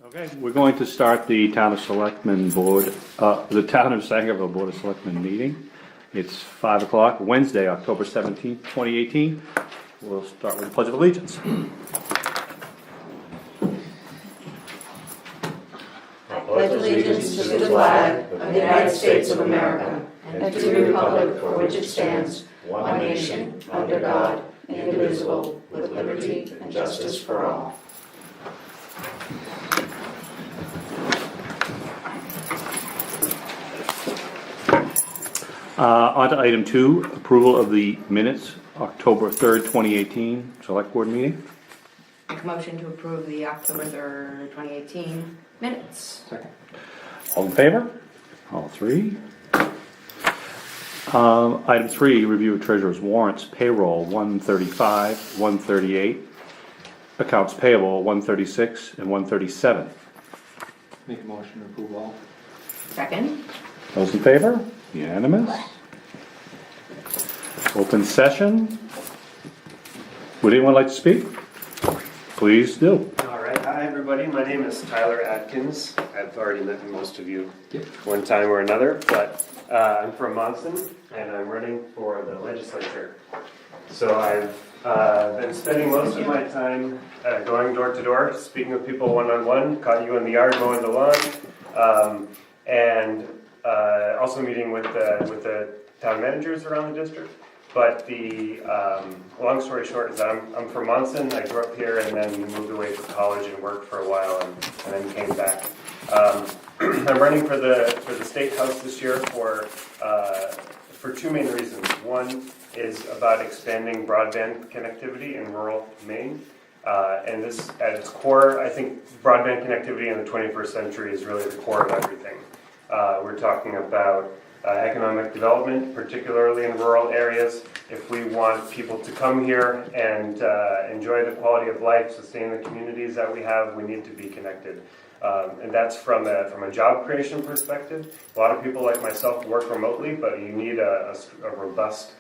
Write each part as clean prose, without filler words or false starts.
Okay, we're going to start the Town of Selectmen Board, the Town of Sangerville Board of Selectmen meeting. It's 5 o'clock, Wednesday, October 17th, 2018. We'll start with the Pledge of Allegiance. Pledge allegiance to the flag of the United States of America and to the republic for which it stands, one nation, under God, indivisible, with liberty and justice for all. On to item 2, approval of the minutes, October 3rd, 2018, Select Board meeting. Make a motion to approve the October 3rd, 2018 minutes. Second. All in favor? All three. Item 3, review of treasurer's warrants, payroll 135, 138, accounts payable 136 and 137. Make a motion to approve all. Second. Those in favor? Unanimous. Open session. Would anyone like to speak? Please do. All right, hi everybody. My name is Tyler Atkins. I've already met most of you one time or another, but I'm from Monson and I'm running for the legislature. So I've been spending most of my time going door to door, speaking with people one-on-one, caught you in the yard mowing the lawn, and also meeting with the town managers around the district. But the long story short is that I'm from Monson. I grew up here and then moved away for college and worked for a while and then came back. I'm running for the state house this year for two main reasons. One is about expanding broadband connectivity in rural Maine. And this, at its core, I think broadband connectivity in the 21st century is really the core of everything. We're talking about economic development, particularly in rural areas. If we want people to come here and enjoy the quality of life, sustain the communities that we have, we need to be connected. And that's from a job creation perspective. A lot of people like myself work remotely, but you need a robust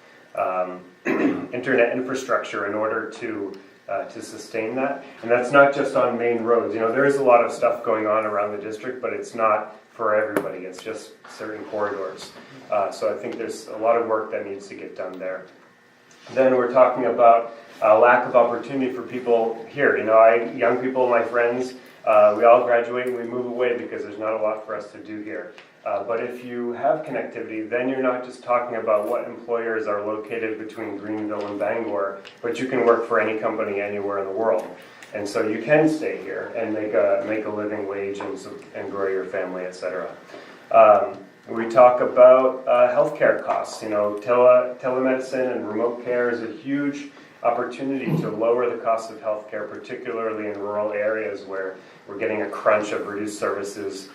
internet infrastructure in order to sustain that. And that's not just on main roads. You know, there is a lot of stuff going on around the district, but it's not for everybody. It's just certain corridors. So I think there's a lot of work that needs to get done there. Then we're talking about a lack of opportunity for people here. You know, young people, my friends, we all graduate and we move away because there's not a lot for us to do here. But if you have connectivity, then you're not just talking about what employers are located between Greenville and Bangor, but you can work for any company anywhere in the world. And so you can stay here and make a living wage and grow your family, etc. We talk about healthcare costs. You know, telemedicine and remote care is a huge opportunity to lower the cost of healthcare, particularly in rural areas where we're getting a crunch of reduced services,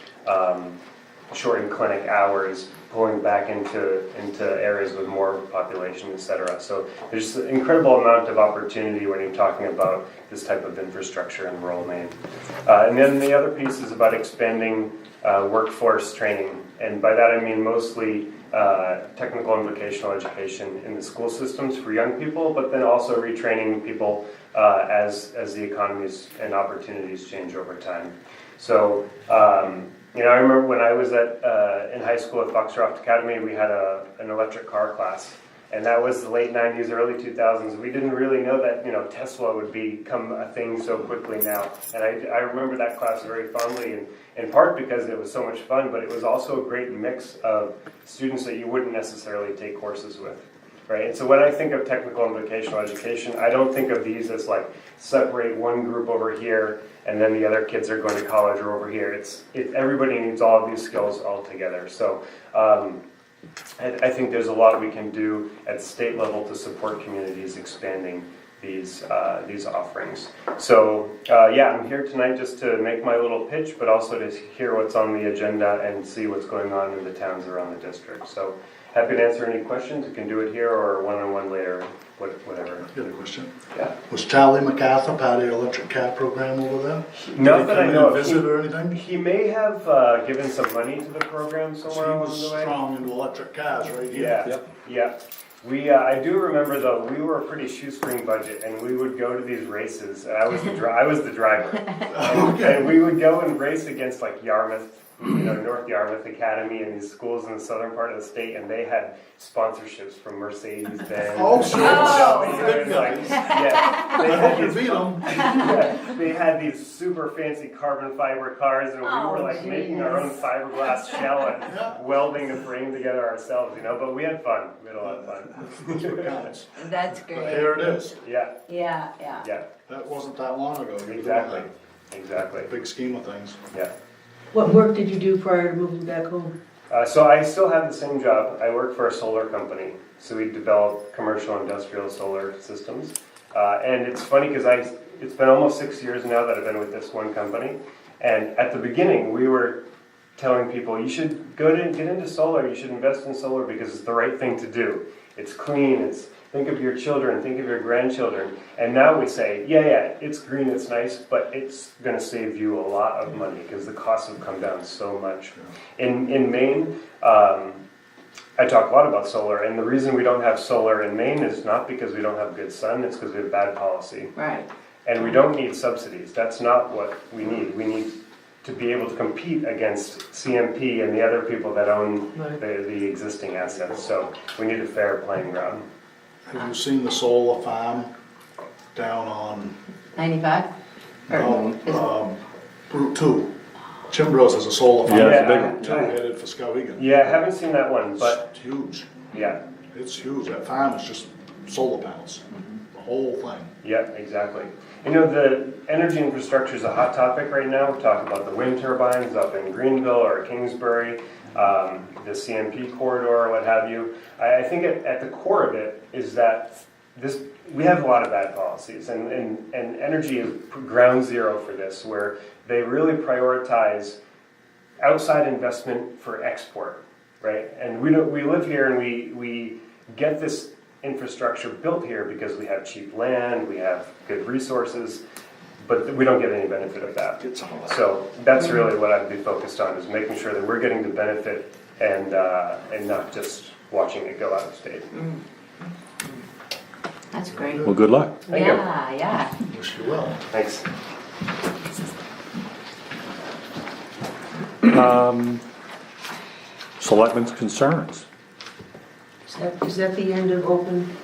shortened clinic hours, pulling back into areas with more population, etc. So there's an incredible amount of opportunity when you're talking about this type of infrastructure in rural Maine. And then the other piece is about expanding workforce training. And by that I mean mostly technical and vocational education in the school systems for young people, but then also retraining people as the economies and opportunities change over time. So you know, I remember when I was in high school at Foxcroft Academy, we had an electric car class, and that was the late 90s, early 2000s. We didn't really know that, you know, Tesla would become a thing so quickly now. And I remember that class very fondly, in part because it was so much fun, but it was also a great mix of students that you wouldn't necessarily take courses with. Right? And so when I think of technical and vocational education, I don't think of these as like separate one group over here and then the other kids are going to college or over here. Everybody needs all of these skills all together. So I think there's a lot we can do at state level to support communities expanding these offerings. So yeah, I'm here tonight just to make my little pitch, but also to hear what's on the agenda and see what's going on in the towns around the district. So happy to answer any questions. You can do it here or one-on-one later, whatever. I got a question. Yeah. Was Charlie MacArthur part of the electric car program over there? Not that I know of. Visit or anything? He may have given some money to the program somewhere along the way. He was strong into electric cars, right? Yeah. Yep. I do remember though, we were a pretty shoestring budget, and we would go to these races. And I was the driver, and we would go and race against like Yarmouth, North Yarmouth Academy, and these schools in the southern part of the state, and they had sponsorships from Mercedes-Benz. Oh, sure. I hope you beat them. They had these super fancy carbon fiber cars, and we were like making our own fiberglass shell and welding the frame together ourselves, But we had fun. We had a lot of fun. That's what counts. That's But great. here it is. Yeah, Yeah. yeah, That wasn't that long ago. You were doing exactly, that. exactly. Big scheme of things. Yeah. What work did you do prior to moving back home? So I still have the same job. I work for a solar company. So we develop commercial industrial solar systems. And it's funny because it's been almost 6 years now that I've been with this one company. And at the beginning, we were telling people, you should get into solar, you should invest in solar because it's the right thing to do. It's clean, think of your children, think of your grandchildren. And now we say, yeah, it's green, it's nice, but it's gonna save you a lot of money because the costs have come down so much. In Maine, I talk a lot about solar, and the reason we don't have solar in Maine is not because we don't have good sun, it's because we have bad policy. Right. And we don't need subsidies. That's not what we need. We need to be able to compete against CMP and the other people that own the existing assets. So we need a fair playing ground. Have you seen the solar farm down on 95? Route 2? Chimbros has a solar farm. Yeah, it's a big Route 2 headed for Skowhegan. Yeah, I haven't seen that one, but It's huge. yeah, It's huge. That farm is just solar panels. The whole thing. yeah, exactly. The energy infrastructure is a hot topic right now. We talk about the wind turbines up in Greenville or Kingsbury, the CMP corridor, what have you. I think at the core of it is that we have a lot of bad policies, and energy is ground zero for this, where they really prioritize outside investment for export, right? And we live here and we get this infrastructure built here because we have cheap land, we have good resources, but we don't get any benefit of that. Get some of that. So that's really what I'd be focused on, is making sure that we're getting the benefit and not just watching it go out of state. That's great. Well, good luck. Thank you. Yeah. Wish you well. Thanks. Selectmen's concerns. Is that the end of open?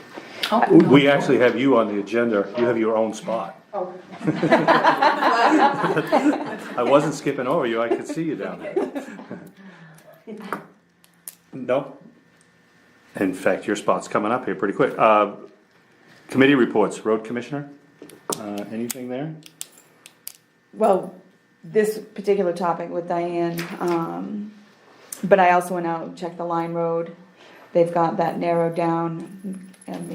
Oh, We actually have you on the agenda. You have your own spot. Oh. I wasn't skipping over you. I could see you down there. No? In fact, your spot's coming up here pretty quick. Committee reports, road commissioner, anything there? Well, this particular topic with Diane, but I also went out and checked the Line Road. They've got that narrowed down, and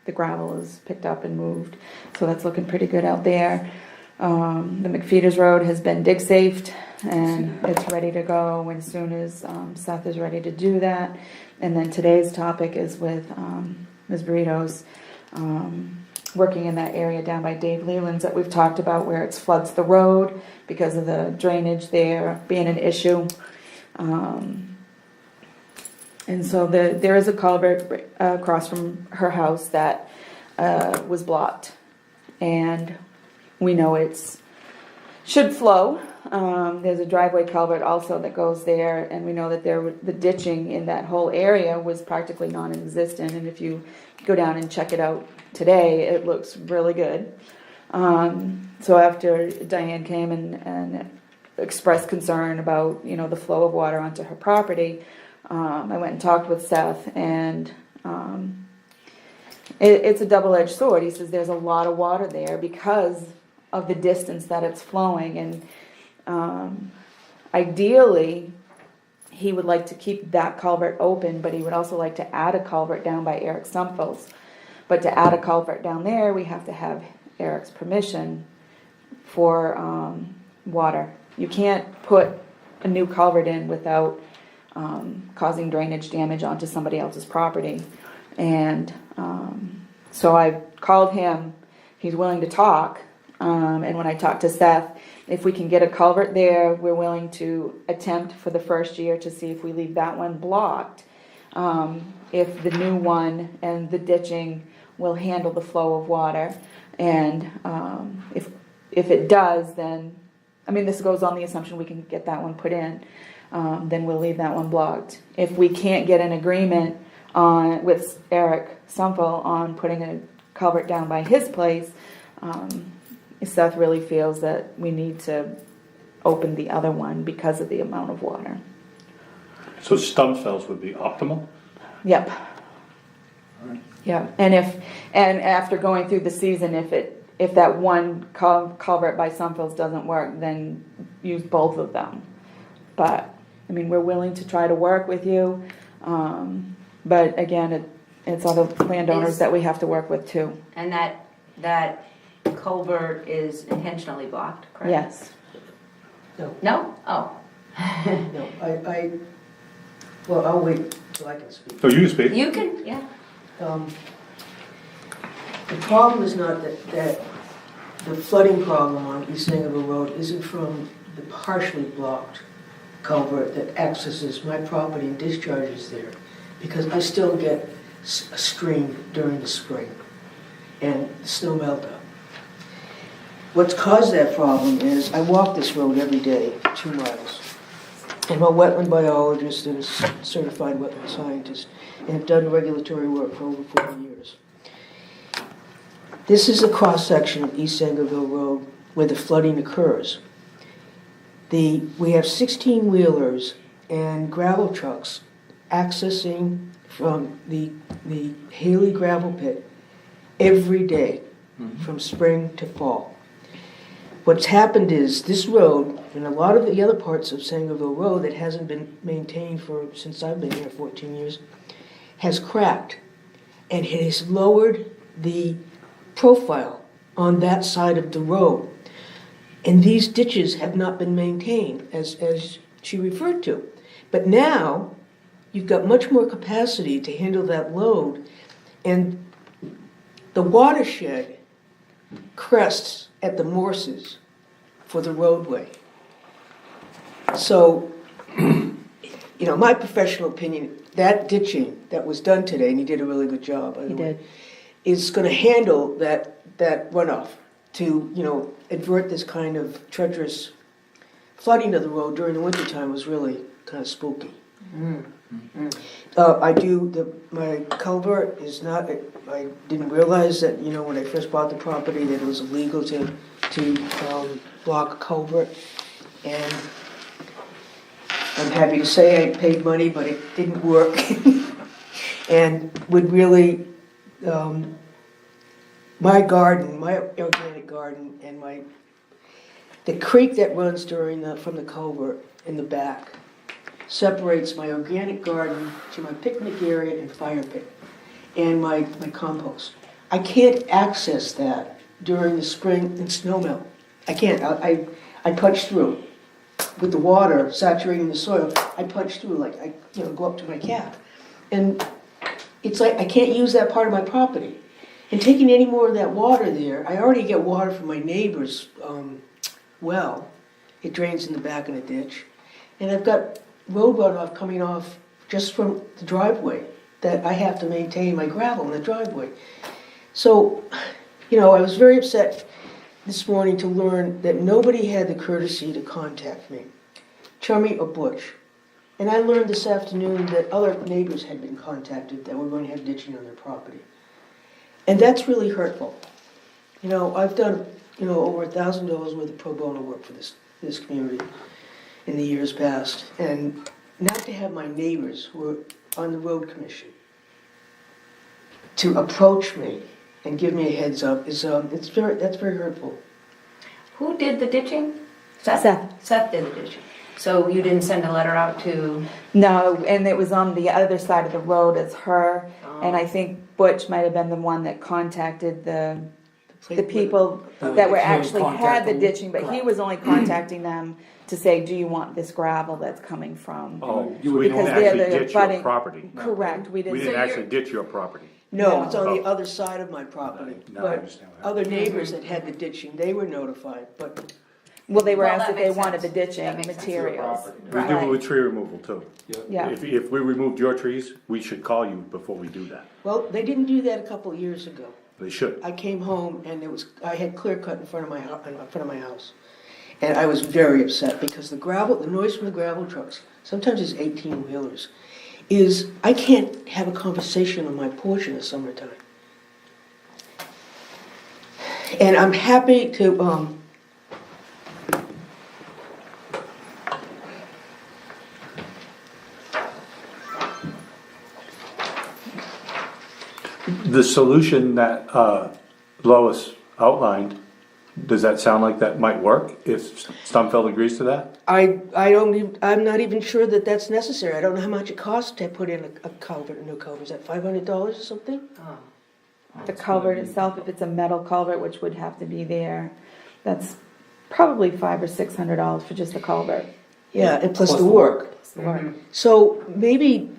the gravel is picked up and moved, so that's looking pretty good out there. The McFeeters Road has been dig safed, and it's ready to go as soon as Seth is ready to do that. And then today's topic is with Ms. Burritos, working in that area down by Dave Leland's that we've talked about, where it floods the road because of the drainage there being an issue. And so there is a culvert across from her house that was blocked, and we know it's should flow. There's a driveway culvert also that goes there, and we know that the ditching in that whole area was practically non-existent. And if you go down and check it out today, it looks really good. So after Diane came and expressed concern about the flow of water onto her property, I went and talked with Seth, and it's a double-edged sword. He says there's a lot of water there because of the distance that it's flowing, and ideally he would like to keep that culvert open, but he would also like to add a culvert down by Eric Stumfel's. But to add a culvert down there, we have to have Eric's permission for water. You can't put a new culvert in without causing drainage damage onto somebody else's property. And so I called him. He's willing to talk. And when I talked to Seth, if we can get a culvert there, we're willing to attempt for the first year to see if we leave that one blocked. if the new one and the ditching will handle the flow of water. And if it does, then, I mean, this goes on the assumption we can get that one put in, then we'll leave that one blocked. If we can't get an agreement with Eric Sumfel on putting a culvert down by his place, Seth really feels that we need to open the other one because of the amount of water. So Stumfells would be optimal? Yep. Yep. And after going through the season, if that one culvert by Sumfells doesn't work, then use both of them. But I mean, we're willing to try to work with you. But again, it's other landowners that we have to work with too. And that culvert is intentionally blocked, correct? Yes. No, No? Oh. no, well, I'll wait till I can speak. So you speak. You can, yeah. The problem is not that the flooding problem on East Sangerville Road isn't from the partially blocked culvert that accesses my property and discharges there, because I still get a stream during the spring and snow meltdown. What's caused that problem is I walk this road every day, 2 miles. I'm a wetland biologist and a certified wetland scientist, and have done regulatory work for over 40 years. This is a cross-section of East Sangerville Road where the flooding occurs. We have 16-wheelers and gravel trucks accessing from the Haley gravel pit every day from spring to fall. What's happened is this road, and a lot of the other parts of Sangerville Road that hasn't been maintained since I've been here 14 years, has cracked, and it has lowered the profile on that side of the road. And these ditches have not been maintained, as she referred to. But now, you've got much more capacity to handle that load, and the watershed crests at the Morses for the roadway. So, my professional opinion, that ditching that was done today, and he did a really good job, by the way, is going to handle that runoff to, avert this kind of treacherous flooding of the road during the wintertime was really kind of spooky. My culvert is not, I didn't realize that, when I first bought the property that it was illegal to block a culvert. And I'm happy to say I paid money, but it didn't work. And would really, my garden, my organic garden, and the creek that runs from the culvert in the back separates my organic garden to my picnic area and fire pit and my compost. I can't access that during the spring and snow melt. I can't. I punch through. With the water saturating the soil, I punch through, I go up to my calf. And it's like I can't use that part of my property. And taking any more of that water there, I already get water from my neighbor's well. It drains in the back of the ditch. And I've got road runoff coming off just from the driveway that I have to maintain my gravel in the driveway. So, I was very upset this morning to learn that nobody had the courtesy to contact me, Chummy or Butch. And I learned this afternoon that other neighbors had been contacted that were going to have ditching on their property. And that's really hurtful. I've done, over $1,000 worth of pro bono work for this community in the years past. And not to have my neighbors who are on the road commission to approach me and give me a heads up that's very hurtful. Who did the ditching? Seth. Seth did the ditching. So you didn't send a letter out to? No, and it was on the other side of the road as her, and I think Butch might have been the one that contacted the people that were actually had the ditching, but he was only contacting them to say, do you want this gravel that's coming from? Oh, so we didn't Because they're actually the ditch your abutting- property? Correct, we We didn't. didn't actually ditch your property? No, it's on the other side of my property. No, I But understand what other neighbors that had the ditching, they were notified, but Well, they were Well, asked that if they makes wanted the sense. ditching That makes sense. materials. We do Right. it with tree removal too. Yeah, If we removed your trees, we should call you before we do that. Well, they didn't do that a couple of years ago. They should. I came home and I had clear cut in front of my house. And I was very upset because the noise from the gravel trucks, sometimes it's 18-wheelers, I can't have a conversation on my porch in the summertime. And I'm happy to, The solution that Lois outlined, does that sound like that might work if Stumfeld agrees to that? I'm not even sure that that's necessary. I don't know how much it costs to put in a culvert, a new culvert. Is that $500 or something? the culvert itself, if it's a metal culvert, which would have to be there, that's probably $500 or $600 for just the culvert. Yeah, and plus Plus the the work. It's the work. So maybe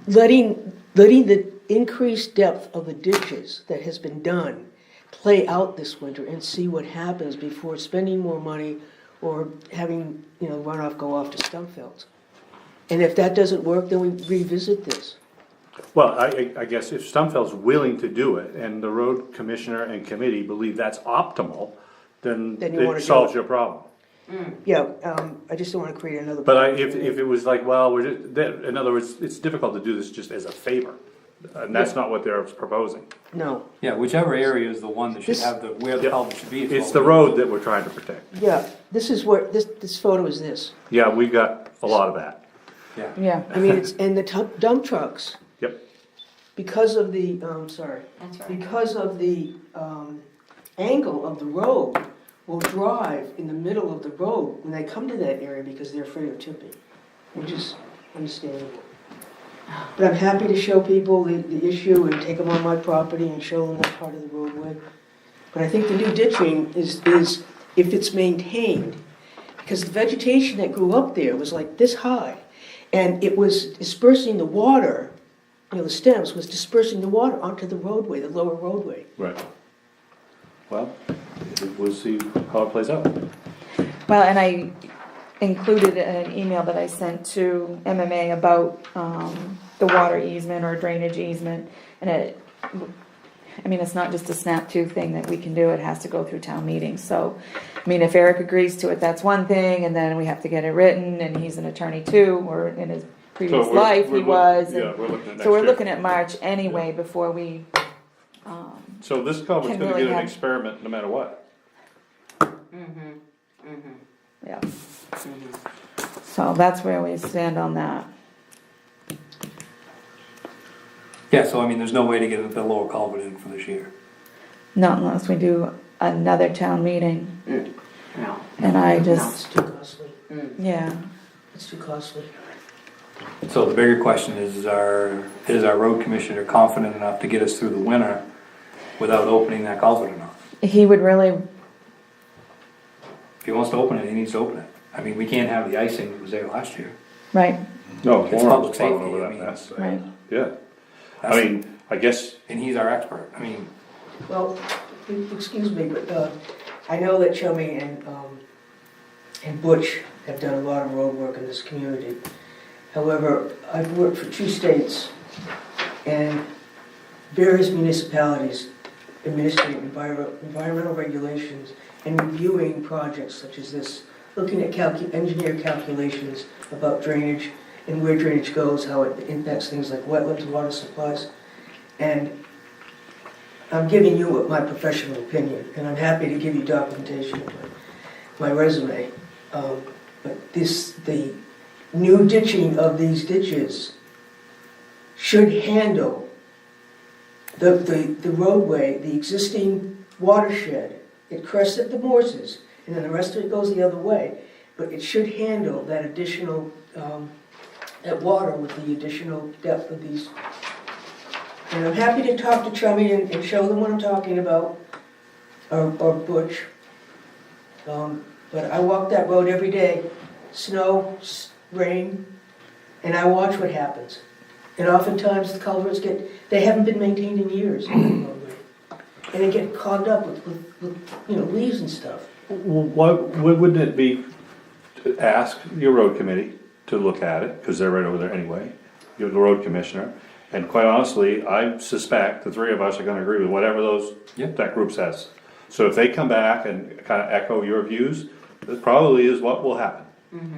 letting the increased depth of the ditches that has been done play out this winter and see what happens before spending more money or having, runoff go off to Stumfeld. And if that doesn't work, then we revisit this. Well, I guess if Stumfeld's willing to do it and the road commissioner and committee believe that's optimal, then Then you wanna it do solves it. your problem. Yeah, I just don't want to create another. But if it was like, well, in other words, it's difficult to do this just as a favor. And that's not what they're proposing. No, Yeah, whichever area is the one that should have where the Yep. culvert should be. is It's what the we- road that we're trying to protect. yeah, this is where, this photo is this. Yeah, we've got a lot of that. Yeah. Yeah, I mean, and the dump trucks, Yep. because of the, That's right. because of the angle of the road, will drive in the middle of the road when they come to that area because they're afraid of tipping, which is understandable. But I'm happy to show people the issue and take them on my property and show them that part of the roadway. But I think the new ditching is if it's maintained, because the vegetation that grew up there was like this high, and it was dispersing the water, the stems was dispersing the water onto the roadway, the lower roadway. Right. Well, we'll see how it plays out. well, and I included an email that I sent to MMA about the water easement or drainage easement, and it's not just a snap to thing that we can do, it has to go through town meetings, so, if Eric agrees to it, that's one thing, and then we have to get it written, and he's an attorney too, or in his previous life he was. Yeah, and- we're looking at next So we're year. looking at March anyway before we, So this culvert's Can gonna really get an have- experiment no matter what. yeah. So that's where we stand on that. Yeah, so there's no way to get the lower culvert in for this year. Not unless we do another town meeting, No. and I No, just, it's too costly, yeah. it's too costly. So the bigger question is our road commissioner confident enough to get us through the winter without opening that culvert or not? He would really, If he wants to open it, he needs to open it. We can't have the icing that was there last year. right, No, It's Warren's public plowing safety, over I that mean. mess. right. Yeah. That's- I guess, And he's our expert. Well, excuse me, but I know that Chummy and Butch have done a lot of road work in this community. However, I've worked for 2 states and various municipalities administering environmental regulations and reviewing projects such as this, looking at engineer calculations about drainage and where drainage goes, how it impacts things like wetlands, water supplies. And I'm giving you my professional opinion, and I'm happy to give you documentation of my resume. But the new ditching of these ditches should handle the roadway, the existing watershed. It crests at the Morses, and then the rest of it goes the other way. But it should handle that additional, that water with the additional depth of these. And I'm happy to talk to Chummy and show them what I'm talking about, or Butch. But I walk that road every day, snow, rain, and I watch what happens. And oftentimes the culverts they haven't been maintained in years on the roadway. And they get clogged up with leaves and stuff. Wouldn't it be, to ask your road committee to look at it, because they're right over there anyway, you're the road commissioner, and quite honestly, I suspect the three of us are gonna agree with whatever that group says. So if they come back and kinda echo your views, that probably is what will happen.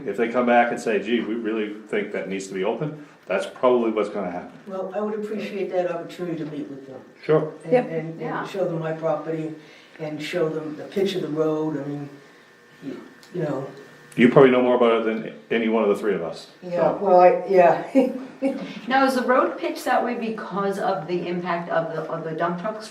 If they come back and say, gee, we really think that needs to be open, that's probably what's gonna happen. Well, I would appreciate that opportunity to meet with them. Sure. And- Yep. And Yeah. show them my property and show them the pitch of the road, I mean, you know. You probably know more about it than any one of the three of us. Yeah, well, yeah. Now, is the road pitched that way because of the impact of the dump trucks,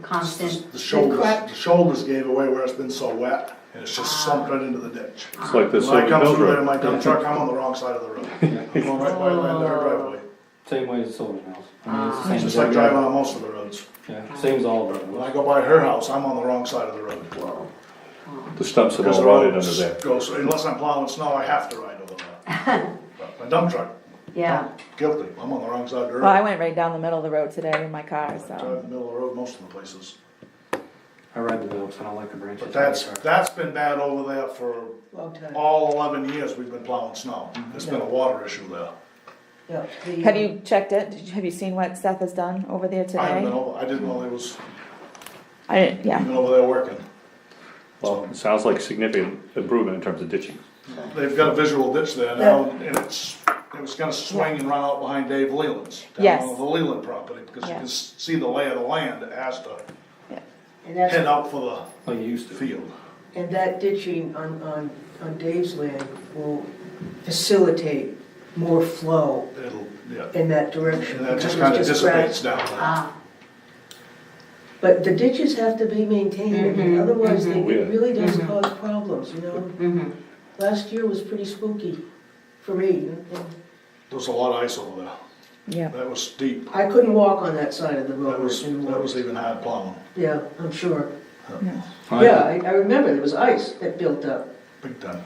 constant? The shoulders gave away where it's been so wet, and it's just slumped right into the ditch. It's like the When I Silver come Mills through there in Road. my dump truck, I'm on the wrong side of the road. I'm going right by their driveway. Same way as Silver Mills. I mean, it's the same It's just as like every driving other- on most of the roads. Yeah, same as all of When I them. go by her house, I'm on the wrong side of the road. The stumps have Because all the rotted road under there. goes, unless I'm plowing snow, I have to ride over that. But my dump truck, Yeah, guilty, I'm on the wrong side of the Well, I road. went right down the middle of the road today in my car, I drive in so. the middle of the road most of the places. I ride the Phillips, I don't like the branches. But that's been bad over there for Long time. all 11 years we've been plowing snow. There's been a water issue there. Yeah, the, Have you checked it? Have you seen what Seth has done over there I haven't been today? over, I didn't know they was I didn't, yeah. even over there working. Well, it sounds like significant improvement in terms of ditching. They've got a visual ditch there now, and it was gonna swing and run out behind Dave Leland's. Yes. Down on the Leland property, because you Yeah. can see the lay of the land as to and that's, head out for Like you used the to. field. and that ditching on Dave's land will facilitate more flow It'll, yeah. in that direction. And that just because kinda it's dissipates grass. down there. ah, But the ditches have to be maintained, Mhm, otherwise mhm. it really does Mhm. cause problems, you know? mhm. Last year was pretty spooky for me. And There was a lot of ice over there. Yeah. That was deep. I couldn't walk on that side of the That road was anymore. even hard plowing, Yeah, I'm sure. I- Yeah, I remember there was ice that built up. big time.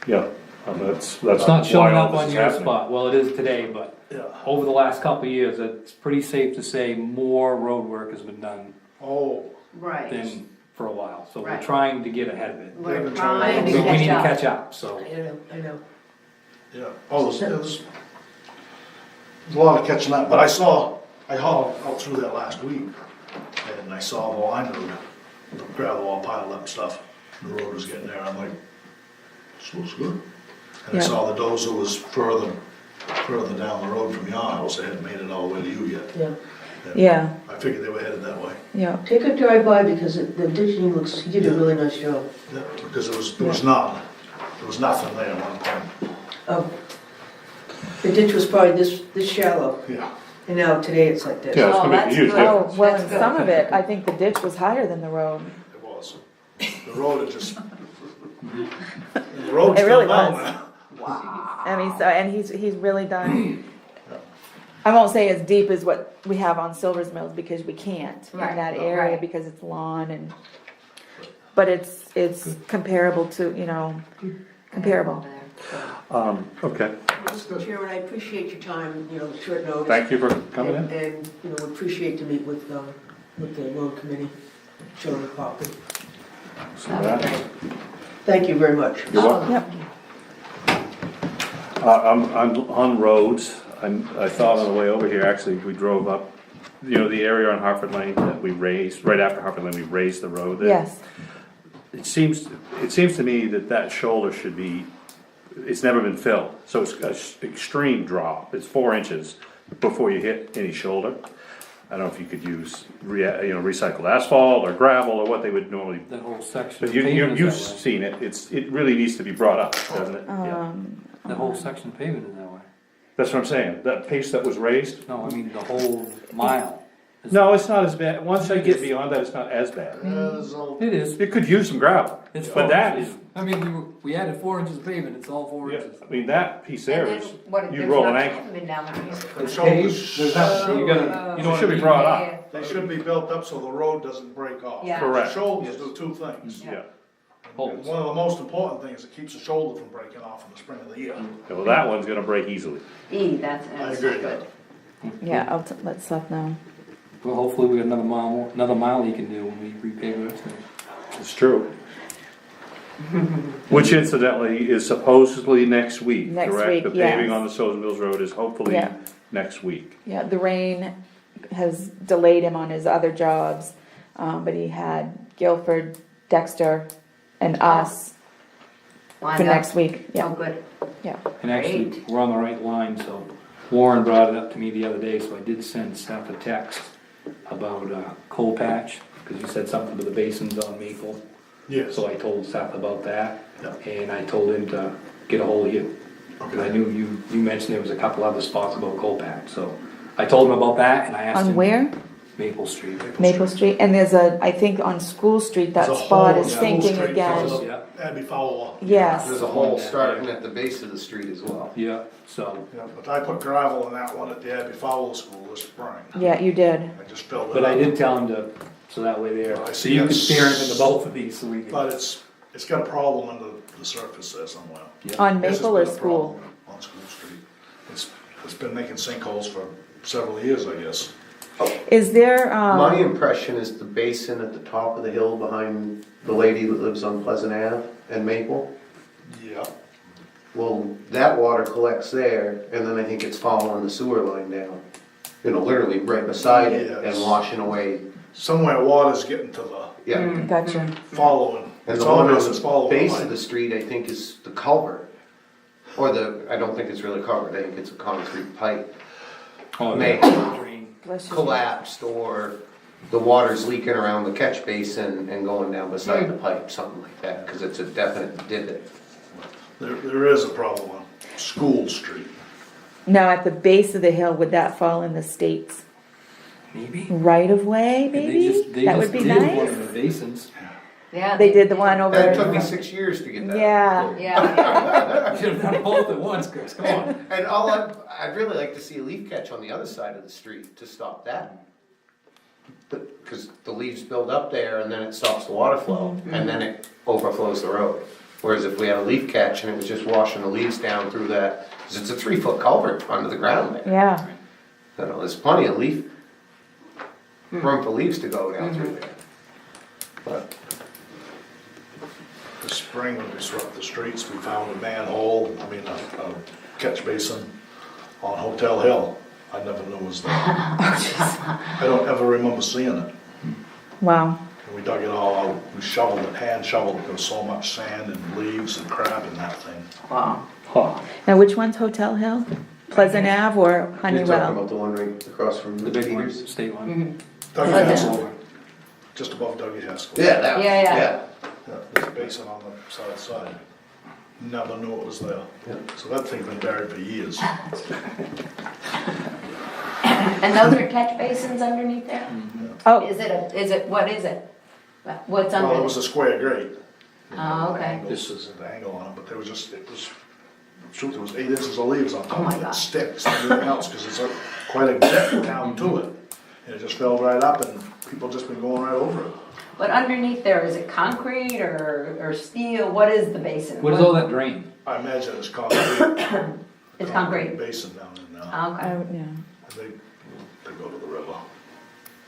Yeah, that's It's not showing why all up this on is your happening. spot, well, it is today, but Yeah. over the last couple of years, it's pretty safe to say more road work has been done Oh, Right. than for a while, so we're Right. trying to get ahead of it. We're They've been trying to So we need to catch up. catch up, so. I know. yeah. Oh, there's a lot of catching up, but I hauled out through there last week, and I saw the line road, the gravel all piled up and stuff. The road was getting there, I'm like, this looks good. And Yeah. I saw the dozer was further down the road from your house, they hadn't made it all the way to you yet. Yeah. And Yeah, I figured they were headed that way. yeah. Take a drive by because the ditching looks, he did a really nice job. Yeah, because there was none, there was nothing there at one point. Oh, the ditch was probably this shallow, Yeah, and now today it's like this. Yeah, it's Oh, gonna that's be huge. good. Oh, well, That's in good. some of it, I think the ditch was higher than the road. it was. The road had just, the road's It really still down was. there. I mean, so, and he's really done, I won't say as deep as what we have on Silver's Mills, because we can't in Right, that area, right. because it's lawn and, but it's comparable to, you know, comparable. Okay, Mr. Chairman, I appreciate your time, you know, the short notice. thank you for coming in. And, you know, would appreciate to meet with the road committee, show them the property. So that- Thank you very much. You're welcome. Yep, I'm on roads, I thought on the way over here, actually, we drove up, you know, the area on Hartford Lane that we raised, right after Hartford Lane, we raised the road there. yes, It seems to me that shoulder should be, it's never been filled, so it's an extreme drop, it's 4 inches before you hit any shoulder. I don't know if you could use, recycled asphalt or gravel or what they would normally, That whole section. but of pavement you've is that way. seen it, it really needs to be brought up, doesn't it? Yeah. The whole section of pavement is that way. That's what I'm saying, that pace that was raised, No, I mean, the whole mile. is- no, it's not as bad, once I get beyond that, it's not as bad. There's a- It is. You could use some gravel, It's but 4 that inches. is, I mean, we added 4 inches of pavement, it's all 4 yeah, inches. I mean, that piece there And is, then what, you there's roll an no ankle. pavement down there. The shoulders, There's nothing, you gotta, you know It what should I be mean? brought up, they should be built up so the road doesn't break off. Yeah. Correct. The shoulders do two things. yeah. And one of the most important things, it keeps the shoulder from breaking off in the spring of the year. Well, that one's gonna break easily. That's agree. good. yeah, I'll let Seth know. Well, hopefully we got another mile he can do when we repave it. It's true. Which incidentally is supposedly next week, Next correct? week, The paving yes. on the Southern Mills Road is hopefully Yeah. next week. Yeah, the rain has delayed him on his other jobs, but he had Guilford, Dexter, and us Lined for up. next week. Oh, Yeah, good. yeah. And actually, Great. we're on the right line, so Warren brought it up to me the other day, so I did send Seth a text about coal patch, because you said something to the basins on Maple. Yes. So I told Seth about that, Yeah. and I told him to get a hold of you. Because I knew you mentioned there was a couple other spots about coal patch, so I told him about that, and I asked him. On where? Maple Street. Maple Street, and there's I think on School Street, that There's a spot hole is in School sinking Street again. because of Yeah. Abbey Fowler. Yes, There's a hole starting at the base of the street as well. Yeah, so, Yeah, but I put gravel in that one at the Abbey Fowler School this spring. yeah, you did. I just filled it up. but I did tell him to, so that way there, I so see you can it's- steer him into both of these, so we can. But it's got a problem under the surface there somewhere. On This has Maple or been a School? problem On School Street. It's been making sinkholes for several years, I guess. Is there, My impression is the basin at the top of the hill behind the lady that lives on Pleasant Ave and Maple. Yeah. Well, that water collects there, and then I think it's following the sewer line down. You know, literally right beside it Yes. and washing away, Somewhere water's getting to the yeah. gotcha. following. And It's the one obvious on it's the following. base line. of the street, I think, is the culvert. Or I don't think it's really covered, I think it's a concrete pipe. Oh, May drain. Bless you. collapsed, or the water's leaking around the catch basin and going down beside the pipe, something like that, because it's a definite divot. There is a problem on School Street. Now, at the base of the hill, would that fall in the state's Maybe. right of way, And they maybe? just- they That just would be did one nice. of the basins. Yeah. They did the one over. That took me 6 years to get that. Yeah. Yeah, You should have done both at once, Chris, come on. And I'd really like to see a leaf catch on the other side of the street to stop that. Because the leaves build up there and then it stops the water flow, and then it overflows the road. Whereas if we had a leaf catch and it was just washing the leaves down through that, because it's a 3-foot culvert under the ground there. Yeah, You know, there's plenty of room for leaves to go down through there. But This spring, when we swept the streets, we found a a catch basin on Hotel Hill. I never knew was there. I don't ever remember seeing it. wow. And we dug it all out, we shoveled it, hand shoveled, there was so much sand and leaves and crap in that thing. wow. Huh. Now, which one's Hotel Hill? Pleasant Ave or you're talking Honeywell? about the one right across from The big one, Peters? state one. Dougie Okay. Haskell, just above Dougie Haskell. Yeah, that one, Yeah, yeah. yeah. Yeah, there's a basin on the south side. Never knew it was there. Yeah. So that thing's been buried for years. And those are catch basins underneath there? Oh, What is it? What's Well, it under? was a square grate. Oh, okay. This is an angle on it, but there was truth, it was 8 inches of leaves on Oh top my of God. it, sticks, and everything else, because it's quite a depth down to it. And it just fell right up and people just been going right over it. But underneath there, is it concrete or steel? What is the basin? What is all that drain? I imagine it's concrete. It's concrete. Basin down in there. Okay. yeah. And they go to the river.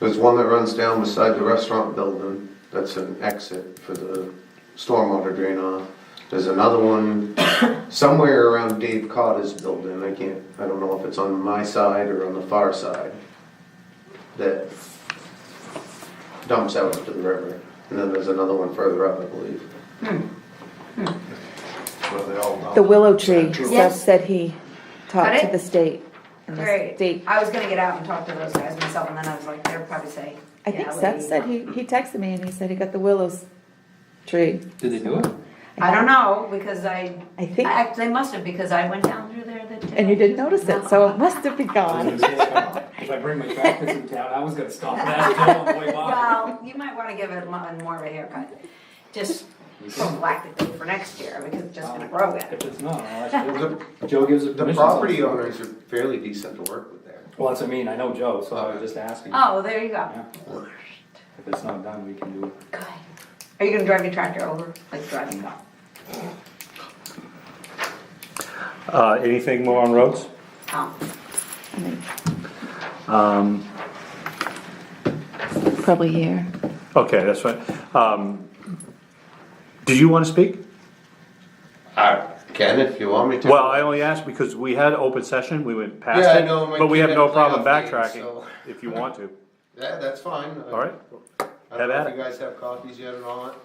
There's one that runs down beside the restaurant building, that's an exit for the stormwater drain off. There's another one somewhere around Dave Cotter's building, I don't know if it's on my side or on the far side, that dumps out into the river. And then there's another one further up, I believe. Where they all down. The willow tree, Central. Seth Yes. said he talked Got to it? the state. And the Great. state, I was gonna get out and talk to those guys myself, and then I was like, they'll probably say. I think yeah, Seth we- said he texted me and he said he got the willows tree. Did they do it? I don't know, because I think, they must have, because I went down through there the day. and you didn't notice it, so it must have been gone. If I bring my tractors in town, I was gonna stop that until on the way by. Well, you might wanna give it more of a haircut, just prophylactically for next year, because it's just gonna grow again. If it's not, I'll ask Joe. Joe gives it The permission. property owners are fairly decent to work with there. Well, that's what I mean, I know Joe, so I was just asking. Oh, there you go. Yeah. If it's not done, we can do it. Good. Are you gonna drive your tractor over, like driving down? Anything more on roads? Oh, Probably here. Okay, that's fine. Do you wanna speak? I can if you want me to. Well, I only asked because we had open session, we went past Yeah, I it, know, my but we kid have no had problem playoff games, backtracking, so- if you want to. Yeah, that's fine. All right, I have don't know at if it. you guys have copies yet or not.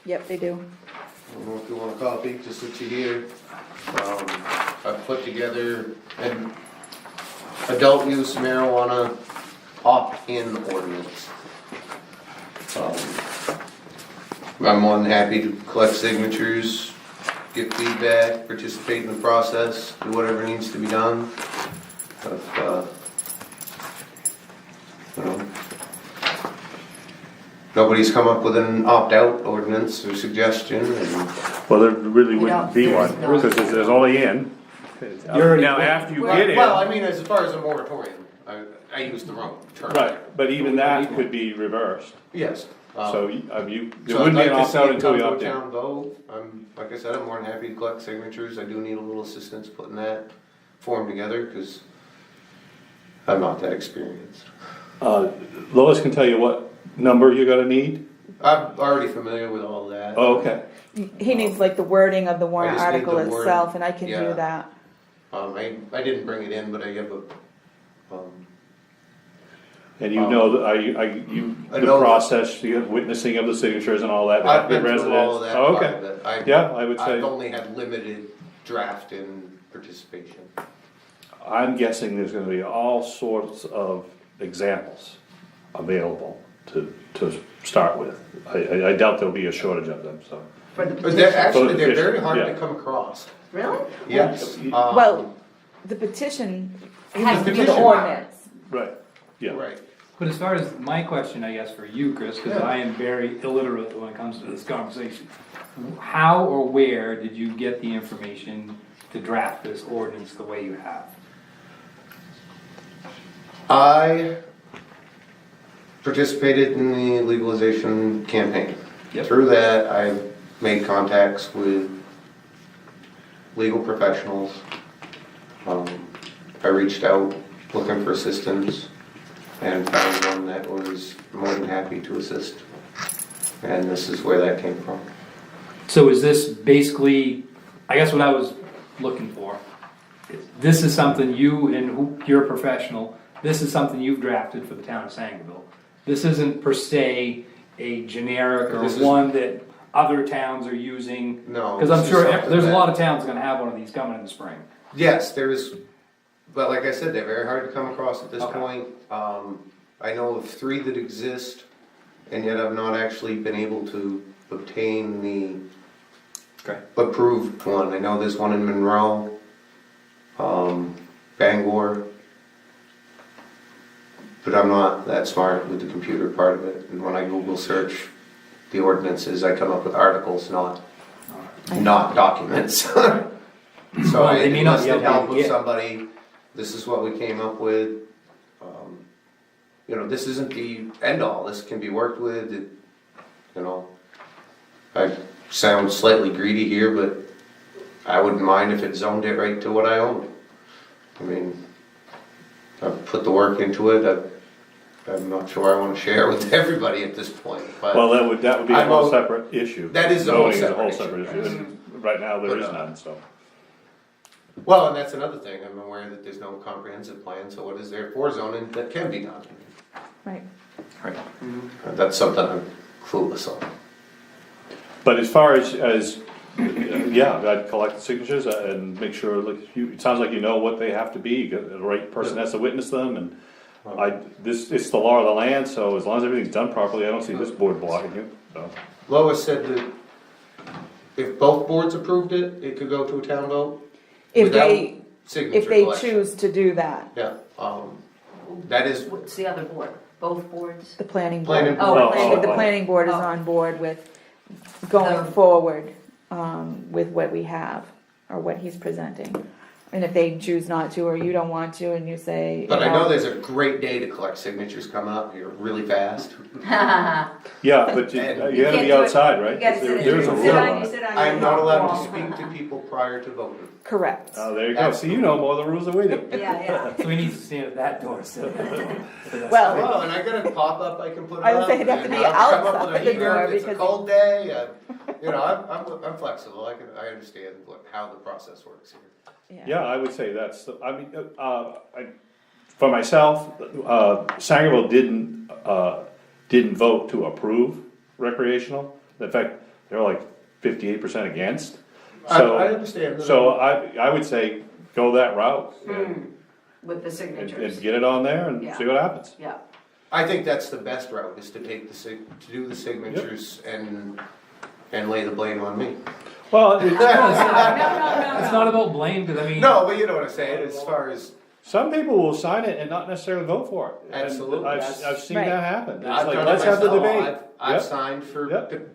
Yep, they do. I don't know if you want a copy, just that you hear. I've put together an adult use marijuana opt-in ordinance. I'm more than happy to collect signatures, get feedback, participate in the process, do whatever needs to be done. You know, nobody's come up with an opt-out ordinance or suggestion, and Well, there really You wouldn't know, be there's one, no- because there's only in. Now, after you get well, in, I mean, as far as a moratorium, I used the wrong term. right, but even that could be reversed, Yes. so you, there So I'd wouldn't be like an to see opt-out it until come you to a opt in. town vote. Like I said, I'm more than happy to collect signatures. I do need a little assistance putting that form together, because I'm not that experienced. Lois can tell you what number you're gonna need. I'm already familiar with all that. Oh, okay. He needs like the wording of the I warrant just need article the word, itself, and I can yeah. do that. I didn't bring it in, but I have And you know, that I the know- process, you have witnessing of the signatures and all that. I've been the through all of residents. that Oh, part okay. of it. Yeah, I would say, I've only had limited draft and participation. I'm guessing there's gonna be all sorts of examples available to start with. I doubt there'll be a shortage of them, so. For the But they're petition. For the very petition, hard yeah. to come across. Really? Yes. Well, the petition Has has to to be be the petition. ordinance. Right, yeah. Right. But as far as my question, I guess, for you, Chris, because Yeah. I am very illiterate when it comes to this conversation. How or where did you get the information to draft this ordinance the way you have? I participated in the legalization campaign. Yep. Through that, I made contacts with legal professionals. I reached out looking for assistance and found one that was more than happy to assist. And this is where that came from. So is this basically, I guess what I was looking for, this is something you, and you're a professional, this is something you've drafted for the town of Sangerville. This isn't per se a generic or This is- one that other towns are using. No, Because I'm this is sure something there's a that- lot of towns gonna have one of these coming in the spring. Yes, there's, but like I said, they're very hard to come across at this Okay. point. I know of 3 that exist, and yet I've not actually been able to obtain the Okay. approved one. I know there's one in Monroe, Bangor, but I'm not that smart with the computer part of it. And when I Google search the ordinances, I come up with articles, not documents. So Well, I they may not be enlisted able to help with get- somebody, this is what we came up with. You know, this isn't the end all, this can be worked with, you know. I sound slightly greedy here, but I wouldn't mind if it zoned it right to what I own. I mean, I've put the work into it, I'm not sure I wanna share with everybody at this point, but. Well, that would be a I'm whole all- separate issue. That is a whole Zoning is separate issue. and right now there But, is none, so. Well, and that's another thing, I'm aware that there's no comprehensive plan, so what is there for zoning that can be done? Right. That's something I'm clueless on. But as far as yeah, I'd collect the signatures and make sure, like, it sounds like you know what they have to be, the right person has to witness them, and it's the law of the land, so as long as everything's done properly, I don't see this board blocking it, so. Lois said that if both boards approved it, it could go to a town vote? If without they, signature if they collection. choose to do that, Yeah, that is, What's the other board? Both boards? the planning board. Planning board. I think the Oh. planning board is Oh. on board with going The- forward, with what we have, or what he's presenting. And if they choose not to, or you don't want to, and you say. But you I know there's a great day to collect signatures coming up here really fast. Yeah, but you And- you gotta be outside, right? You gotta There- sit There's a in- rule sit on on, you it. sit on I your am not allowed wall. to speak to people prior to voting. Correct. Oh, there you go, so you know more of the rules than we do. Yeah, So we need to stand at that door, so. Well, Well, and I got a pop-up I can put I would up. say it'd have to and be I'll come up outside with a the heater door if It's a because- cold day, you know, I'm flexible, I understand how the process works here. Yeah, I would say that's, for myself, Sangerville didn't vote to approve recreational. In fact, they were like 58% against. So, I understand. So I would say, go that route with the and signatures, get it on there and see what happens. yeah. I think that's the best route, is to take to do the signatures and lay the blame on me. Well, It's not about blame, because I mean. No, but you know what I'm saying, as far as, some people will sign it and not necessarily vote for it. And Absolutely. I've seen Right. that happen. It's I've like, done it let's have the myself. debate. I've Yep. signed Yep.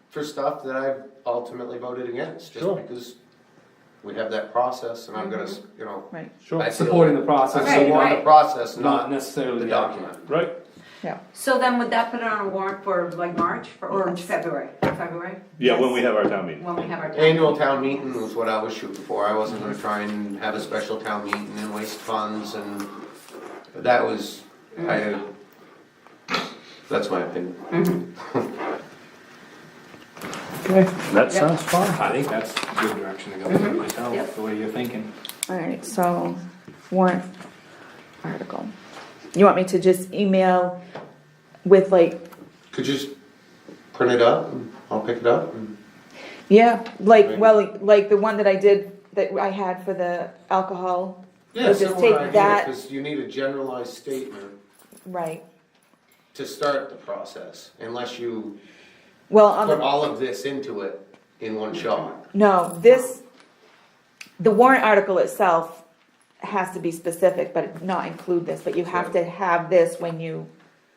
for stuff that I've ultimately voted against, just Sure. because we have that process, and I'm gonna, you know. Right. Sure, I feel- Supporting the process. I'm Right, supporting right. the process, Not not necessarily the the document. right? Yeah. So then would that put it on a warrant for like March, or February, Yeah, when we have our town meeting. when we have our. Annual town meeting was what I was shooting for, I wasn't gonna try and have a special town meeting and waste funds, and that was, that's my opinion. Okay, that sounds fine. I think that's a good direction to go with myself, Yep. the way you're thinking. Alright, so warrant article. You want me to just email with like, Could you just print it up, and I'll pick it up, and yeah, like, Right. well, like the one that I did, that I had for the alcohol. We'll just take that, because you need a generalized statement right. to start the process, unless you Well, on put the, all of this into it in one shot. no, this, the warrant article itself has to be specific, but not include this, but you have to have this when you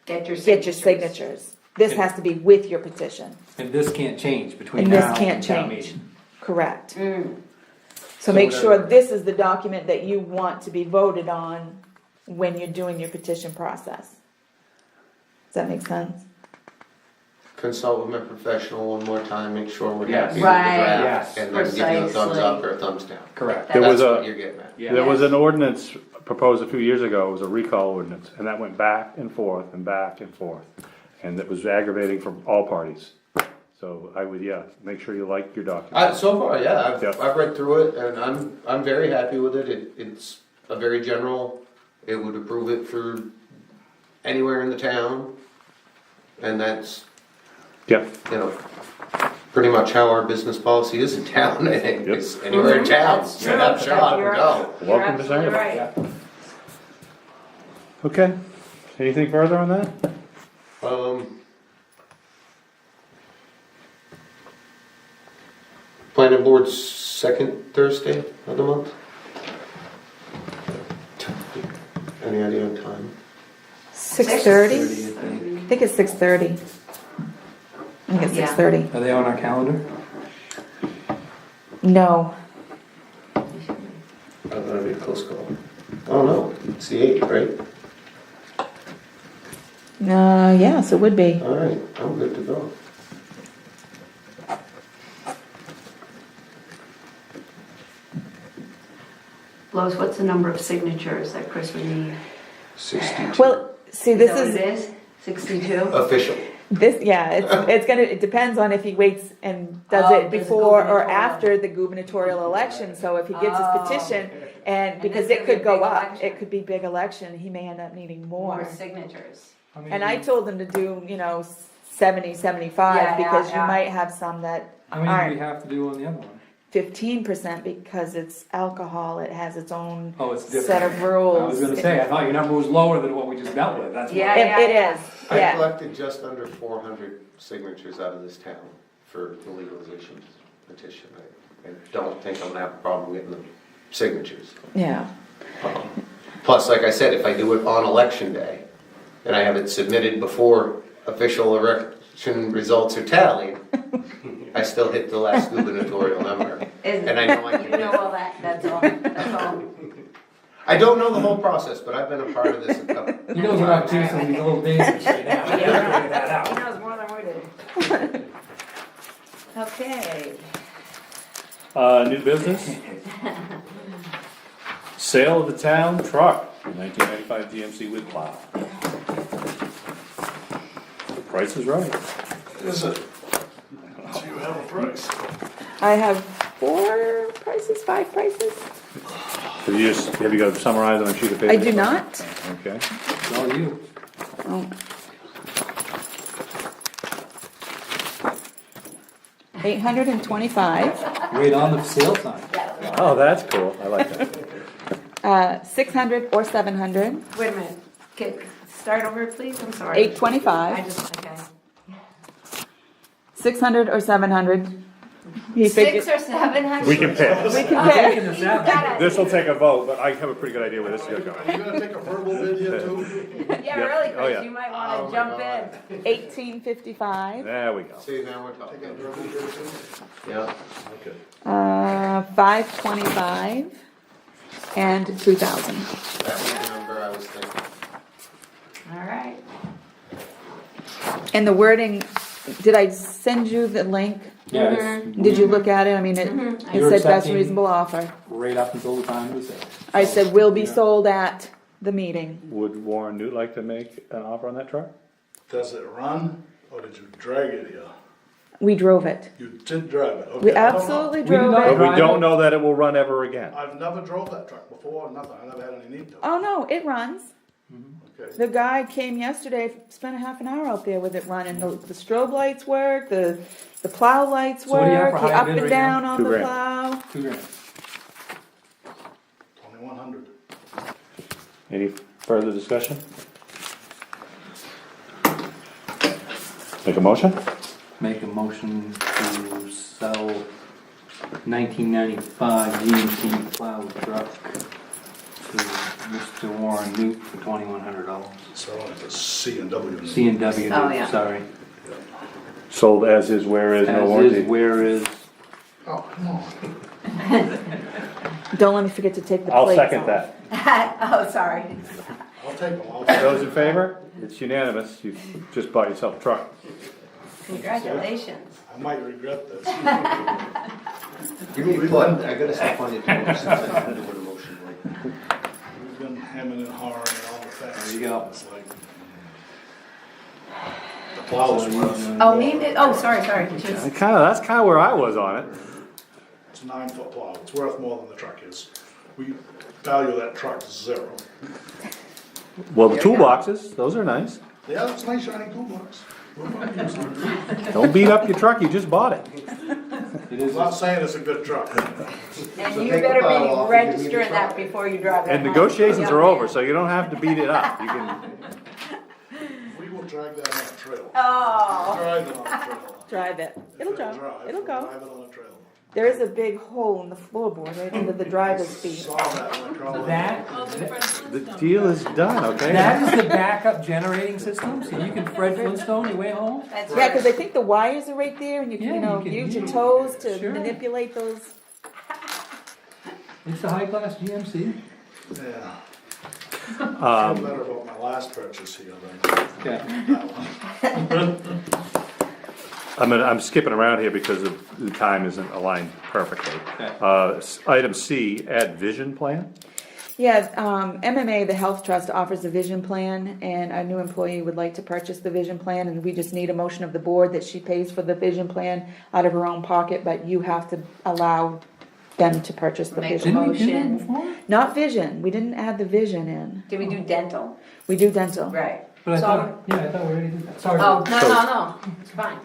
Get your get your signatures. This has to be with your petition, And this can't change between and this now can't and town change, meeting. correct. Mm. So So make sure whatever. this is the document that you want to be voted on when you're doing your petition process. Does that make sense? Consult with my professional one more time, make sure we're Yes. happy with the Right. draft, Yes. and then give you a thumbs Precisely. up or a thumbs down. Correct. There was That's a- what you're getting at. Yeah. There was an ordinance proposed a few years ago, it was a recall ordinance, and that went back and forth and back and forth. And it was aggravating for all parties. So I would, make sure you like your document. So far, yeah, Yeah. I've read through it, and I'm very happy with it, it's a very general, it would approve it for anywhere in the town, and that's, Yeah, you know, pretty much how our business policy is in town, I think, Yep. it's anywhere in town, That's set up true. shop and You're- go. You're Welcome to absolutely Sangerville. right. okay. Anything further on that? Planning board's second Thursday of the month? Any idea on time? 6:30? 30, I think. I think it's 6:30. I think it's Yeah. 6:30. Are they on our calendar? No, That'll be a close call. Oh no, it's the 8th, right? yes, it would be. Alright, I'm good to go. Lois, what's the number of signatures that Chris would need? 62. Well, see, Is this that what is, it is? 62? Official. it's gonna, it depends on if he waits and does Oh, it there's a before or gubernatorial. after the gubernatorial election. So if he gets his Oh. petition, and because this it could be a could go big up, election. it could be big election, he may end up needing More more. signatures. And I told him to do, 70, 75, Yeah, because you yeah. might have some that How many do we aren't. have to do on the other one? 15% because it's alcohol, it has its own Oh, it's different. set of rules. I was gonna say, I thought your number was lower than what we just dealt with, that's why. Yeah. It is, I yeah. collected just under 400 signatures out of this town for the legalization petition. I don't think I'm gonna have a problem getting the signatures. Yeah. Plus, like I said, if I do it on election day, and I have it submitted before official election results are tallied, I still hit the last gubernatorial number. And I know I can You know all that, that's all. That's all. I don't know the whole process, but I've been a part of this a couple. He knows about juicing these little daisies right now. He gotta figure that out. He knows more than we do. Okay. New business? Sale of the town truck, 1995 GMC with plow. The price is right. Is it? Do you have a price? I have 4 prices, 5 prices. Have you got it summarized on a sheet of paper? I do not. Okay. It's all you. Oh. 825, Right on the sale sign. Oh, that's cool, I like that. 600 or 700, Wait a minute. Okay, start over, please. I'm sorry. 825, Okay. 600 or 700. He 6 or 700? We can pick. We can I'm pick. taking the seven. This will take a vote, but I have a pretty good idea where this is gonna go. Are you gonna take a verbal bid yet too? Yeah, Yeah. really, Oh, Chris, yeah. you might Oh wanna my jump God. in. 1855, There we go. See, now we're Take a talking. verbal bid too? Yeah. Okay. 525, and 2000. That was the number I was thinking. All right. And the wording, did I send you the link? Yeah, it's Did you look at it? I mean, it You're said best accepting- reasonable offer. right up until the time of the sale. I said will be Yeah. sold at the meeting. Would Warren Newt like to make an offer on that truck? Does it run, or did you drag it here? We drove it. You did drive it, okay. We I don't know. absolutely We did drove not- But it. we don't know that it will run ever again. I've never drove that truck before, nothing, I never had any need to. Oh, no, it runs. Okay. The guy came yesterday, spent a half an hour out there with it running. The strobe lights work, the plow lights So what do you have work, for he high up bid and right down now? on $2 the grand. plow. $2,000. 2,100. Any further discussion? Make a motion? Make a motion to sell 1995 GMC plow truck to Mr. Warren Newt for $2,100. So it's a C&W. C&W, Oh, yeah. sorry. Sold as is, where is, no As warranty. is, where is, Oh, come on. Don't let me forget to take the I'll plates second off. that. Oh, sorry. I'll take them, I'll Those in favor? It's unanimous, you just bought yourself a truck. Congratulations. I might regret this. Give me one, I gotta step on your toes since I had to do an emotion like. We've been hemming and hawing and all the things. There you go. It's like, the plow's rough. Oh, sorry. Jeez. That's kinda where I was on it. It's a 9-foot plow, it's worth more than the truck is. We value that truck 0. Well, the toolboxes, those are nice. Yeah, it's a nice shiny toolbox. We're gonna use it. Don't beat up your truck, you just bought it. it I'm is, not saying it's a good truck. And So you take the better plow be off and give me the registering truck. that before you drive it And home. negotiations are Yeah. over, so you don't have to beat it up. You can, We will drag that on a trail. Oh. Drive it on a trail. Drive it. It'll If go. drive, It'll we'll go. Drive it on a trail. There is a big hole in the floorboard right under the driver's seat. Saw that when I crawled. the deal is done, okay? that is the backup generating system, so you can Fred Flintstone your way home? That's Yeah, right. because I think the wires are right there and you Yeah, can, you can use your use- toes to Sure. manipulate those. It's a high-class GMC. Yeah. Feel better about my last purchase here than Okay. that one. I'm skipping around here because the time isn't aligned perfectly. Okay. Item C, add vision plan. Yeah, MMA, the Health Trust, offers a vision plan, and a new employee would like to purchase the vision plan, and we just need a motion of the board that she pays for the vision plan out of her own pocket, but you have to allow them to purchase the Make a vision. Didn't we do that Motion. before? Not vision, we didn't add the vision in. Did we do dental? We do dental. Right. But I So- thought, yeah, I thought we already did that. Sorry. Oh, no, it's fine.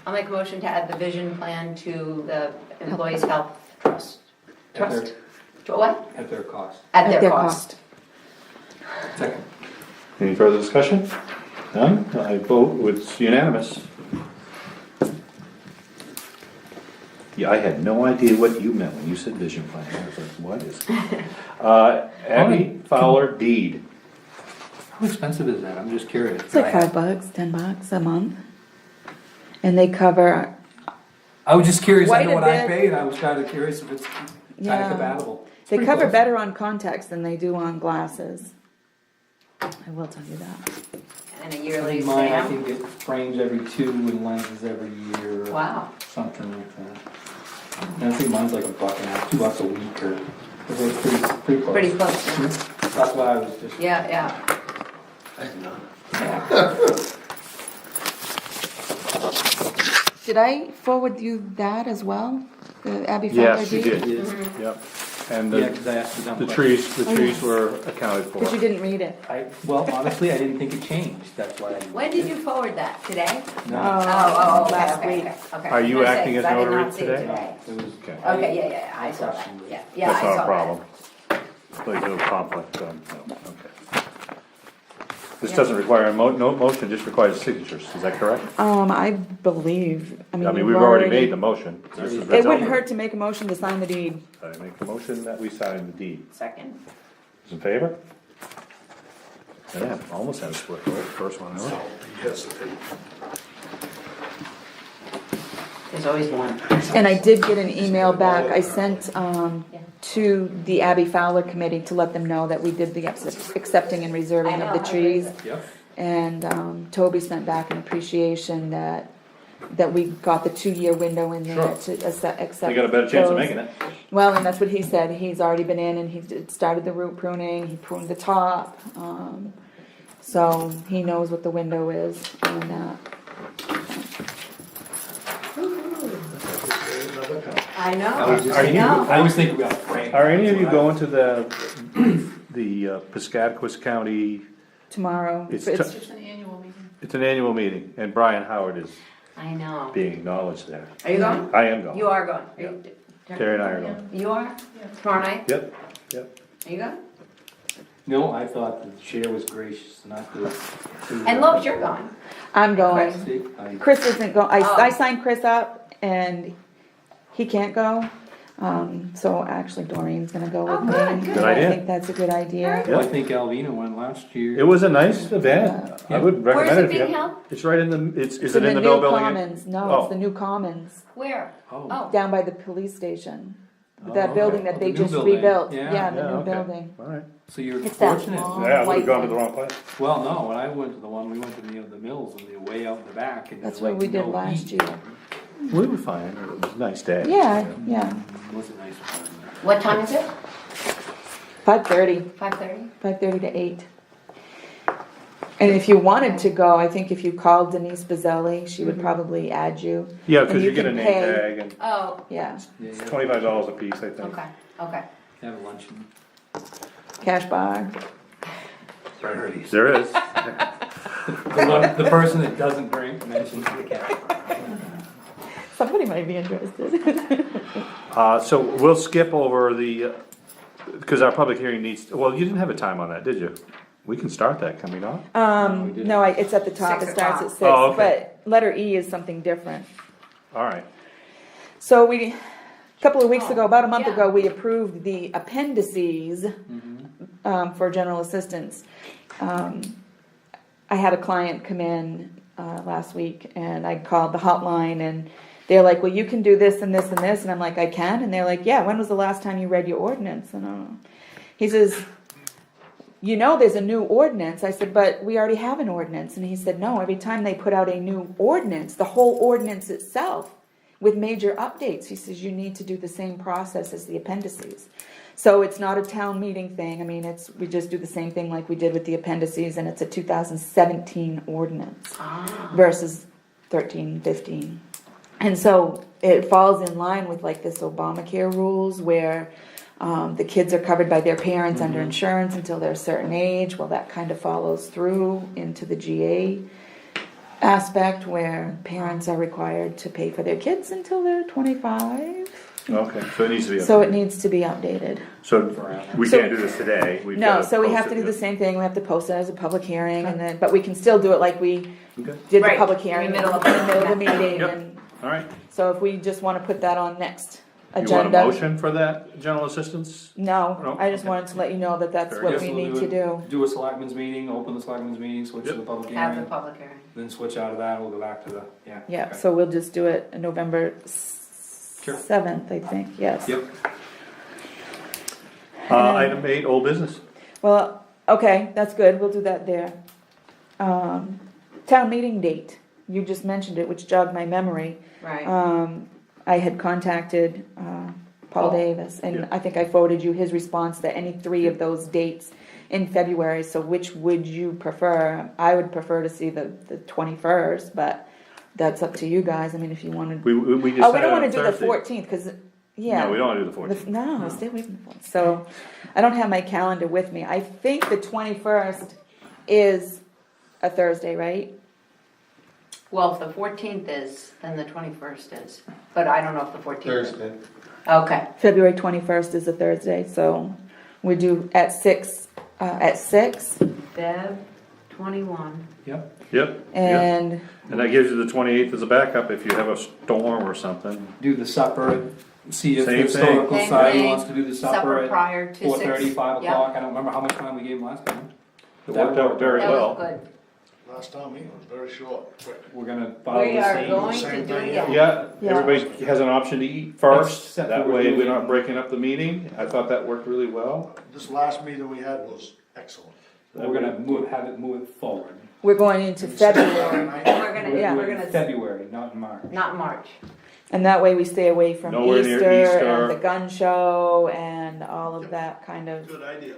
I'll make a motion to add the vision plan to the employees' health trust. At their- Trust? To what? At their cost. At their cost. Second. Any further discussion? None? I vote, it's unanimous. Yeah, I had no idea what you meant when you said vision plan. I was like, what is? Abby Fowler deed. How expensive is that? I'm just curious. It's like $5, $10 a month. And they cover, I was just curious, I Quite know a what I bit. pay, and I was kind of curious if it's kind Yeah. of compatible. They Pretty cover close. better on contacts than they do on glasses. I will tell you that. And a yearly Mine, I stamp. think it frames every 2 and lenses every year. or Wow. Something like that. And I think mine's like $1.50, $2 a week or, it's pretty close. Pretty close, yeah. That's why I was just. Yeah, yeah. Did I forward you that as well? The Abbey Fowler Yes, you deed? did, yep. And Yeah, because I asked the dump the question. trees were accounted for. Because you didn't read it. Well, honestly, I didn't think it changed, that's why I didn't. When did you forward that? Today? No, Oh, okay, last okay, week. okay, okay. Are you I was gonna say, acting as 'cause I did notary not see it today? it was, Okay, Okay, yeah, I saw that, yeah, yeah, that's I saw not a that. problem. There's no conflict, no, okay. This doesn't require no motion, just requires signatures, is that correct? I believe, I mean. I mean, you've we've already made the motion. This is It wouldn't hurt to make a motion to sign the deed. I make the motion that we sign the deed. Second. Is in favor? Yeah, almost had a split vote, first one, So, huh? you hesitate. There's always one. And I did get an email back, I sent, to the Abbey Fowler Committee to let them know that we did the accepting and reserving of the trees. Yep. And Toby sent back an appreciation that we got the 2-year window in there to accept. You got a better chance of those. making it. Well, and that's what he said, he's already been in and he started the root pruning, he pruned the top. So he knows what the window is on that. I know, I always think we got framed. Are any of you going to the Piscataquis County? Tomorrow. It's an annual meeting. It's an annual meeting, and Brian Howard is I know. being acknowledged there. Are you going? I am going. You are going. Are you- Terry and I are going. You are? Tomorrow night? Yep, yep. Are you going? No, I thought the chair was gracious enough to. And Lois, you're going. I'm going. See, I- Chris isn't going, I Oh. signed Chris up and he can't go. So actually Doreen's gonna go Oh, with good, me. good. I idea. think that's a good idea. Yeah. I think Alvina went last year. It was a nice event. I would recommend Where's it it if you being have. held? It's right in the, is It's it in the mill new building? Commons, no, Oh. it's the new Commons, Where? Oh. Oh, down by the police station. Oh, That okay. building that Oh, they the new just building. rebuilt, Yeah. yeah, the Yeah, new okay. building. All right. So you're It's that fortunate. long. Yeah, I would have white gone to one. the wrong place. Well, no, when I went to the one, we went to the mills and they're way out in the back and That's there's what like we did no last heat. year. We were fine. It was a nice day. Yeah, yeah, It was a nice one. what time is it? 5:30. 5:30? 5:30 to 8. And if you wanted to go, I think if you called Denise Bazzelli, she would probably add you. Yeah, And because you get a can name pay. tag and Oh, Yeah, Yeah, it's yeah. $25 a piece, I think. okay, okay. Have a luncheon. cash bar. Priorities. There is. The person that doesn't drink mentions the cat. Somebody might be interested. So we'll skip over the, because our public hearing needs, well, you didn't have a time on that, did you? We can start that, can we not? No, it's at the top, it 6 starts at o'clock. 6, Oh, okay. but letter E is something different. All right. So a couple of weeks ago, about a month Yeah. ago, we approved the appendices for general assistance. I had a client come in last week and I called the hotline and they're like, well, you can do this and this and this. And I'm like, I can? And they're like, yeah, when was the last time you read your ordinance? And he says, you know there's a new ordinance. I said, but we already have an ordinance. And he said, no, every time they put out a new ordinance, the whole ordinance itself with major updates, he says, you need to do the same process as the appendices. So it's not a town meeting thing. I mean, we just do the same thing like we did with the appendices, and it's a 2017 ordinance versus 13, 15. And so it falls in line with like this Obamacare rules where the kids are covered by their parents under insurance until they're a certain age. Well, that kind of follows through into the GA aspect where parents are required to pay for their kids until they're 25. Okay, so it needs to be. So it needs to be updated. So we So- can't do this today. We've No, gotta so we post have it to do the just- same thing. We have to post it as a public hearing and then, but we can still do it like we Okay. did the Right, public in hearing the in middle of the middle of the it. meeting. Yep. And All right. so if we just want to put that on next You want agenda. a motion for that general assistance? No, No? I just Okay. wanted to let you know that that's Very what Guess we we'll need to do. Do a selectmen's meeting, open the selectmen's meeting, switch to Yep. the public Have the hearing, public hearing. then switch out of that, we'll go back to the, yeah. Yeah, okay. so we'll just do it November Sure. 7th, I think, yes. Yep. Item 8, old business. Well, okay, that's good, we'll do that there. Town meeting date, you just mentioned it, which jogged my memory. Right. I had contacted, Paul Davis, and Yeah. I think I forwarded you his response that any 3 of those dates in February, so which would you prefer? I would prefer to see the 21st, but that's up to you guys, I mean, if you wanted. We Oh, we decided don't on wanna do the Thursday. 14th, cause, yeah. No, we don't wanna do the 14th. No, stay away from the 14th. So, I don't have my calendar with me. I think the 21st is a Thursday, right? Well, if the 14th is, then the 21st is, but I don't know if the 14th is. Thursday. Okay, February 21st is a Thursday, so we do at 6, Feb 21. Yep, Yep. and And that gives you the 28th as a backup if you have a storm or something. do the supper, see if the Same thing. historical Same society thing. wants to do the Supper supper prior at to 4:30, 6. 5 Yep. o'clock, I don't remember how much time we gave last time. It worked out very That well. was good. Last time meeting was very short, quick. We're gonna follow We the are same. going to Same do it thing, again. Yeah, Yeah. everybody has an option to eat first, Except that that we're way we're doing- not breaking up the meeting. I thought that worked really well. This last meeting we had was excellent. We're gonna have it move forward. we're going into February. And we're gonna, Yeah. we're in gonna, February, not in March. not March. And that way we stay away from Nowhere near Easter Easter. and the gun show and all of that kind of. Good idea.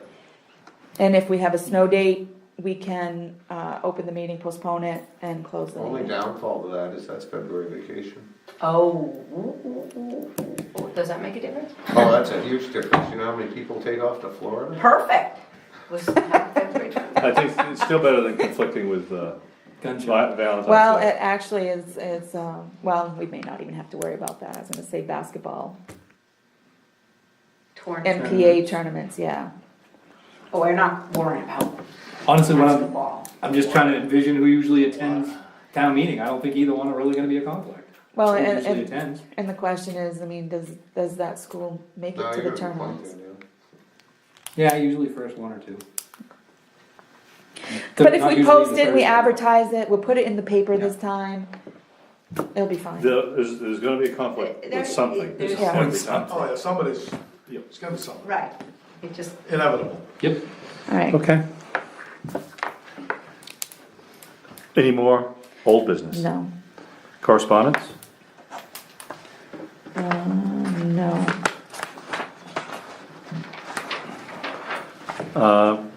And if we have a snow date, we can, open the meeting, postpone it, and close the Only meeting. downfall to that is that's February vacation. Oh, does that make a difference? Oh, that's a huge difference. You know how many people take off to Florida? Perfect. Was February 20. I think it's still better than conflicting with Gun show. Valentine's Well, Day. it actually is, well, we may not even have to worry about that, I was gonna say basketball. NPA tournaments, yeah. Oh, we're not worrying about Honestly, when basketball. I'm just trying to envision who usually attends town meeting, I don't think either one are really gonna be a conflict. Well, Who and, usually and, attends. and the question is, I mean, does that school make No, it to you're the gonna point tournaments? there, Yeah, usually first 1 or 2. But if Not we usually post the it, we Thursday. advertise it, we'll put it in the paper Yeah. this time, it'll be fine. There's gonna be a conflict with There's- something. there's- Yeah. Every time. Oh, yeah, somebody's, it's gonna be something. Right. It just, Inevitable. Yep. Alright, Okay. Any more old business? no, Correspondence? no,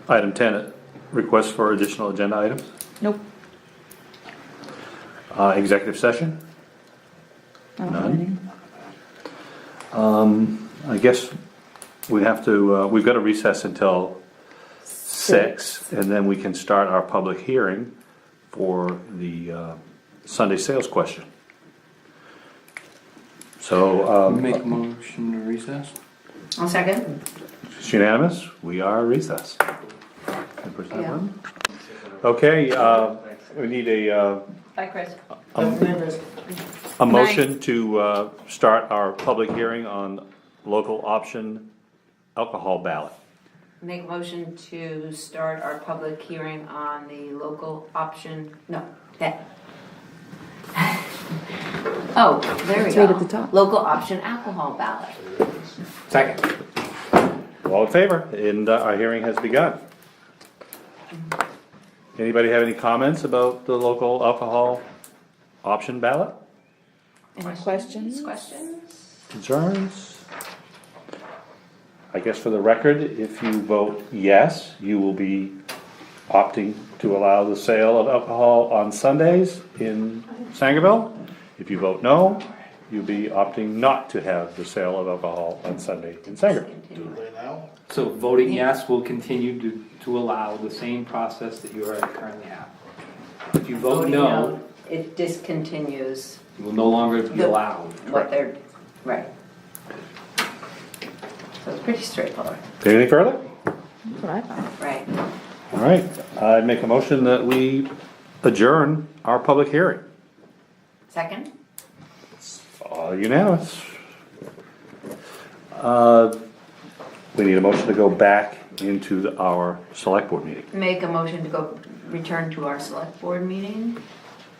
Item 10, request for additional agenda items. nope. Executive session? not None. any. I guess we have to, we've got to recess until 6, and then we can start our public hearing for the Sunday sales question. So, Make a motion to recess? I'll second. it's unanimous, we are recess. Can I push that Yeah. button? Okay, we need a Bye, Chris. motion to start our public hearing on local option alcohol ballot. Make a motion to start our public hearing on the local option, no, that. Oh, there we It's go. right at the top. Local option alcohol ballot. Second. All in favor? And our hearing has begun. Anybody have any comments about the local alcohol option ballot? Any questions? Questions? Concerns? I guess for the record, if you vote yes, you will be opting to allow the sale of alcohol on Sundays in Sangerville. If you vote no, you'll be opting not to have the sale of alcohol on Sunday in Sangerville. Do they now? So voting yes will continue to allow the same process that you already currently have. If you vote Voting no, it discontinues it will no longer be The- allowed. what they're, right. So it's pretty straightforward, Anything further? That's what I thought. right? All right, I'd make a motion that we adjourn our public hearing. Second? Unanimous. We need a motion to go back into our select board meeting. Make a motion to return to our select board meeting.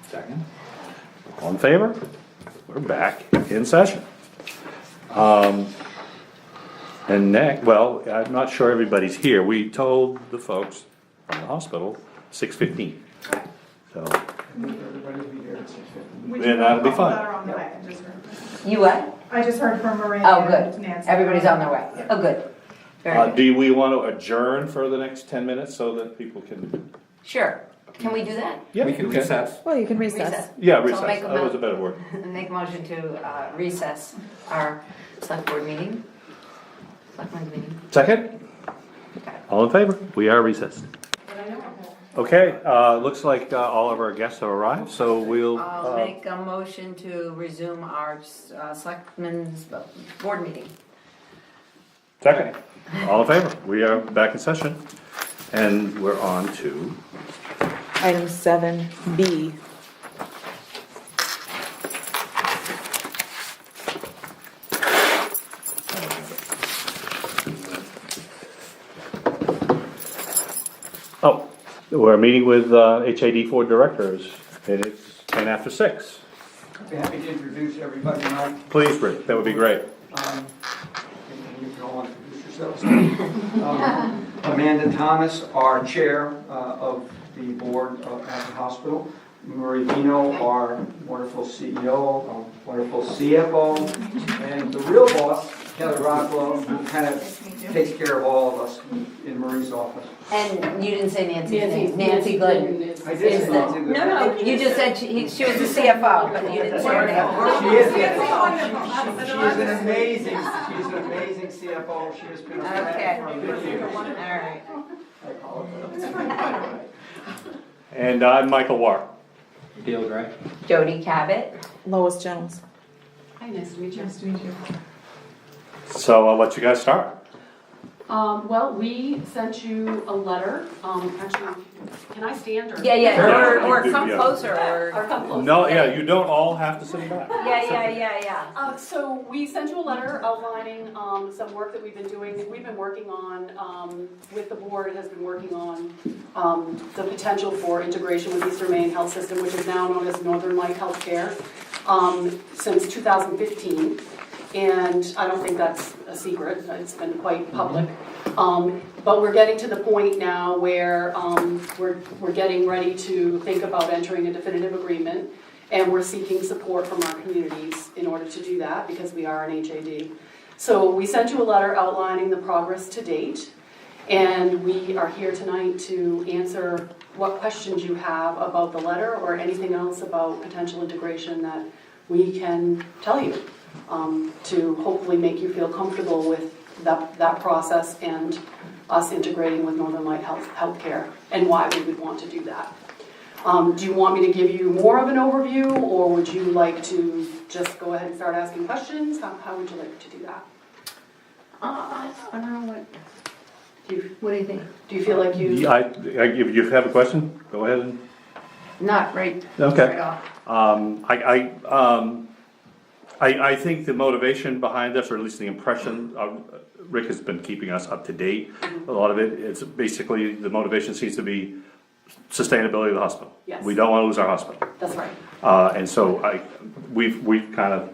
Second. All in favor? We're back in session. And next, well, I'm not sure everybody's here. We told the folks from the hospital 6:15. So, Everybody will be here at 6:50. then that'll be fun. On the way. I just heard. You what? I just heard from Maria. Oh, and good. Nancy. Everybody's on their way. Oh, good. Very good. Do we want to adjourn for the next 10 minutes so that people can? Sure. Can we do that? Yeah, We can okay. recess. Well, you can recess. Recess. Yeah, So recess. make a That was a mo- better word. Make a motion to recess our select board meeting. Selectmen's meeting. Second? All in favor? We are recessed. Okay, looks like all of our guests have arrived, so we'll, I'll make a motion to resume our selectmen's board meeting. second. All in favor? We are back in session. And we're on to, Item 7B. oh, we're meeting with HAD 4 directors, and it's 10 after 6. I'd be happy to introduce everybody, Mike. Please, Rick, that would be great. And you can all introduce yourselves. Amanda Thomas, our chair of the board at the hospital. Marie Vino, our wonderful CEO, our wonderful CFO, and the real boss, Kelly Rockwell, who kind of takes care of all of us in Marie's office. And you didn't say Nancy's name. Nancy Glidden. I did say Nancy Glidden. No, you just said she was the CFO, but you didn't say her name. She is an amazing CFO. She has been a Okay. friend for many years. All right. I apologize. And I'm Michael Warr. Dale Gray. Jody Cabot. Lois Jones. Hi, nice to meet you. Nice to meet you. So I'll let you guys start. Well, we sent you a letter, actually, can I stand or? Yeah, Sure. or You do, come yeah. closer, Or or, come closer. No, yeah, you don't all have to sit back. yeah. So we sent you a letter outlining some work that we've been doing, that we've been working on, with the board, has been working on the potential for integration with Eastern Maine Health System, which is now known as Northern Light Healthcare, since 2015. And I don't think that's a secret, it's been quite public. But we're getting to the point now where we're getting ready to think about entering a definitive agreement, and we're seeking support from our communities in order to do that, because we are an HAD. So we sent you a letter outlining the progress to date, and we are here tonight to answer what questions you have about the letter or anything else about potential integration that we can tell you, to hopefully make you feel comfortable with that process and us integrating with Northern Light Healthcare and why we would want to do that. Do you want me to give you more of an overview, or would you like to just go ahead and start asking questions? How would you like to do that? I don't know what do you think? Do you feel like you? If you have a question, go ahead and. Not right. Okay. Right off. I think the motivation behind this, or at least the impression, Rick has been keeping us up to date. A lot of it's basically, the motivation seems to be sustainability of the hospital. Yes. We don't want to lose our hospital. That's right. And so we've kind of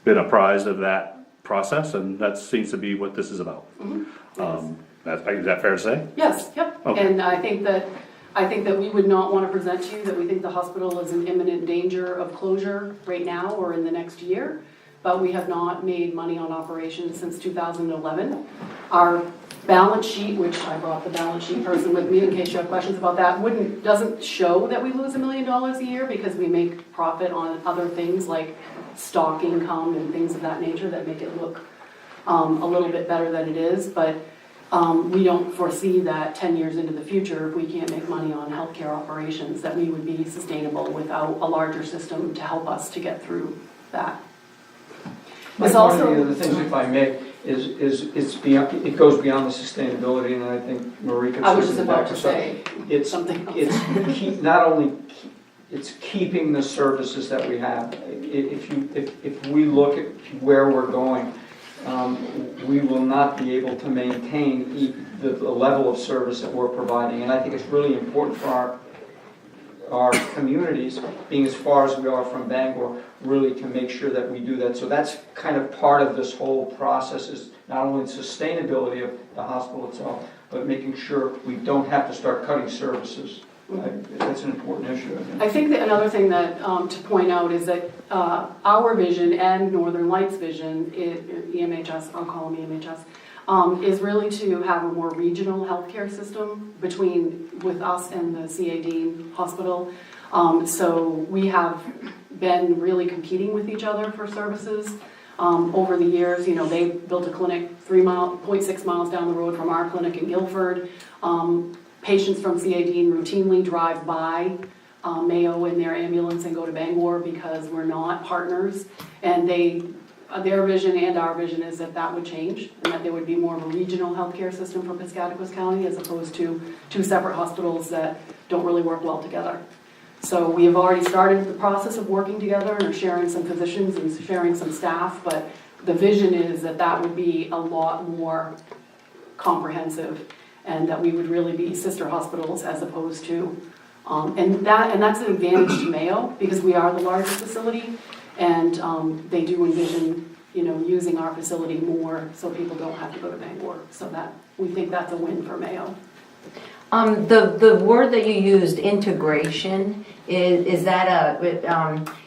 been apprised of that process, and that seems to be what this is about. Is that fair to say? Yes, yep. Okay. And I think that we would not want to present to you that we think the hospital is in imminent danger of closure right now or in the next year, but we have not made money on operations since 2011. Our balance sheet, which I brought the balance sheet person with me in case you have questions about that, doesn't show that we lose $1 million a year, because we make profit on other things like stock income and things of that nature that make it look a little bit better than it is. But we don't foresee that 10 years into the future, if we can't make money on healthcare operations, that we would be sustainable without a larger system to help us to get through that. Mike, one of the other things, if I may, is it's beyond, it goes beyond the sustainability, and I think Marie can. I was just certainly about back to us up. say It's something else. It's not only, it's keeping the services that we have. If we look at where we're going, we will not be able to maintain the level of service that we're providing. And I think it's really important for our communities, being as far as we are from Bangor, really to make sure that we do that. So that's kind of part of this whole process, is not only the sustainability of the hospital itself, but making sure we don't have to start cutting services. That's an important issue, I think. I think that another thing that, to point out is that our vision and Northern Lights vision, EMHS, I'll call them EMHS, is really to have a more regional healthcare system with us and the CAD hospital. So we have been really competing with each other for services over the years. You know, they built a clinic 0.6 miles down the road from our clinic in Guilford. Patients from CAD routinely drive by Mayo in their ambulance and go to Bangor because we're not partners. And their vision and our vision is that would change, and that there would be more of a regional healthcare system for Piscataquis County as opposed to two separate hospitals that don't really work well together. So we have already started the process of working together and are sharing some physicians and sharing some staff, but the vision is that would be a lot more comprehensive, and that we would really be sister hospitals as opposed to, and that's an advantage to Mayo because we are the largest facility, and they do envision, you know, using our facility more so people don't have to go to Bangor. So that we think that's a win for Mayo. The word that you used, integration, is that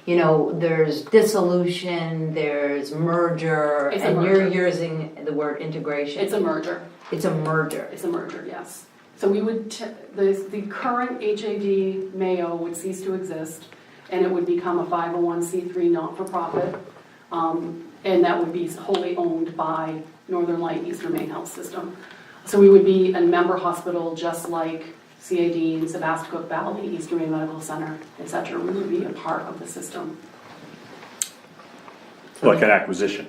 you know, there's dissolution, there's merger, It's a and merger. you're using the word integration. It's a merger. It's a merger. It's a merger, yes. So we would, the current HAD Mayo would cease to exist, and it would become a 501c3 not-for-profit, and that would be wholly owned by Northern Light Eastern Maine Health System. So we would be a member hospital just like CAD, Sebasticook Valley, Eastern Maine Medical Center, etc. We would be a part of the system. Like an acquisition.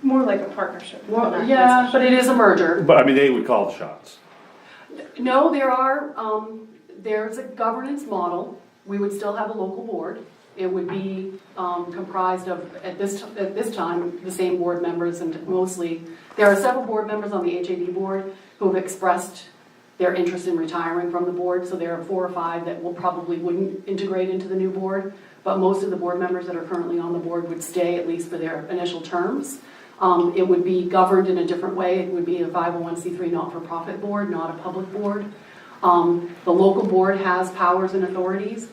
More like a partnership. Well, yeah, but it is a merger. But I mean, they would call the shots. No, there's a governance model. We would still have a local board. It would be comprised of, at this time, the same board members, and mostly, there are several board members on the HAD board who have expressed their interest in retiring from the board, so there are 4 or 5 that probably wouldn't integrate into the new board, but most of the board members that are currently on the board would stay, at least for their initial terms. It would be governed in a different way. It would be a 501c3 not-for-profit board, not a public board. The local board has powers and authorities,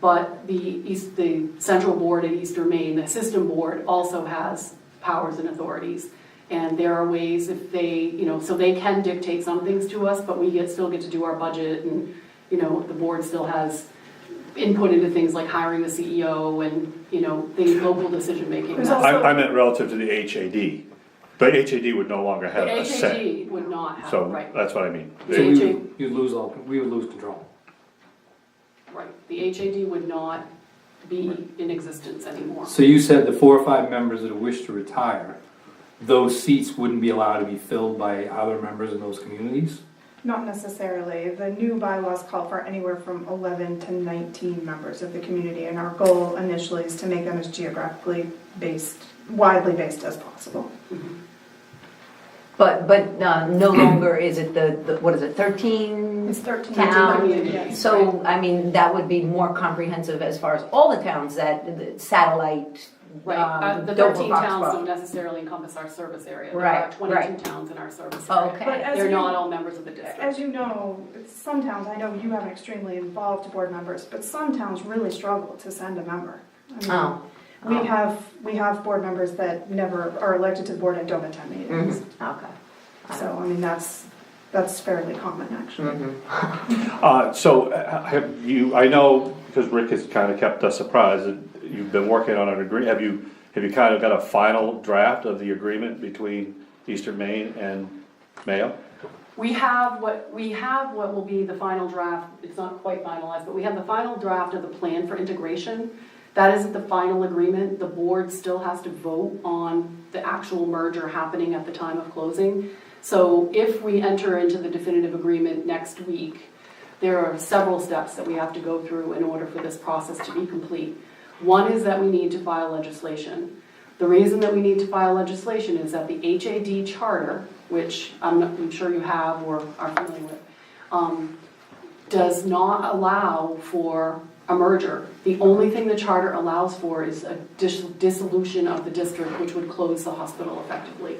but the central board at Eastern Maine, the system board, also has powers and authorities. And there are ways if they, you know, so they can dictate some things to us, but we still get to do our budget, and, you know, the board still has input into things like hiring the CEO and, you know, the local decision making. I meant relative to the HAD, but HAD would no longer have a say. HAD would not have, So right. that's what I mean. So We would lose control. Right, the HAD would not be in existence anymore. So you said the 4 or 5 members that wish to retire, those seats wouldn't be allowed to be filled by other members in those communities? Not necessarily. The new bylaws call for anywhere from 11 to 19 members of the community, and our goal initially is to make them as geographically based, widely based as possible. But no longer is it the what is it, 13 It's 13 towns? yes. So, I mean, that would be more comprehensive as far as all the towns that the satellite. Right, the Dover, 13 towns Foxborough. don't necessarily encompass our service area. Right, There are 22 right. towns in our service Oh, area. okay. But as They're you- not all members of the district. As you know, some towns, I know you have extremely involved board members, but some towns really struggle to send a member. I mean, Oh. We have board members that never are elected to the board and don't attend meetings. Okay. So, I mean, that's fairly common, actually. So have you, I know, because Rick has kind of kept us surprised, that you've been working on an agreement. Have you kind of got a final draft of the agreement between Eastern Maine and Mayo? We have what will be the final draft. It's not quite finalized, but we have the final draft of the plan for integration. That isn't the final agreement. The board still has to vote on the actual merger happening at the time of closing. So if we enter into the definitive agreement next week, there are several steps that we have to go through in order for this process to be complete. One is that we need to file legislation. The reason that we need to file legislation is that the HAD charter, which I'm sure you have or are familiar with, does not allow for a merger. The only thing the charter allows for is a dissolution of the district, which would close the hospital effectively.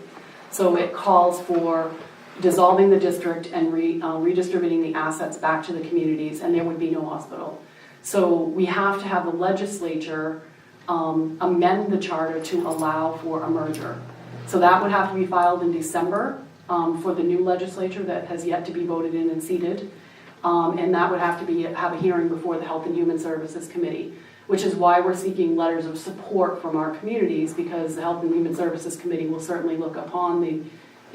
So it calls for dissolving the district and redistributing the assets back to the communities, and there would be no hospital. So we have to have the legislature amend the charter to allow for a merger. So that would have to be filed in December for the new legislature that has yet to be voted in and seated. And that would have to have a hearing before the Health and Human Services Committee, which is why we're seeking letters of support from our communities, because the Health and Human Services Committee will certainly look upon the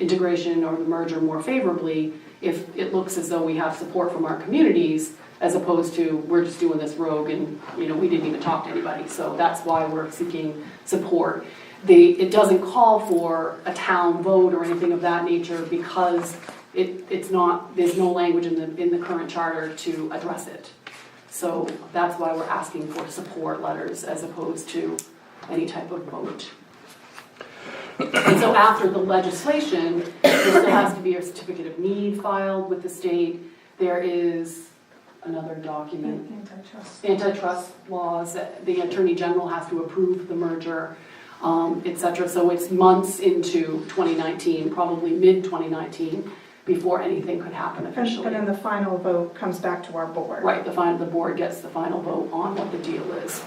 integration or the merger more favorably if it looks as though we have support from our communities, as opposed to we're just doing this rogue and we didn't even talk to anybody. So that's why we're seeking support. It doesn't call for a town vote or anything of that nature, because there's no language in the current charter to address it. So that's why we're asking for support letters as opposed to any type of vote. And so after the legislation, there still has to be a certificate of need filed with the state. There is another document. Antitrust laws. The Attorney General has to approve the merger, etc. So it's months into 2019, probably mid-2019, before anything could happen officially. And then the final vote comes back to our board. Right, the board gets the final vote on what the deal is.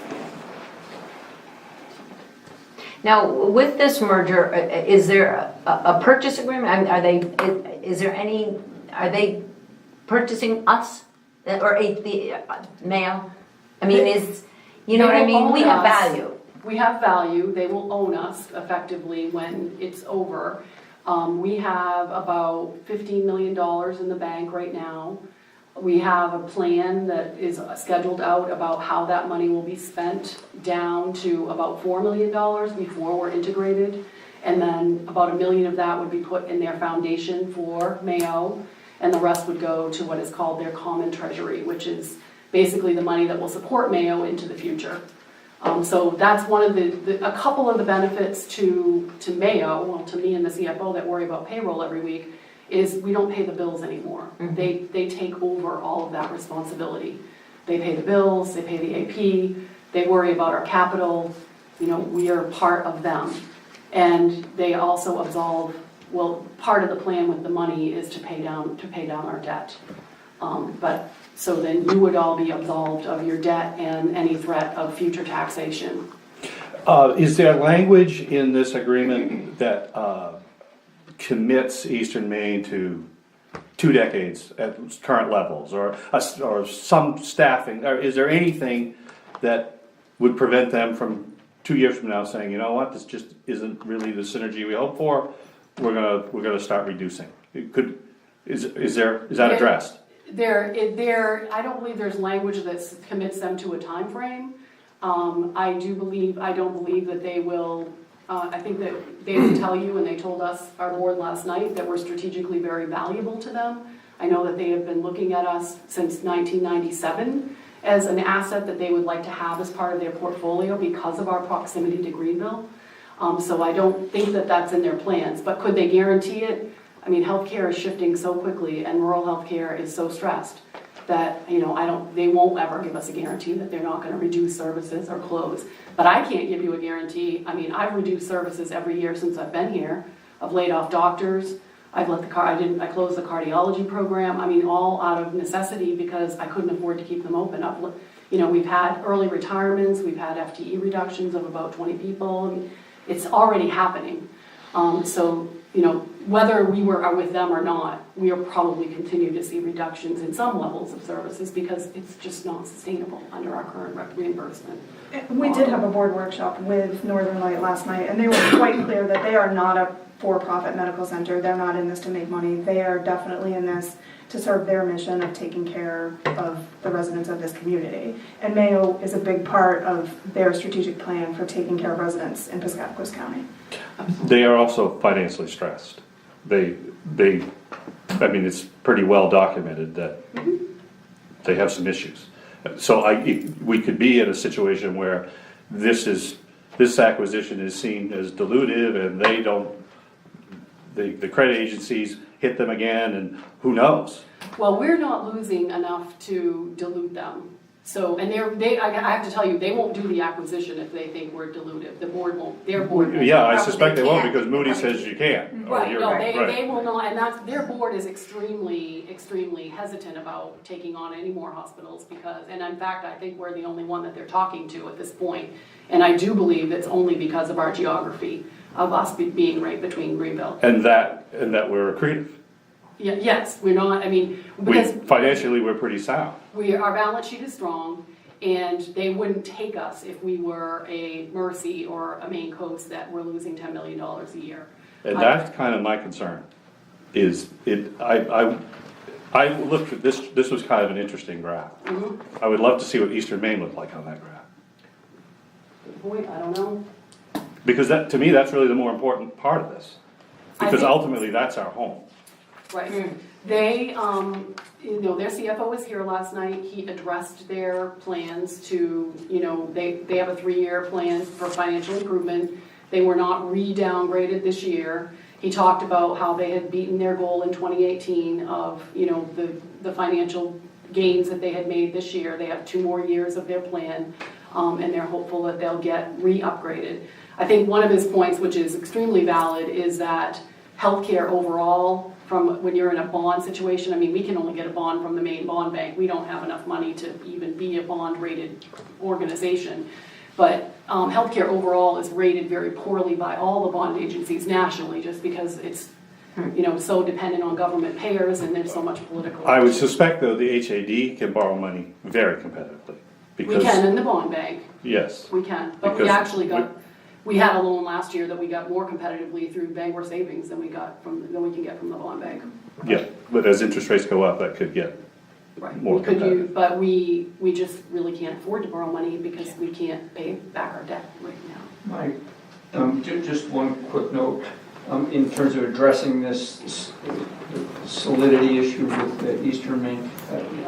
Now, with this merger, is there a purchase agreement? Are they purchasing us or the Mayo? I mean, you know what I mean? We have value. We have value. They will own us effectively when it's over. We have about $15 million in the bank right now. We have a plan that is scheduled out about how that money will be spent, down to about $4 million before we're integrated. And then about $1 million of that would be put in their foundation for Mayo, and the rest would go to what is called their common treasury, which is basically the money that will support Mayo into the future. So that's one of a couple of the benefits to Mayo, well, to me and the CFO that worry about payroll every week, is we don't pay the bills anymore. Mm-hmm. They take over all of that responsibility. They pay the bills, they pay the AP, they worry about our capital. We are part of them. And they also absolve, part of the plan with the money is to pay down our debt. So then you would all be absolved of your debt and any threat of future taxation. Is there language in this agreement that commits Eastern Maine to 2 decades at current levels, or some staffing? Or is there anything that would prevent them from 2 years from now saying, you know what, this just isn't really the synergy we hope for? We're gonna start reducing. Is that addressed? I don't believe there's language that commits them to a time frame. I don't believe that they will. I think that they will tell you, and they told us, our board last night, that we're strategically very valuable to them. I know that they have been looking at us since 1997 as an asset that they would like to have as part of their portfolio because of our proximity to Greenville. So I don't think that that's in their plans, but could they guarantee it? I mean, healthcare is shifting so quickly, and rural healthcare is so stressed that, they won't ever give us a guarantee that they're not gonna reduce services or close. But I can't give you a guarantee. I mean, I've reduced services every year since I've been here. I've laid off doctors. I closed the cardiology program. I mean, all out of necessity because I couldn't afford to keep them open. We've had early retirements. We've had FTE reductions of about 20 people. I mean, it's already happening. Whether we are with them or not, we will probably continue to see reductions in some levels of services because it's just not sustainable under our current reimbursement. We did have a board workshop with Northern Light last night, and they were quite clear that they are not a for-profit medical center. They're not in this to make money. They are definitely in this to serve their mission of taking care of the residents of this community. And Mayo is a big part of their strategic plan for taking care of residents in Piscataquis County. They are also financially stressed. It's pretty well documented that they have some issues. So we could be in a situation where this acquisition is seen as dilutive, and the credit agencies hit them again, and who knows? Well, we're not losing enough to dilute them. So, and I have to tell you, they won't do the acquisition if they think we're dilutive. The board won't, their board. won't. Yeah, I suspect they won't can't. because Moody says you can't. or Right, you're- no, they right. will not, and that's, their board is extremely hesitant about taking on any more hospitals because, and in fact, I think we're the only one that they're talking to at this point. And I do believe it's only because of our geography of us being right between Greenville. And that we're accretive. Yeah, yes, we're not, I mean, We, because financially, we're pretty sound. our balance sheet is strong, and they wouldn't take us if we were a Mercy or a Maine Coast that we're losing $10 million a year. And that's kind of my concern, is I looked at this was kind of an interesting graph. I would love to see what Eastern Maine looked like on that graph. Good point, I don't know. Because that, to me, that's really the more important part of this. I Because think- ultimately, that's our home. Right. They, their CFO was here last night. He addressed their plans to, they have a 3-year plan for financial improvement. They were not re-downgraded this year. He talked about how they had beaten their goal in 2018 of, the financial gains that they had made this year. They have 2 more years of their plan, and they're hopeful that they'll get re-upgraded. I think one of his points, which is extremely valid, is that healthcare overall, from when you're in a bond situation, I mean, we can only get a bond from the Maine Bond Bank. We don't have enough money to even be a bond-rated organization. But healthcare overall is rated very poorly by all the bond agencies nationally, just because it's, so dependent on government payers and there's so much political. I would suspect, though, the HAD can borrow money very competitively. We Because, can in the bond bank, yes. we can, but we Because actually we had a loan last year that we got more competitively through Bangor Savings than we can get from the bond bank. Yeah, but as interest rates go up, that could get Right. more We could competitive. but we just really can't afford to borrow money because we can't pay back our debt right now. Mike, just one quick note, in terms of addressing this solidity issue with the Eastern Maine.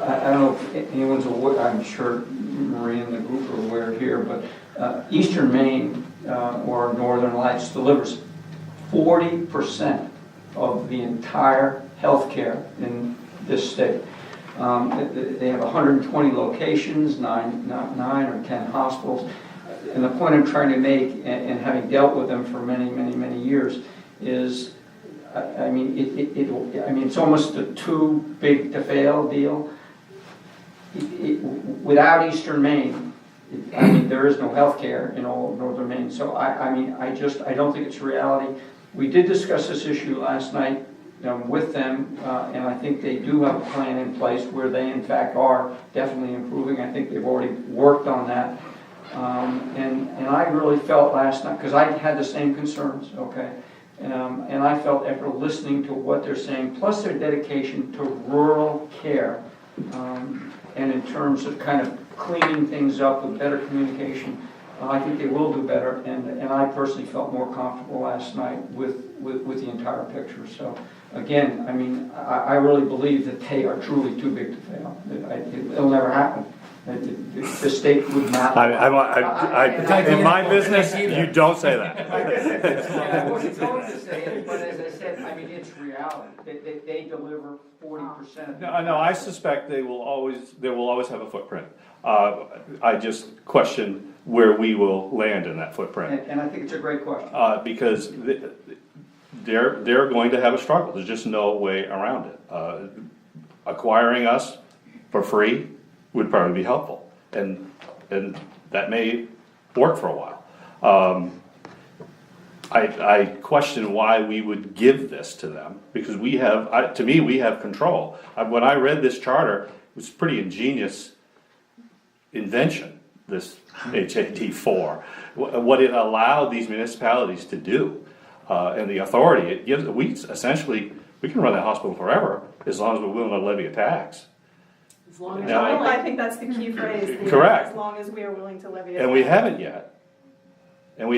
I don't know if anyone's aware, I'm sure Marie and the group are aware here, but Eastern Maine or Northern Lights delivers 40% of the entire healthcare in this state. They have 120 locations, 9 or 10 hospitals. And the point I'm trying to make, and having dealt with them for many years, is, I mean, it's almost a too big to fail deal. Without Eastern Maine, I mean, there is no health care in all of Northern Maine. So I don't think it's reality. We did discuss this issue last night with them, and I think they do have a plan in place where they in fact are definitely improving. I think they've already worked on that. And I really felt last night, because I had the same concerns, okay? And I felt after listening to what they're saying, plus their dedication to rural care, and in terms of kind of cleaning things up with better communication, I think they will do better. And I personally felt more comfortable last night with the entire picture. So again, I mean, I really believe that they are truly too big to fail. It'll never happen. The state would not. In my business, you don't say that. I wasn't going to say it, but as I said, I mean, it's reality. They deliver 40%. No, I suspect they will always have a footprint. I just question where we will land in that footprint. And I think it's a great question. Because they're going to have a struggle. There's just no way around it. Acquiring us for free would probably be helpful, and that may work for a while. I question why we would give this to them, because we have control. When I read this charter, it was a pretty ingenious invention, this HAD4, what it allowed these municipalities to do, and the authority it gives. We can run that hospital forever as long as we're willing to levy a tax. As long as Now, I think that's the key phrase. Correct. As long as we are willing to levy it. And we haven't yet. And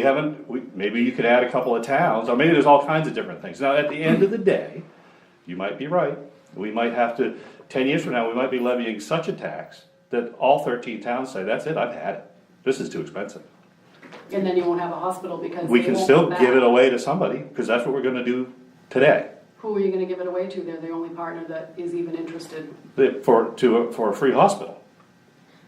maybe you could add a couple of towns, or maybe there's all kinds of different things. Now, at the end of the day, you might be right. We might have to, 10 years from now, we might be levying such a tax that all 13 towns say, that's it, I've had it. This is too expensive. And then you won't have a hospital because We they can won't still come back. give it away to somebody, because that's what we're gonna do today. who are you gonna give it away to? They're the only partner that is even interested. For a free hospital.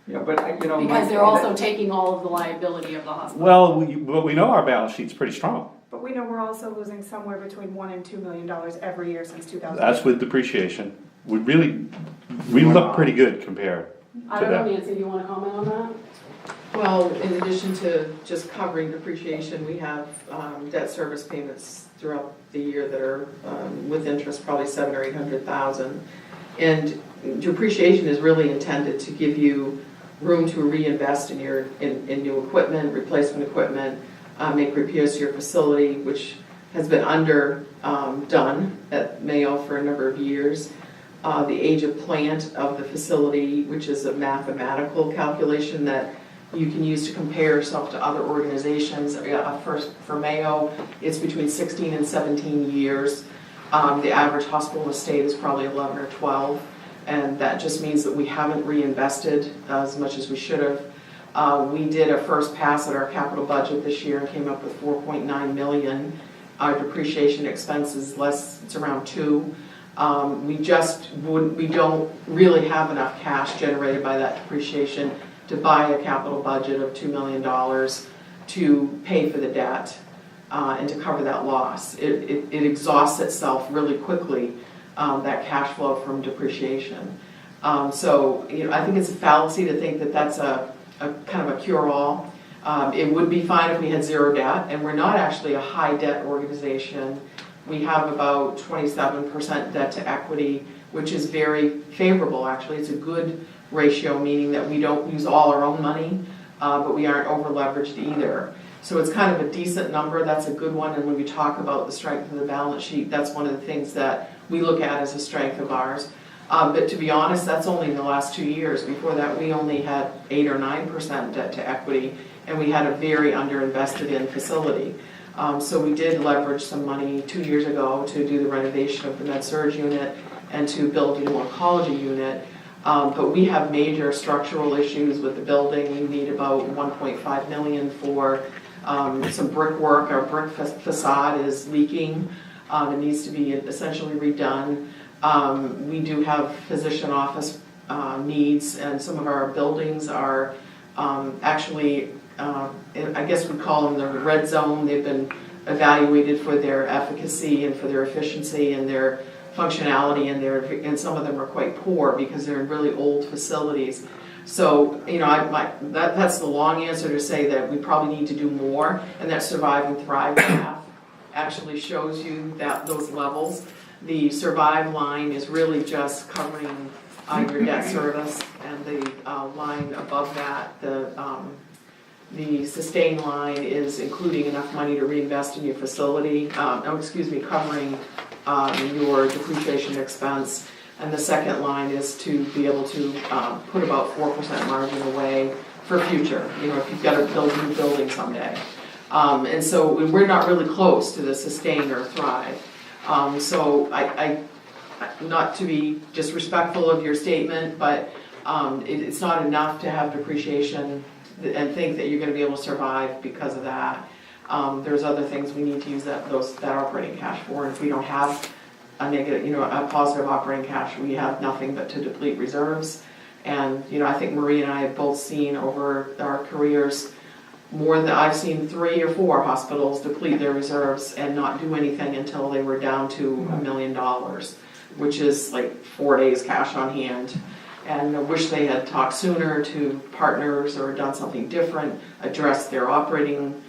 Yeah, but, Because they're also taking all of the liability of the hospital. Well, we know our balance sheet's pretty strong. But we know we're also losing somewhere between $1 and $2 million every year since 2000. That's with depreciation. We look pretty good compared I to don't know, that. Nancy, do you wanna comment on that? Well, in addition to just covering depreciation, we have debt service payments throughout the year that are with interest, probably $700,000 or $800,000. And depreciation is really intended to give you room to reinvest in new equipment, replacement equipment, make repairs to your facility, which has been done at Mayo for a number of years. The age of plant of the facility, which is a mathematical calculation that you can use to compare yourself to other organizations. For Mayo, it's between 16 and 17 years. The average hospital in the state is probably 11 or 12, and that just means that we haven't reinvested as much as we should have. We did a first pass at our capital budget this year and came up with 4.9 million. Our depreciation expense is less, it's around 2. We don't really have enough cash generated by that depreciation to buy a capital budget of $2 million to pay for the debt and to cover that loss. It exhausts itself really quickly, that cash flow from depreciation. So I think it's a fallacy to think that that's a kind of a cure-all. It would be fine if we had zero debt, and we're not actually a high debt organization. We have about 27% debt to equity, which is very favorable, actually. It's a good ratio, meaning that we don't use all our own money, but we aren't over leveraged either. So it's kind of a decent number. That's a good one. And when we talk about the strength of the balance sheet, that's one of the things that we look at as a strength of ours. But to be honest, that's only in the last 2 years. Before that, we only had 8 or 9% debt to equity, and we had a very underinvested in facility. So we did leverage some money 2 years ago to do the renovation of the med-surg unit and to build a new oncology unit. But we have major structural issues with the building. We need about 1.5 million for some brickwork. Our brick facade is leaking. It needs to be essentially redone. We do have physician office needs, and some of our buildings are actually, I guess we'd call them the red zone. They've been evaluated for their efficacy and for their efficiency and their functionality, and some of them are quite poor because they're in really old facilities. So, that's the long answer to say that we probably need to do more, and that Survive and Thrive path actually shows you those levels. The Survive line is really just covering your debt service, and the line above that, the Sustain line, is including enough money to reinvest in your facility, covering your depreciation expense. And the second line is to be able to put about 4% margin away for future, if you've got to build a new building someday. And so we're not really close to the Sustain or Thrive. So I not to be disrespectful of your statement, but it's not enough to have depreciation and think that you're going to be able to survive because of that. There's other things we need to use that operating cash for. And if we don't have a negative, a positive operating cash, we have nothing but to deplete reserves. And I think Marie and I have both seen over our careers more than I've seen 3 or 4 hospitals deplete their reserves and not do anything until they were down to $1 million, which is like 4 days cash on hand. And I wish they had talked sooner to partners or done something different, addressed their operating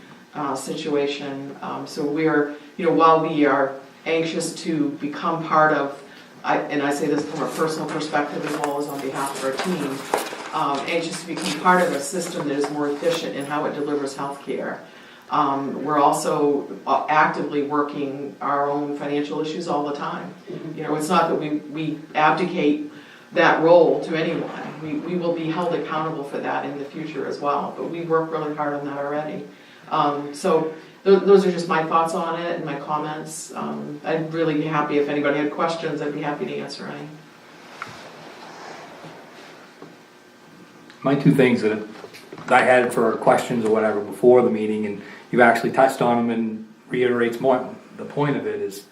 situation. So we're, while we are anxious to become part of, and I say this from a personal perspective as well as on behalf of our team, anxious to become part of a system that is more efficient in how it delivers healthcare. We're also actively working our own financial issues all the time. It's not that we abdicate that role to anyone. We will be held accountable for that in the future as well, but we work really hard on that already. So those are just my thoughts on it and my comments. I'd really be happy if anybody had questions. I'd be happy to answer any. My 2 things that I had for questions or whatever before the meeting, and you've actually touched on them and reiterates more. The point of it is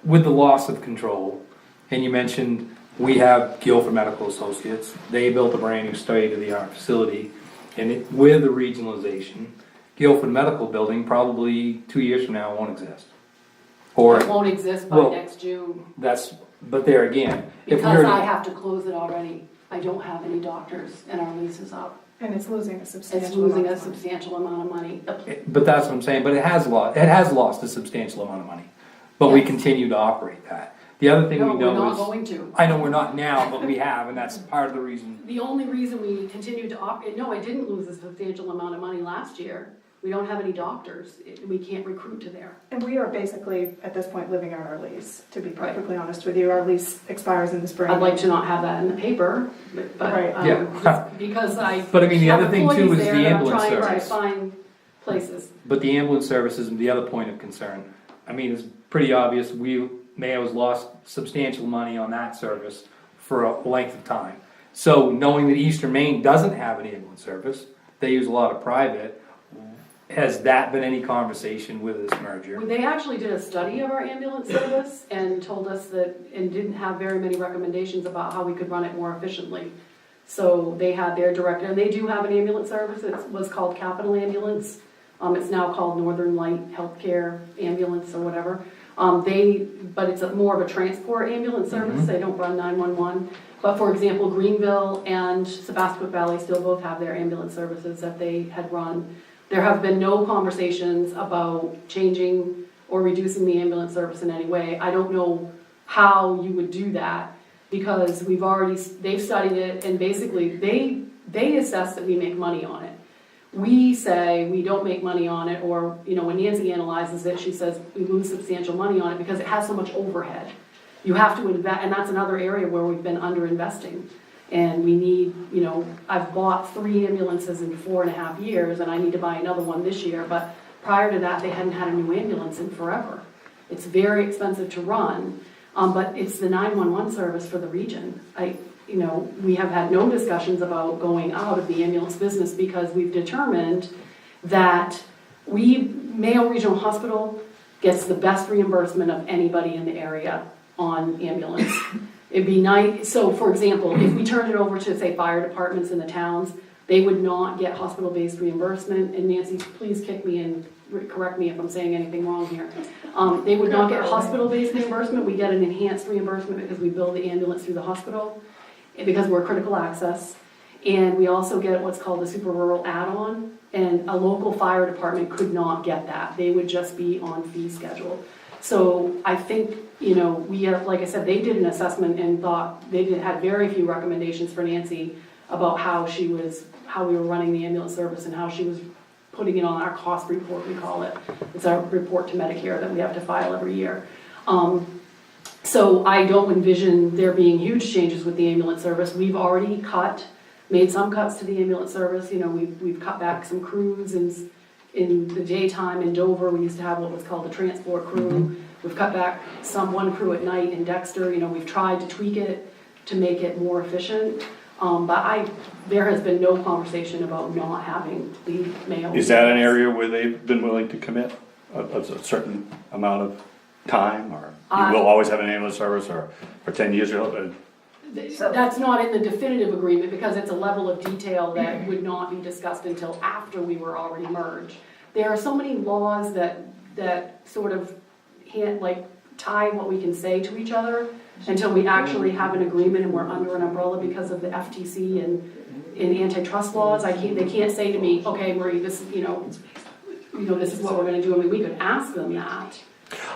with the loss of control, and you mentioned we have Guilford Medical Associates, they built a brand new state-of-the-art facility, and with the regionalization, Guilford Medical Building probably 2 years from now won't exist. Or, It won't exist by well, next June, but there again, if because we're, I have to close it already. I don't have any doctors and our lease is up. And it's losing a substantial It's losing a amount of money. substantial amount of money. but that's what I'm saying, but it has lost a substantial amount of money. But we Yes. continue to operate that. The other thing No, we we're know not is, going to. I know we're not now, but we have, and that's part of the reason. The only reason we continue to operate, no, it didn't lose a substantial amount of money last year. We don't have any doctors. We can't recruit to there. And we are basically, at this point, living out our lease, to be perfectly honest with you. Our lease expires in the spring. I'd like to not have that in the paper, but, Right. Yeah. just because I. But I mean, the have other thing too employees is there the that I'm ambulance trying to service. find places. But the ambulance service is the other point of concern. I mean, it's pretty obvious, Mayo's lost substantial money on that service for a length of time. So knowing that Eastern Maine doesn't have an ambulance service, they use a lot of private, has that been any conversation with this merger? They actually did a study of our ambulance service and told us that, and didn't have very many recommendations about how we could run it more efficiently. So they had their director, and they do have an ambulance service, it was called Capital Ambulance. It's now called Northern Light Healthcare Ambulance or whatever. But it's more of a transport ambulance service, they don't run 911. But for example, Greenville and Sebastopol Valley still both have their ambulance services that they had run. There have been no conversations about changing or reducing the ambulance service in any way. I don't know how you would do that, because they've studied it, and basically they assess that we make money on it. We say we don't make money on it, or when Nancy analyzes it, she says we lose substantial money on it because it has so much overhead. You have to invest, and that's another area where we've been under-investing. And we need, I've bought 3 ambulances in 4.5 years, and I need to buy another one this year, but prior to that, they hadn't had a new ambulance in forever. It's very expensive to run, but it's the 911 service for the region. We have had no discussions about going out of the ambulance business, because we've determined that Mayo Regional Hospital gets the best reimbursement of anybody in the area on ambulance. It'd be nice, so for example, if we turned it over to, say, fire departments in the towns, they would not get hospital-based reimbursement, and Nancy, please kick me and correct me if I'm saying anything wrong here. They would not get hospital-based reimbursement, we get an enhanced reimbursement because we bill the ambulance through the hospital, and because we're critical access. And we also get what's called a super rural add-on, and a local fire department could not get that. They would just be on fee schedule. So I think, we have, like I said, they did an assessment and thought had very few recommendations for Nancy about how we were running the ambulance service and how she was putting it on our cost report, we call it. It's our report to Medicare that we have to file every year. So I don't envision there being huge changes with the ambulance service. We've already made some cuts to the ambulance service. We've cut back some crews in the daytime in Dover. We used to have what was called the transport crew. We've cut back one crew at night in Dexter. We've tried to tweak it to make it more efficient. But there has been no conversation about not having the Mayo. Is that an area where they've been willing to commit a certain amount of time, or you will always have an ambulance service, or for 10 years? That's not in the definitive agreement, because it's a level of detail that would not be discussed until after we were already merged. There are so many laws that sort of tie what we can say to each other until we actually have an agreement and we're under an umbrella because of the FTC and antitrust laws. They can't say to me, okay, Marie, this is what we're going to do. I mean, we could ask them that.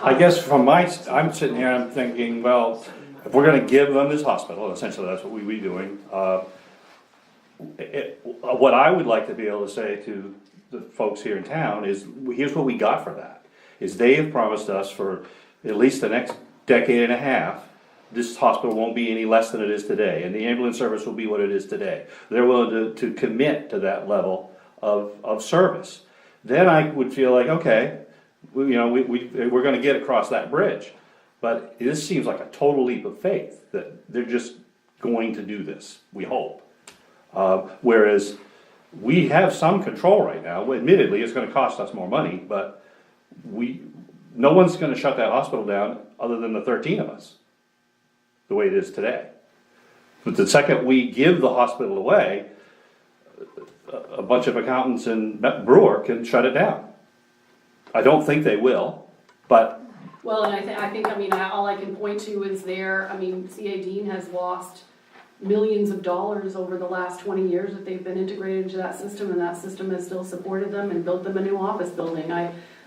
I guess I'm sitting here and I'm thinking, well, if we're gonna give them this hospital, essentially that's what we'd be doing, what I would like to be able to say to the folks here in town is, here's what we got for that. Is they have promised us for at least the next decade and a half, this hospital won't be any less than it is today, and the ambulance service will be what it is today. They're willing to commit to that level of service. Then I would feel like, okay, we're gonna get across that bridge. But this seems like a total leap of faith that they're just going to do this, we hope. Whereas we have some control right now. Admittedly, it's gonna cost us more money, but no one's gonna shut that hospital down other than the 13 of us, the way it is today. But the second we give the hospital away, a bunch of accountants in Brewer can shut it down. I don't think they will, but Well, and I think, all I can point to is CA Dean has lost millions of dollars over the last 20 years that they've been integrated into that system, and that system has still supported them and built them a new office building.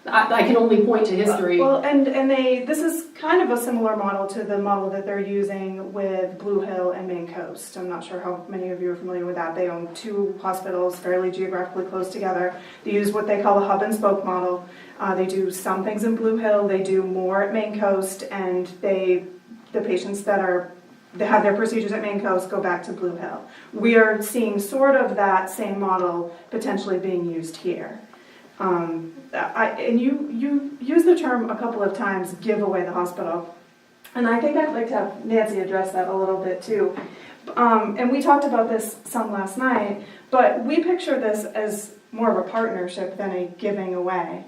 I can only point to history. Well, this is kind of a similar model to the model that they're using with Blue Hill and Maine Coast. I'm not sure how many of you are familiar with that. They own two hospitals fairly geographically close together. They use what they call a hub and spoke model. They do some things in Blue Hill, they do more at Maine Coast, and the patients that have their procedures at Maine Coast go back to Blue Hill. We are seeing sort of that same model potentially being used here. And you use the term a couple of times, give away the hospital. And I think I'd like to have Nancy address that a little bit too. And we talked about this some last night, but we picture this as more of a partnership than a giving away.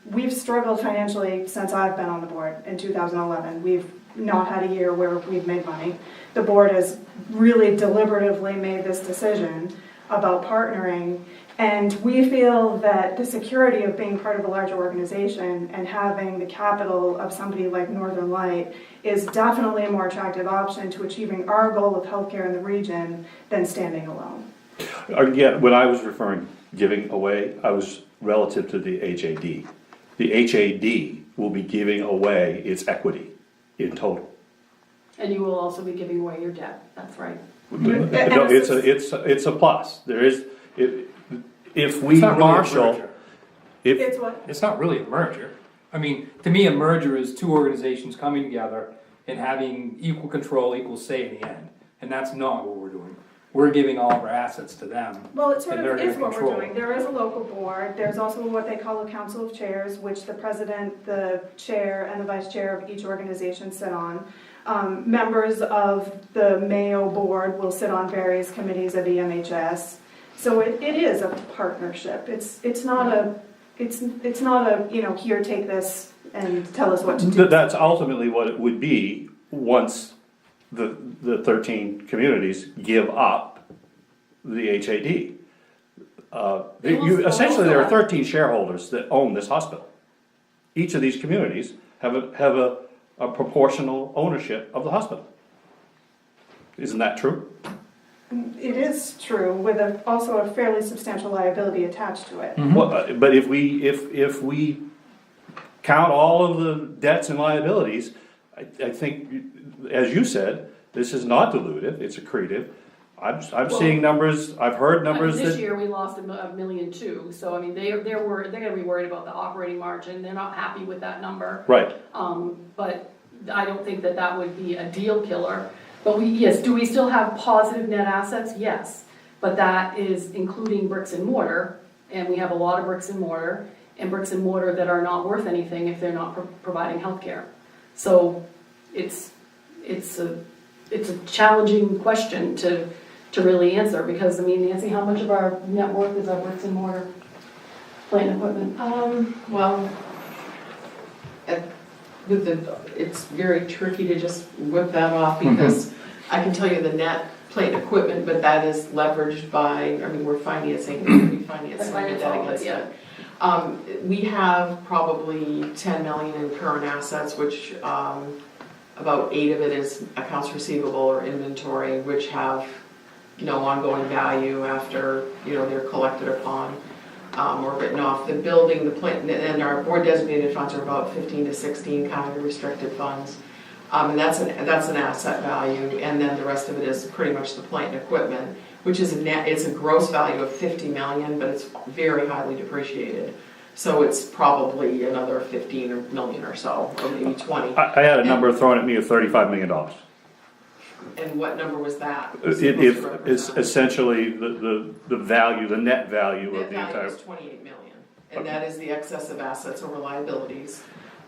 We've struggled financially since I've been on the board in 2011. We've not had a year where we've made money. The board has really deliberatively made this decision about partnering, and we feel that the security of being part of a larger organization and having the capital of somebody like Northern Light is definitely a more attractive option to achieving our goal of healthcare in the region than standing alone. again, when I was referring giving away, I was relative to the HAD. The HAD will be giving away its equity in total. And you will also be giving away your debt, that's right. No, it's a plus. There is, if we It's not really a marshal, merger. It's what? It's not really a merger. I mean, to me, a merger is two organizations coming together and having equal control, equal say in the end. And that's not what we're doing. We're giving all of our assets to them. Well, it sort and they're of is gonna what control. we're doing. There is a local board. There's also what they call a council of chairs, which the president, the chair, and the vice chair of each organization sit on. Members of the Mayo board will sit on various committees of EMHS. So it is a partnership. It's not a here, take this and tell us what to do. that's ultimately what it would be once the 13 communities give up the HAD. Essentially, there are 13 shareholders that own this hospital. Each of these communities have a proportional ownership of the hospital. Isn't that true? It is true, with also a fairly substantial liability attached to it. Well, but if we count all of the debts and liabilities, I think, as you said, this is not dilutive, it's accretive. I'm seeing numbers, I've heard numbers This that, year, we lost $1.2 million, so I mean, they're gonna be worried about the operating margin, they're not happy with that number. right, But I don't think that would be a deal killer. But do we still have positive net assets? Yes, but that is including bricks and mortar, and we have a lot of bricks and mortar that are not worth anything if they're not providing healthcare. So it's a challenging question to really answer, because, I mean, Nancy, how much of our net worth is our bricks and mortar plant and equipment? Well, it's very tricky to just whip that off, because I can tell you the net plant equipment, but that is leveraged by, I mean, we're financing the debt against it. We have probably 10 million in current assets, which about 8 of it is accounts receivable or inventory, which have, ongoing value after, they're collected upon or written off. The building, the plant, and our board designated funds are about 15 to 16 kind of restricted funds. And that's an asset value, and then the rest of it is pretty much the plant and equipment, which is it's a gross value of 50 million, but it's very highly depreciated. So it's probably another 15 million or so, or maybe 20. I had a number thrown at me of $35 million. And what number was that? It's essentially the value, the net value of the Net value entire. is 28 million, and that is the excess of assets over liabilities.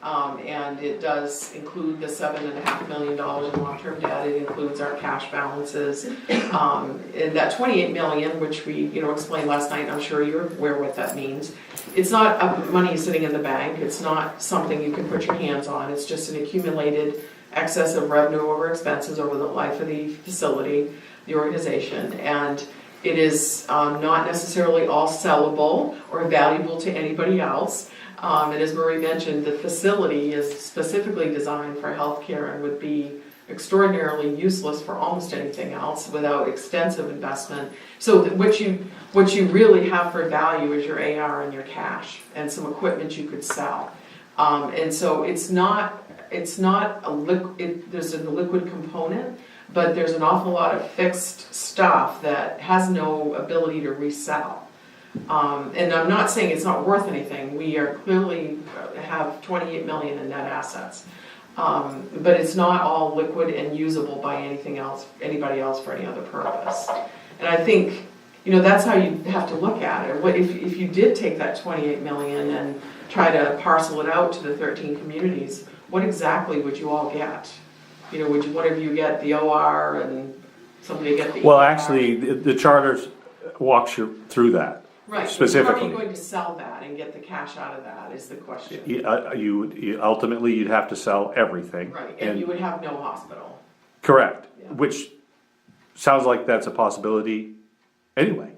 And it does include the $7.5 million in long-term debt. It includes our cash balances. And that 28 million, which we, explained last night, I'm sure you're aware what that means. It's not money sitting in the bank. It's not something you can put your hands on. It's just an accumulated excess of revenue over expenses over the life of the facility, the organization. And it is not necessarily all sellable or valuable to anybody else. And as Marie mentioned, the facility is specifically designed for healthcare and would be extraordinarily useless for almost anything else without extensive investment. So what you really have for value is your AR and your cash and some equipment you could sell. And so it's not a liquid, there's a liquid component, but there's an awful lot of fixed stuff that has no ability to resell. And I'm not saying it's not worth anything. We are clearly have 28 million in net assets. But it's not all liquid and usable by anybody else for any other purpose. And I think, that's how you have to look at it. What if you did take that 28 million and try to parcel it out to the 13 communities, what exactly would you all get? Would one of you get the OR and somebody get the Well, ER? actually, the charters walks you through that. Right. Specifically. How are you going to sell that and get the cash out of that is the question. You ultimately, you'd have to sell everything. Right, and you would have no hospital. Correct, Yeah. which sounds like that's a possibility anyway.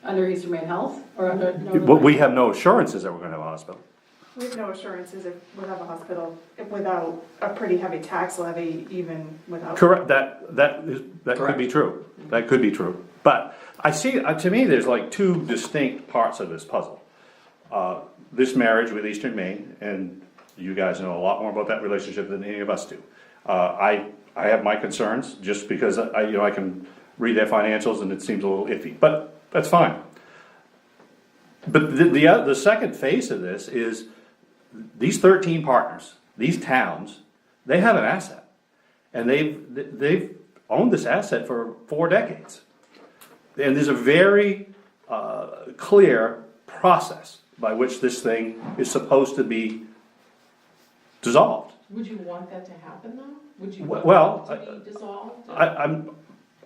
Under Eastern Maine Health or under? But we have no assurances that we're gonna have a hospital. We have no assurances if we'll have a hospital without a pretty heavy tax levy, even without. Correct, that could be true, that could be true. But I see, to me, there's like two distinct parts of this puzzle. This marriage with Eastern Maine, and you guys know a lot more about that relationship than any of us do. I have my concerns, just because I can read their financials and it seems a little iffy, but that's fine. But the second phase of this is these 13 partners, these towns, they have an asset. And they've owned this asset for 4 decades. And there's a very clear process by which this thing is supposed to be dissolved. Would you want that to happen though? Would you Well, want it to be dissolved?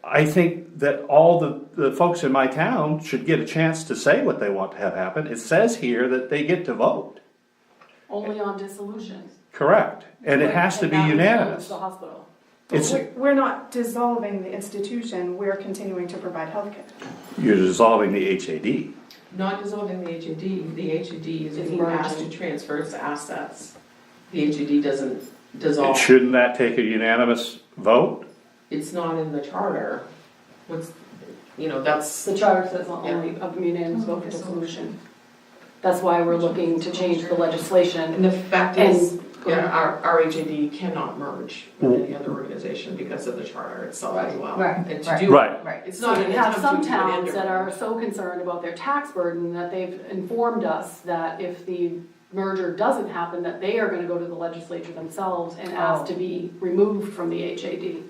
I think that all the folks in my town should get a chance to say what they want to have happen. It says here that they get to vote. Only on dissolution. Correct. And it has to be unanimous. The hospital. We're not dissolving the institution, we're continuing to provide healthcare. You're dissolving the HAD. Not dissolving the HAD, the HAD is being asked to transfer its assets. The HAD doesn't dissolve. Shouldn't that take a unanimous vote? It's not in the charter. That's. The charter says only a unanimous vote for dissolution. That's why we're looking to change the legislation. And the fact is, our HAD cannot merge with any other organization because of the charter itself as well. Right, And to right. do Right. it, it's So not an we have attempt some to do it towns under- that are so concerned about their tax burden that they've informed us that if the merger doesn't happen, that they are gonna go to the legislature themselves and ask to be removed from the HAD.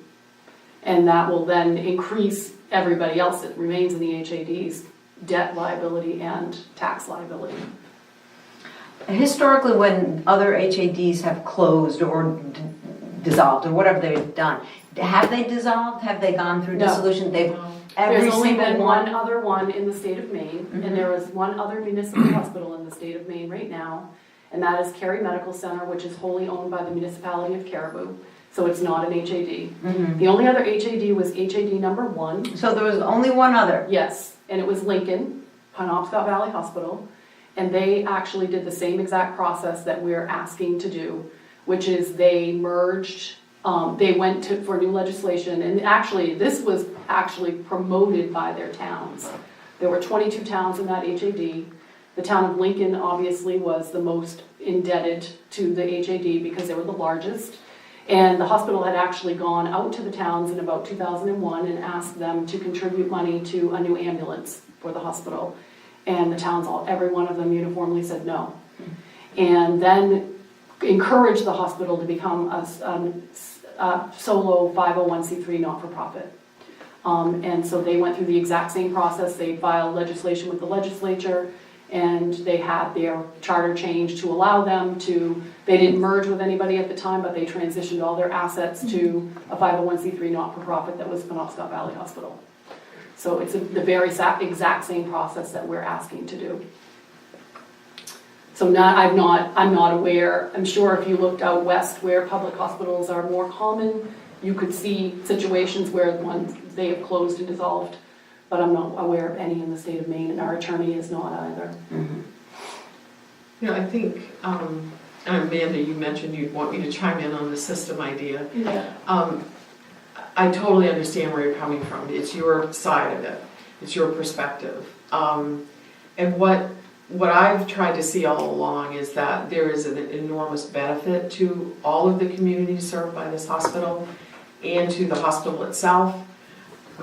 And that will then increase everybody else that remains in the HAD's debt liability and tax liability. Historically, when other HADs have closed or dissolved or whatever they've done, have they dissolved? Have they gone through No. dissolution? Every There's only single been one other one in the state of Maine, Mhm. and there is one other municipal hospital in the state of Maine right now, and that is Cary Medical Center, which is wholly owned by the municipality of Caribou, so it's not an HAD. Mhm. The only other HAD was HAD number 1. So there was only one other. Yes, and it was Lincoln, Penobscot Valley Hospital, and they actually did the same exact process that we're asking to do, which is they merged, they went for new legislation, and actually, this was actually promoted by their towns. There were 22 towns in that HAD. The town of Lincoln obviously was the most indebted to the HAD because they were the largest. And the hospital had actually gone out to the towns in about 2001 and asked them to contribute money to a new ambulance for the hospital. And the towns, every one of them uniformly said no. And then encouraged the hospital to become a solo 501c3 not-for-profit. And so they went through the exact same process. They filed legislation with the legislature, and they had their charter changed to allow them to, they didn't merge with anybody at the time, but they transitioned all their assets to a 501c3 not-for-profit that was Penobscot Valley Hospital. So it's the very exact same process that we're asking to do. So I'm not aware, I'm sure if you looked out west where public hospitals are more common, you could see situations where they have closed and dissolved, but I'm not aware of any in the state of Maine, and our attorney is not either. I think, Amanda, you mentioned you'd want me to chime in on the system idea. Yeah. I totally understand where you're coming from. It's your side of it. It's your perspective. And what I've tried to see all along is that there is an enormous benefit to all of the communities served by this hospital and to the hospital itself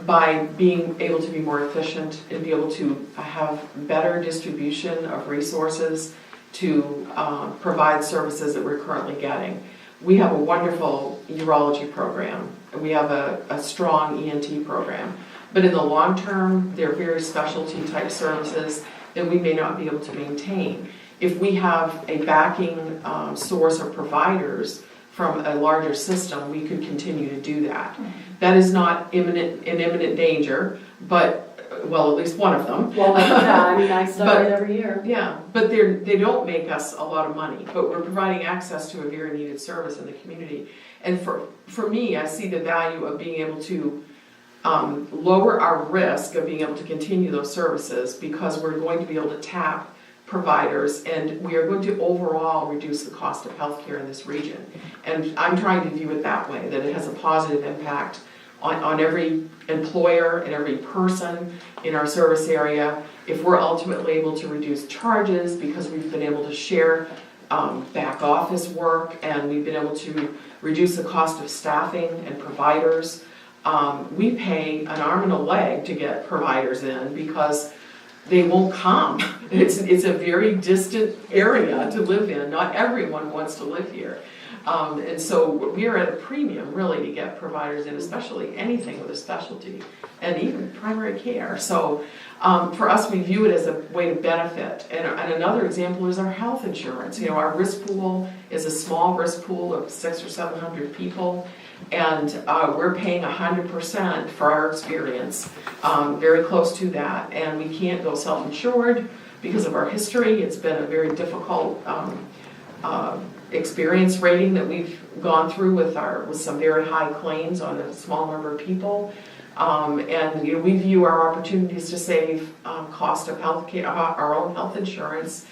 by being able to be more efficient and be able to have better distribution of resources to provide services that we're currently getting. We have a wonderful urology program. We have a strong ENT program. But in the long term, they're very specialty type services that we may not be able to maintain. If we have a backing source of providers from a larger system, we could continue to do that. That is not in imminent danger, but, well, at least one of them. Well, yeah, I mean, I study it every year. Yeah, but they don't make us a lot of money, but we're providing access to a very needed service in the community. And for me, I see the value of being able to lower our risk of being able to continue those services because we're going to be able to tap providers and we are going to overall reduce the cost of healthcare in this region. And I'm trying to view it that way, that it has a positive impact on every employer and every person in our service area. If we're ultimately able to reduce charges because we've been able to share back office work and we've been able to reduce the cost of staffing and providers, we pay an arm and a leg to get providers in because they won't come. It's a very distant area to live in. Not everyone wants to live here. And so we are at a premium really to get providers in, especially anything with a specialty and even primary care. So for us, we view it as a way to benefit. And another example is our health insurance. Our risk pool is a small risk pool of 600 or 700 people. And we're paying 100% for our experience, very close to that. And we can't go self-insured because of our history. It's been a very difficult experience rating that we've gone through with some very high claims on a small number of people. And we view our opportunities to save cost of healthcare, our own health insurance,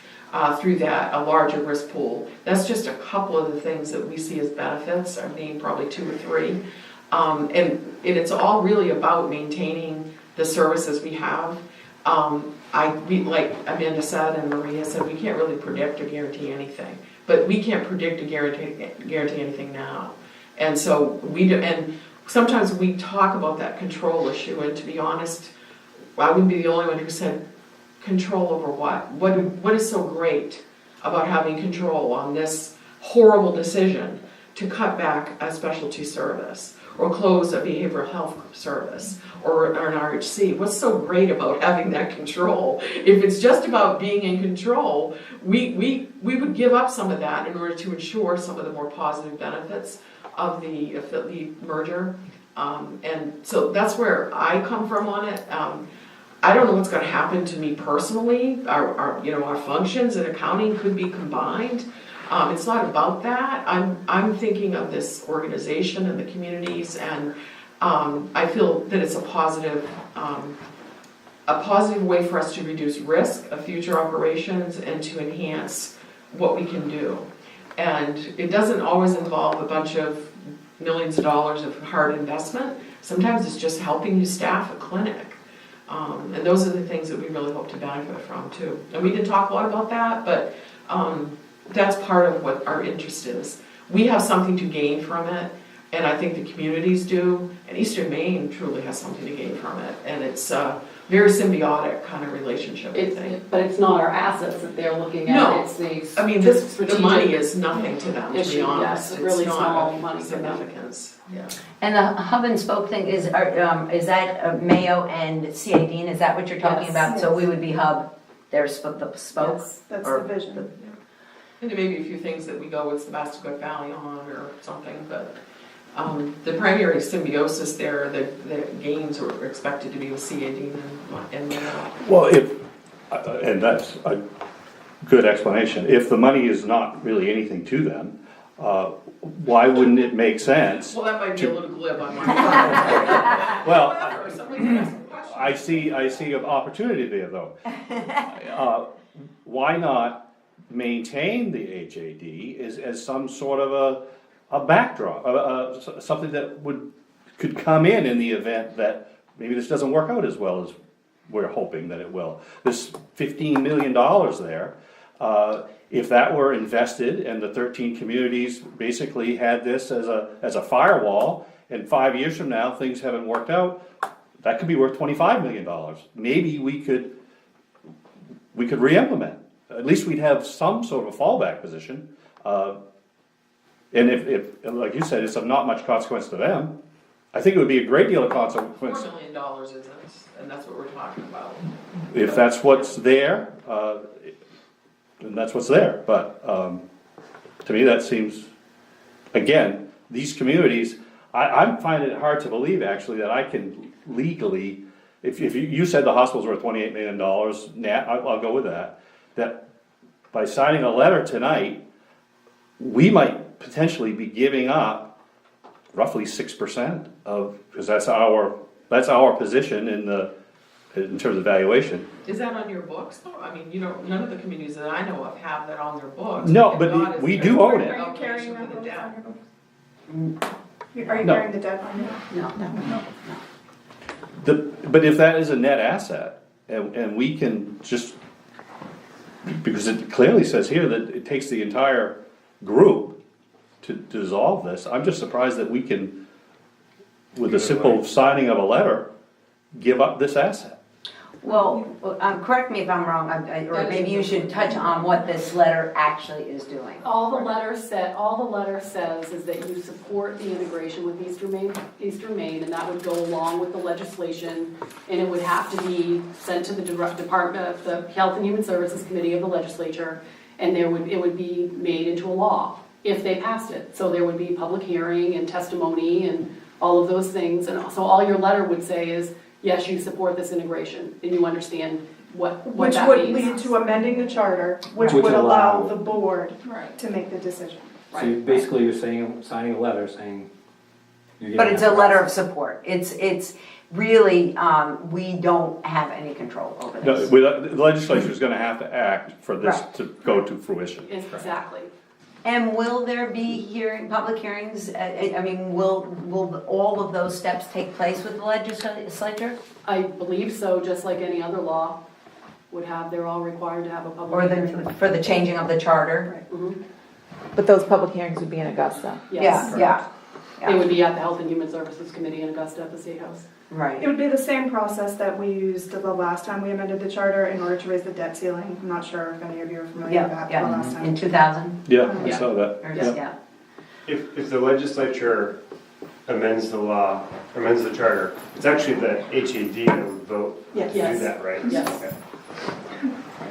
through a larger risk pool. That's just a couple of the things that we see as benefits. I mean, probably 2 or 3. And it's all really about maintaining the services we have. Like Amanda said and Maria said, we can't really predict or guarantee anything. But we can't predict or guarantee anything now. And so and sometimes we talk about that control issue, and to be honest, I wouldn't be the only one who said, control over what? What is so great about having control on this horrible decision to cut back a specialty service or close a behavioral health service or an RHC? What's so great about having that control? If it's just about being in control, we would give up some of that in order to ensure some of the more positive benefits of the merger. And so that's where I come from on it. I don't know what's going to happen to me personally. Our functions and accounting could be combined. It's not about that. I'm thinking of this organization and the communities, and I feel that it's a positive way for us to reduce risk of future operations and to enhance what we can do. And it doesn't always involve a bunch of millions of dollars of hard investment. Sometimes it's just helping you staff a clinic. And those are the things that we really hope to benefit from too. And we didn't talk a lot about that, but that's part of what our interest is. We have something to gain from it, and I think the communities do, and Eastern Maine truly has something to gain from it. And it's a very symbiotic kind of relationship, I think. But it's not our assets that they're looking at. No. It's the money is nothing to them, to be honest. Yes, really it's small not money for them. significance. Yeah. And the hub and spoke thing is that Mayo and CAD? Is that what you're talking Yes. about? So we would be hub There's the spoke. Yes, that's or the vision. And there may be a few things that we go with Sebastoport Valley on or something, but the primary symbiosis there, the gains are expected to be with CAD and Well, and that's a good explanation. If the money is not really anything to them, why wouldn't it make sense? well, that might be a little glib on my part. Well, However, somebody can ask a question. I see an opportunity there, though. Why not maintain the HAD as some sort of a backdrop, something that could come in the event that maybe this doesn't work out as well as we're hoping that it will. This $15 million there, if that were invested and the 13 communities basically had this as a firewall, and 5 years from now things haven't worked out, that could be worth $25 million. Maybe we could re-implement. At least we'd have some sort of fallback position. And if, like you said, it's of not much consequence to them, I think it would be a great deal of consequence. $4 million isn't, and that's what we're talking about. If that's what's there, then that's what's there. But to me, that seems, again, these communities, I'm finding it hard to believe actually that I can legally, if you said the hospital's worth $28 million net, I'll go with that. That by signing a letter tonight, we might potentially be giving up roughly 6% of, because that's our position in terms of valuation. Is that on your books though? I mean, none of the communities that I know of have that on their books. No, If but not, is we there do own it. Are you carrying allocation that for the bonus debt? on your books? Are you No. carrying the debt on your books? But if that is a net asset, and we can just, because it clearly says here that it takes the entire group to dissolve this, I'm just surprised that we can, with the simple signing of a letter, give up this asset. Well, correct me if I'm wrong, or maybe you should touch on what this letter actually is doing. All the letter says is that you support the integration with Eastern Maine, and that would go along with the legislation, and it would have to be sent to the Department of the Health and Human Services Committee of the legislature, and it would be made into a law if they passed it. So there would be public hearing and testimony and all of those things, and so all your letter would say is, yes, you support this integration, and you understand what Which that would means. lead to amending the charter, which Which would allow- allow the board Right. to make the decision. So basically you're saying, signing a letter saying. you're But giving it's a up letter rights. of support. It's really, we don't have any control over No, this. the legislature is gonna have to act for this Right. to go to fruition. Exactly. And will there be public hearings? I mean, will all of those steps take place with the legislature? I believe so, just like any other law they're all required to have a Or public hearing. for the changing of the charter? Mhm. But those public hearings would be in Augusta. Yes. Yeah, It would be at the Health and Human Services Committee in Augusta at the State House. right. It would be the same process that we used the last time we amended the charter in order to raise the debt ceiling. I'm not sure if any of you are familiar with that the last In time. 2000? Yeah, I Yeah. saw that. Or Yeah. yeah. If the legislature amends the law, amends the charter, it's actually the HAD that would vote to do Yes. that, right? Yes. Okay.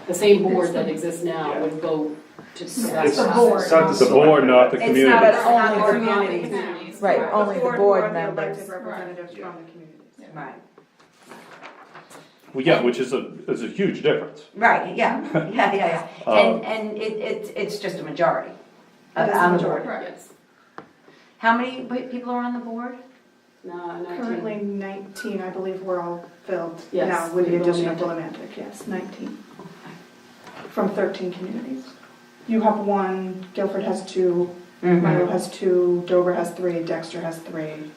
The same board that exists now would vote to. It's the board. it's not The board, not the It's community. not But a, only not the the Communities. communities. Right, only the board are the members. elected representatives from the communities. Right. Well, yeah, which is a huge difference. Right, yeah. And it's just a majority It is a on the majority. board. Yes. How many people are on the board? No, 19. Currently 19, I believe we're all filled Yes, now with the we've addition of eliminated. Willimantic, yes, 19. From 13 communities. You have one, Guilford has two, Monroe has two, Dover has three, Dexter has three.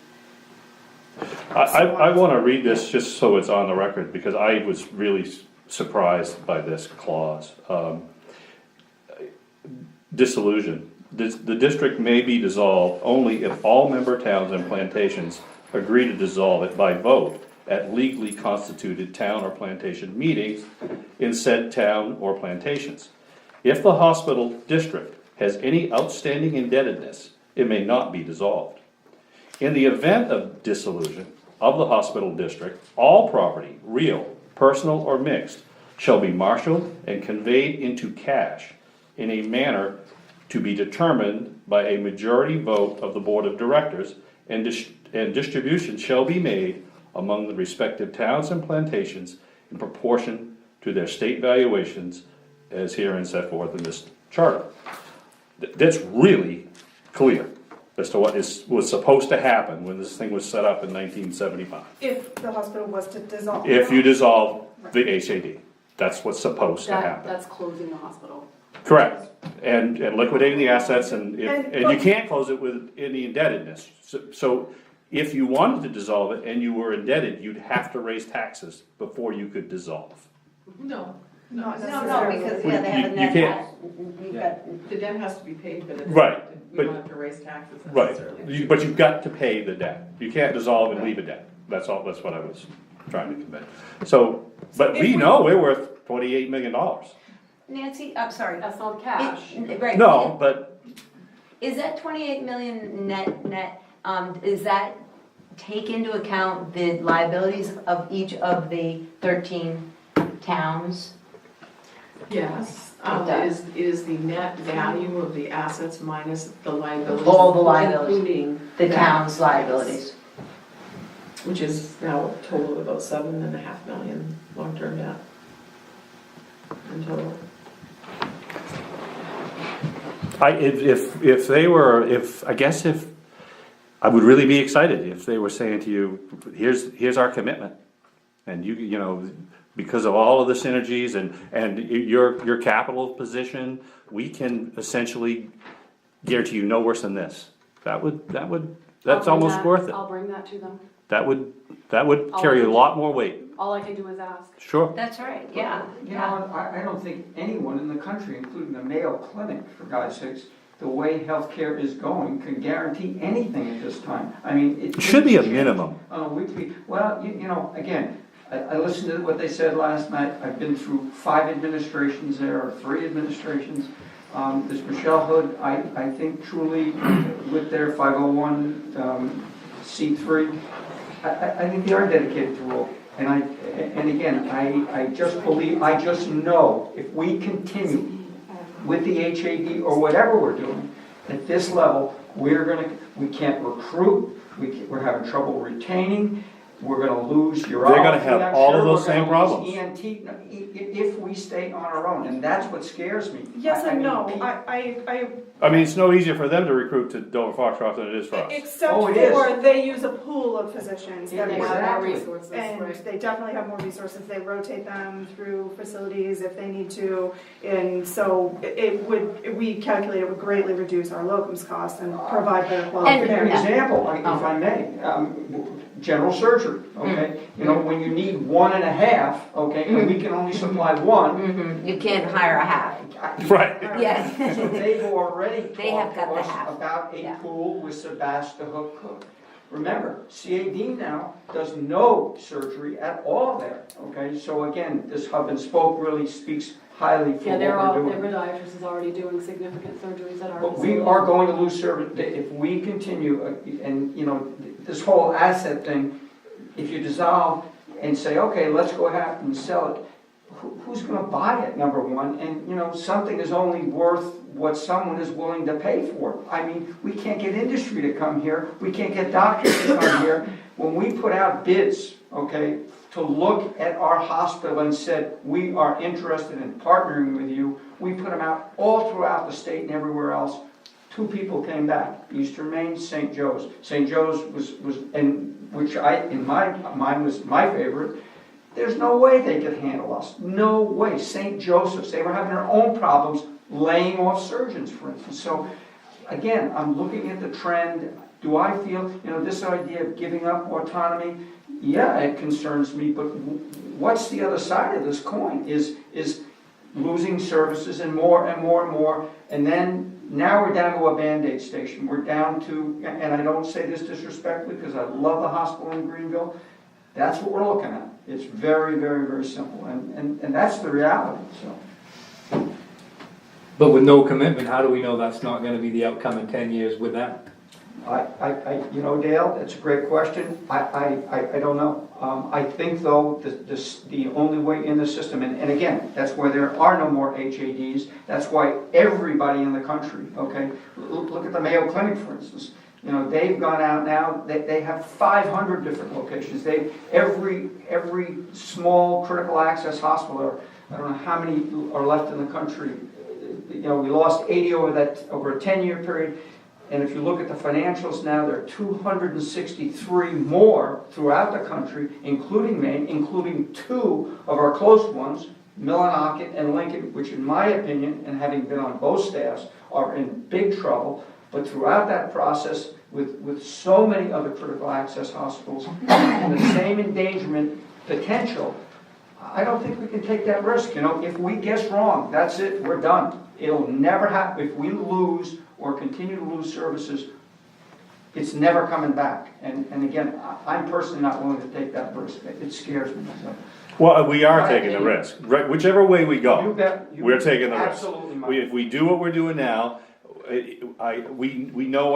I wanna read this just so it's on the record, because I was really surprised by this clause. Dissolution. The district may be dissolved only if all member towns and plantations agree to dissolve it by vote at legally constituted town or plantation meetings in said town or plantations. If the hospital district has any outstanding indebtedness, it may not be dissolved. In the event of dissolution of the hospital district, all property, real, personal, or mixed, shall be marshaled and conveyed into cash in a manner to be determined by a majority vote of the Board of Directors, and distribution shall be made among the respective towns and plantations in proportion to their state valuations as herein set forth in this charter. That's really clear as to what was supposed to happen when this thing was set up in 1975. If the hospital was to dissolve. If you dissolve the HAD, that's what's supposed to happen. That's closing the hospital. Correct, and liquidating the assets, and And- you can't close it with any indebtedness. So if you wanted to dissolve it and you were indebted, you'd have to raise taxes before you could dissolve. No, Not No, necessarily. because, yeah, they have a You net can't- tax. You've got- the debt has to be paid, but it's. Right, We but- don't have to raise taxes Right, necessarily. but you've got to pay the debt. You can't dissolve and leave a debt. That's all, that's what I was trying to convey. So, but we know we're worth $28 million. Nancy, I'm sorry. That's not cash. Right. No, but Is that 28 million net, does that take into account the liabilities of each of the 13 towns? Yes, It does. is the net value of the assets minus the liabilities. All the liabilities. Including. The that, town's liabilities? Which is now a total of about $7.5 million long-term debt. In total. if they were, I guess if, I would really be excited if they were saying to you, here's our commitment. And you know, because of all of the synergies and your capital position, we can essentially guarantee you no worse than this. That's almost worth it. I'll bring that to them. That would carry a lot more weight. All I can do is ask. Sure. That's right, yeah. You know, I don't think anyone in the country, including the Mayo Clinic, for God's sakes, the way healthcare is going, can guarantee anything at this time. I mean, It should be a minimum. On a weekly, well, you know, again, I listened to what they said last night. I've been through 5 administrations there, or 3 administrations. This Michelle Hood, I think truly, with their 501c3, I think they are dedicated to rural. And again, I just believe, I just know if we continue with the HAD or whatever we're doing at this level, we can't recruit, we're having trouble retaining, we're gonna lose urology. They're gonna have all of those same problems. ENT, if we stay on our own, and that's what scares me. Yes I and mean, no, I mean, it's no easier for them to recruit to Dover Foxcroft than it is for us. except Oh, it is. for they use a pool of physicians that They work. have more Exactly. resources, And right? they definitely have more resources, they rotate them through facilities if they need to, and so we calculate it would greatly reduce our locums costs and provide better quality And- An care. example, if I may, general surgery, okay? You know, when you need 1.5, okay, and we can only supply 1. You can't hire a half. Right. Yeah. So they've already They have talked to got the us half. about a Yeah. pool with Sebastopol Cook. Remember, CAD now does no surgery at all there, okay? So again, this hub and spoke really speaks highly for Yeah, what their we're doing. podiatrist is already doing significant surgeries at our But facility. we are going to lose service, if we continue, and, you know, this whole asset thing, if you dissolve and say, okay, let's go ahead and sell it, who's gonna buy it, number one? And, you know, something is only worth what someone is willing to pay for it. I mean, we can't get industry to come here, we can't get doctors to come here. When we put out bids, okay, to look at our hospital and said, we are interested in partnering with you, we put them out all throughout the state and everywhere else. 2 people came back, Eastern Maine, St. Joe's. St. Joe's was, and which in my mind was my favorite. There's no way they could handle us, no way. St. Joseph's, they were having their own problems laying off surgeons, for instance. So again, I'm looking at the trend. Do I feel, you know, this idea of giving up autonomy, yeah, it concerns me, but what's the other side of this coin? Is losing services and more and more and more, and then now we're down to a Band-Aid station. We're down to, and I don't say this disrespectfully because I love the hospital in Greenville, that's what we're looking at. It's very, very, very simple, and that's the reality, so. But with no commitment, how do we know that's not gonna be the outcome in 10 years with them? You know, Dale, it's a great question. I don't know. I think though, the only way in the system, and again, that's why there are no more HADs. That's why everybody in the country, okay, look at the Mayo Clinic, for instance. You know, they've gone out now, they have 500 different locations. Every small critical access hospital, I don't know how many are left in the country. You know, we lost 80 over a 10-year period. And if you look at the financials now, there are 263 more throughout the country, including Maine, including 2 of our close ones, Millinocket and Lincoln, which in my opinion, and having been on both staffs, are in big trouble. But throughout that process, with so many other critical access hospitals and the same endangerment potential, I don't think we can take that risk. You know, if we guess wrong, that's it, we're done. It'll never happen. If we lose or continue to lose services, it's never coming back. And again, I'm personally not willing to take that risk. It scares me. So. Well, we are taking the risk. Right, whichever way we go, You bet. we're taking the risk. Absolutely, Mike. If we do what we're doing now, we know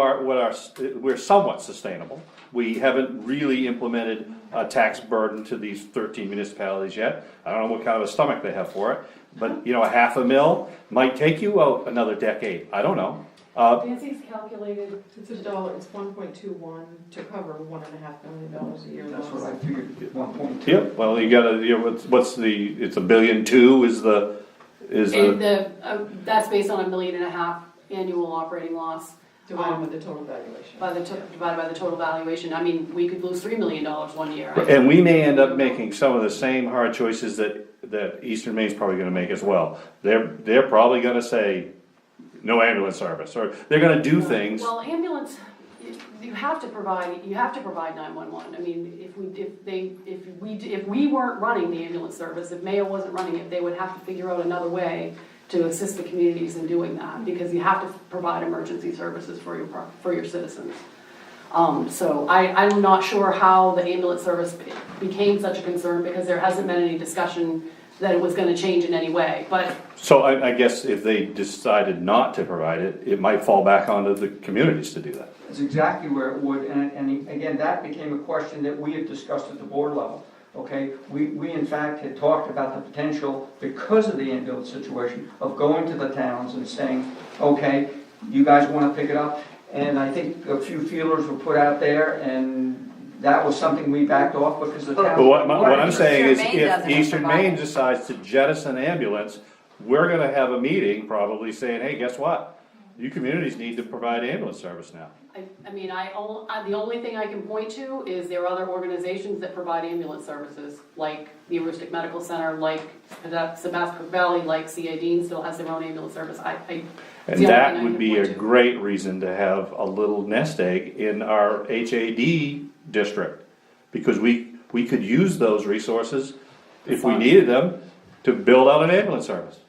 we're somewhat sustainable. We haven't really implemented a tax burden to these 13 municipalities yet. I don't know what kind of a stomach they have for it, but you know, $500,000 might take you out another decade. I don't know. Nancy's calculated, It's $1, it's 1.21 to cover $1.5 million a year. That's what I figured, 1.2. Yep. Well, you gotta. You know, what's the? It's $1.2 billion. That's based on $1.5 million annual operating loss. Divided with the total valuation. Divided by the total valuation. I mean, we could lose $3 million one year. And we may end up making some of the same hard choices that Eastern Maine's probably going to make as well. They're probably going to say no ambulance service, or they're going to do things. Well, ambulance, you have to provide 911. I mean, if we weren't running the ambulance service, if Mayo wasn't running it, they would have to figure out another way to assist the communities in doing that, because you have to provide emergency services for your citizens. So I'm not sure how the ambulance service became such a concern, because there hasn't been any discussion that it was going to change in any way. But So I guess if they decided not to provide it, it might fall back onto the communities to do that. That's exactly where it would, and again, that became a question that we had discussed at the board level. Okay, we in fact had talked about the potential, because of the ambulance situation, of going to the towns and saying, okay, you guys want to pick it up? And I think a few feelers were put out there, and that was something we backed off because the town. But what I'm saying is, Eastern Maine if doesn't Eastern provide Maine it. decides to jettison ambulance, we're gonna have a meeting probably saying, hey, guess what? You communities need to provide ambulance service now. the only thing I can point to is there are other organizations that provide ambulance services, like the Aroostook Medical Center, like Sebastopol Valley, like C.A. Dean still has their own ambulance service. And that would be a great reason to have a little nest egg in our HAD district, because we could use those resources if we needed them to build out an ambulance service.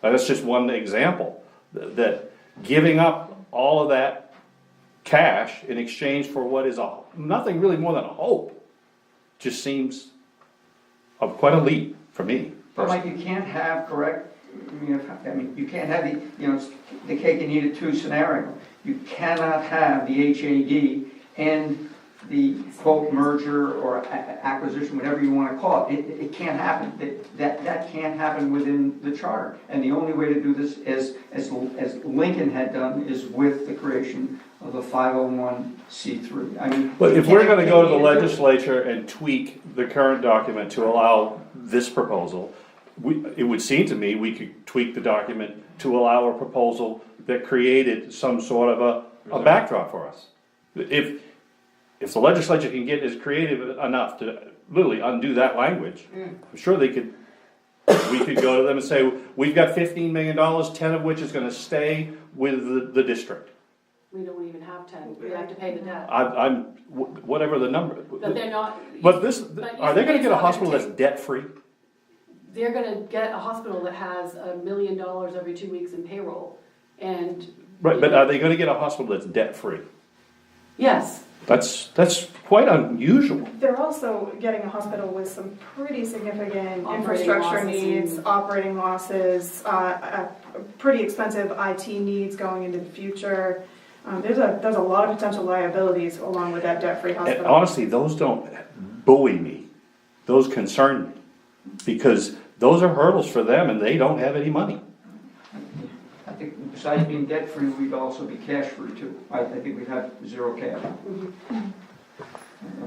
That's just one example, that giving up all of that cash in exchange for what is nothing really more than a hope just seems quite a leap for me. But Mike, you can't have you can't have the cake and eat it too scenario. You cannot have the HAD and the quote merger or acquisition, whatever you want to call it. It can't happen. That can't happen within the charter. And the only way to do this, as Lincoln had done, is with the creation of the 501c3. I mean, But if we're gonna go to the legislature and tweak the current document to allow this proposal, it would seem to me we could tweak the document to allow a proposal that created some sort of a backdrop for us. If the legislature can get as creative enough to literally undo that language, I'm sure we could go to them and say, we've got $15 million, 10 of which is gonna stay with the district. We don't even have 10. We have to pay the debt. Whatever the number. But they're not. But are they gonna get a not hospital gonna that's debt-free? They're gonna get a hospital that has $1 million every 2 weeks in payroll, and. Right, but are they gonna get a hospital that's debt-free? Yes. That's quite unusual. They're also getting a hospital with some pretty significant Operating infrastructure losses needs, and- operating losses, pretty expensive IT needs going into the future. There's a lot of potential liabilities along with that debt-free And hospital. honestly, those don't buoy me. Those concern me. Because those are hurdles for them and they don't have any money. I think besides being debt-free, we'd also be cash-free too. I think we'd have zero cash.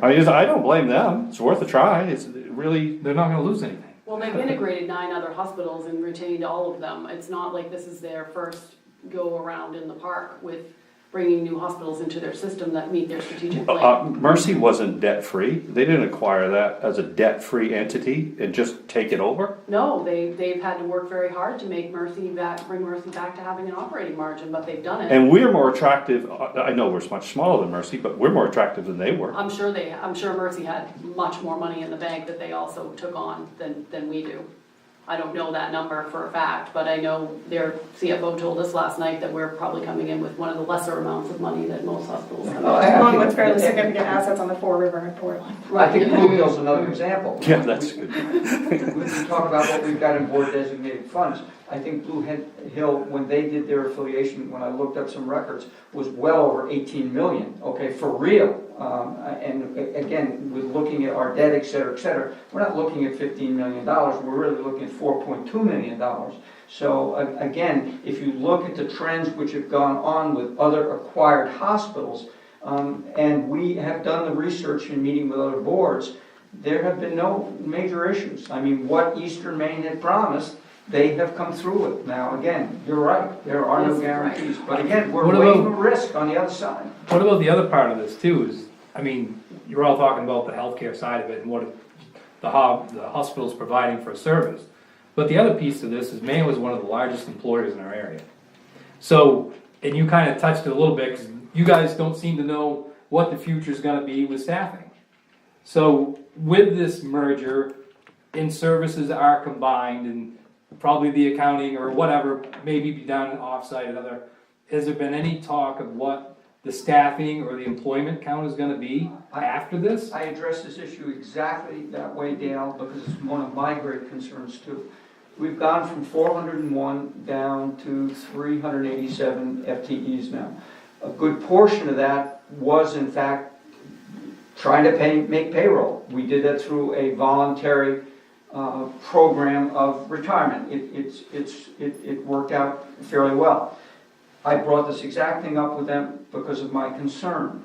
I don't blame them. It's worth a try. It's really, They're not gonna lose anything. Well, they've integrated 9 other hospitals and retained all of them. It's not like this is their first go around in the park with bringing new hospitals into their system that meet their strategic plan. Mercy wasn't debt-free. They didn't acquire that as a debt-free entity and just take it over. No, they've had to work very hard to make Mercy back, bring Mercy back to having an operating margin, but they've done it. And we're more attractive, I know we're much smaller than Mercy, but we're more attractive than they were. I'm sure Mercy had much more money in the bank that they also took on than we do. I don't know that number for a fact, but I know their CFO told us last night that we're probably coming in with one of the lesser amounts of money that most hospitals come in. Along with fairly significant assets on the Fore River and Port. I think Blue Hill's another example. Yeah, that's good. We talk about what we've got in board designated funds. I think Blue Hill, when they did their affiliation, when I looked up some records, was well over 18 million, okay, for real. And again, with looking at our debt, et cetera, we're not looking at $15 million, we're really looking at $4.2 million. So again, if you look at the trends which have gone on with other acquired hospitals, and we have done the research in meeting with other boards, there have been no major issues. I mean, what Eastern Maine had promised, they have come through with. Now, again, you're right, there are no guarantees. But again, we're weighing the risk on the other side. What about the other part of this too is, I mean, you're all talking about the healthcare side of it and what the hospital's providing for a service. But the other piece to this is Maine was one of the largest employers in our area. So, and you kind of touched it a little bit, because you guys don't seem to know what the future's gonna be with staffing. So, with this merger, and services are combined, and probably the accounting or whatever maybe be done offsite and other, has there been any talk of what the staffing or the employment count is gonna be after this? I addressed this issue exactly that way, Dale, because it's one of my great concerns too. We've gone from 401 down to 387 FTEs now. A good portion of that was in fact trying to make payroll. We did that through a voluntary program of retirement. It worked out fairly well. I brought this exact thing up with them because of my concern.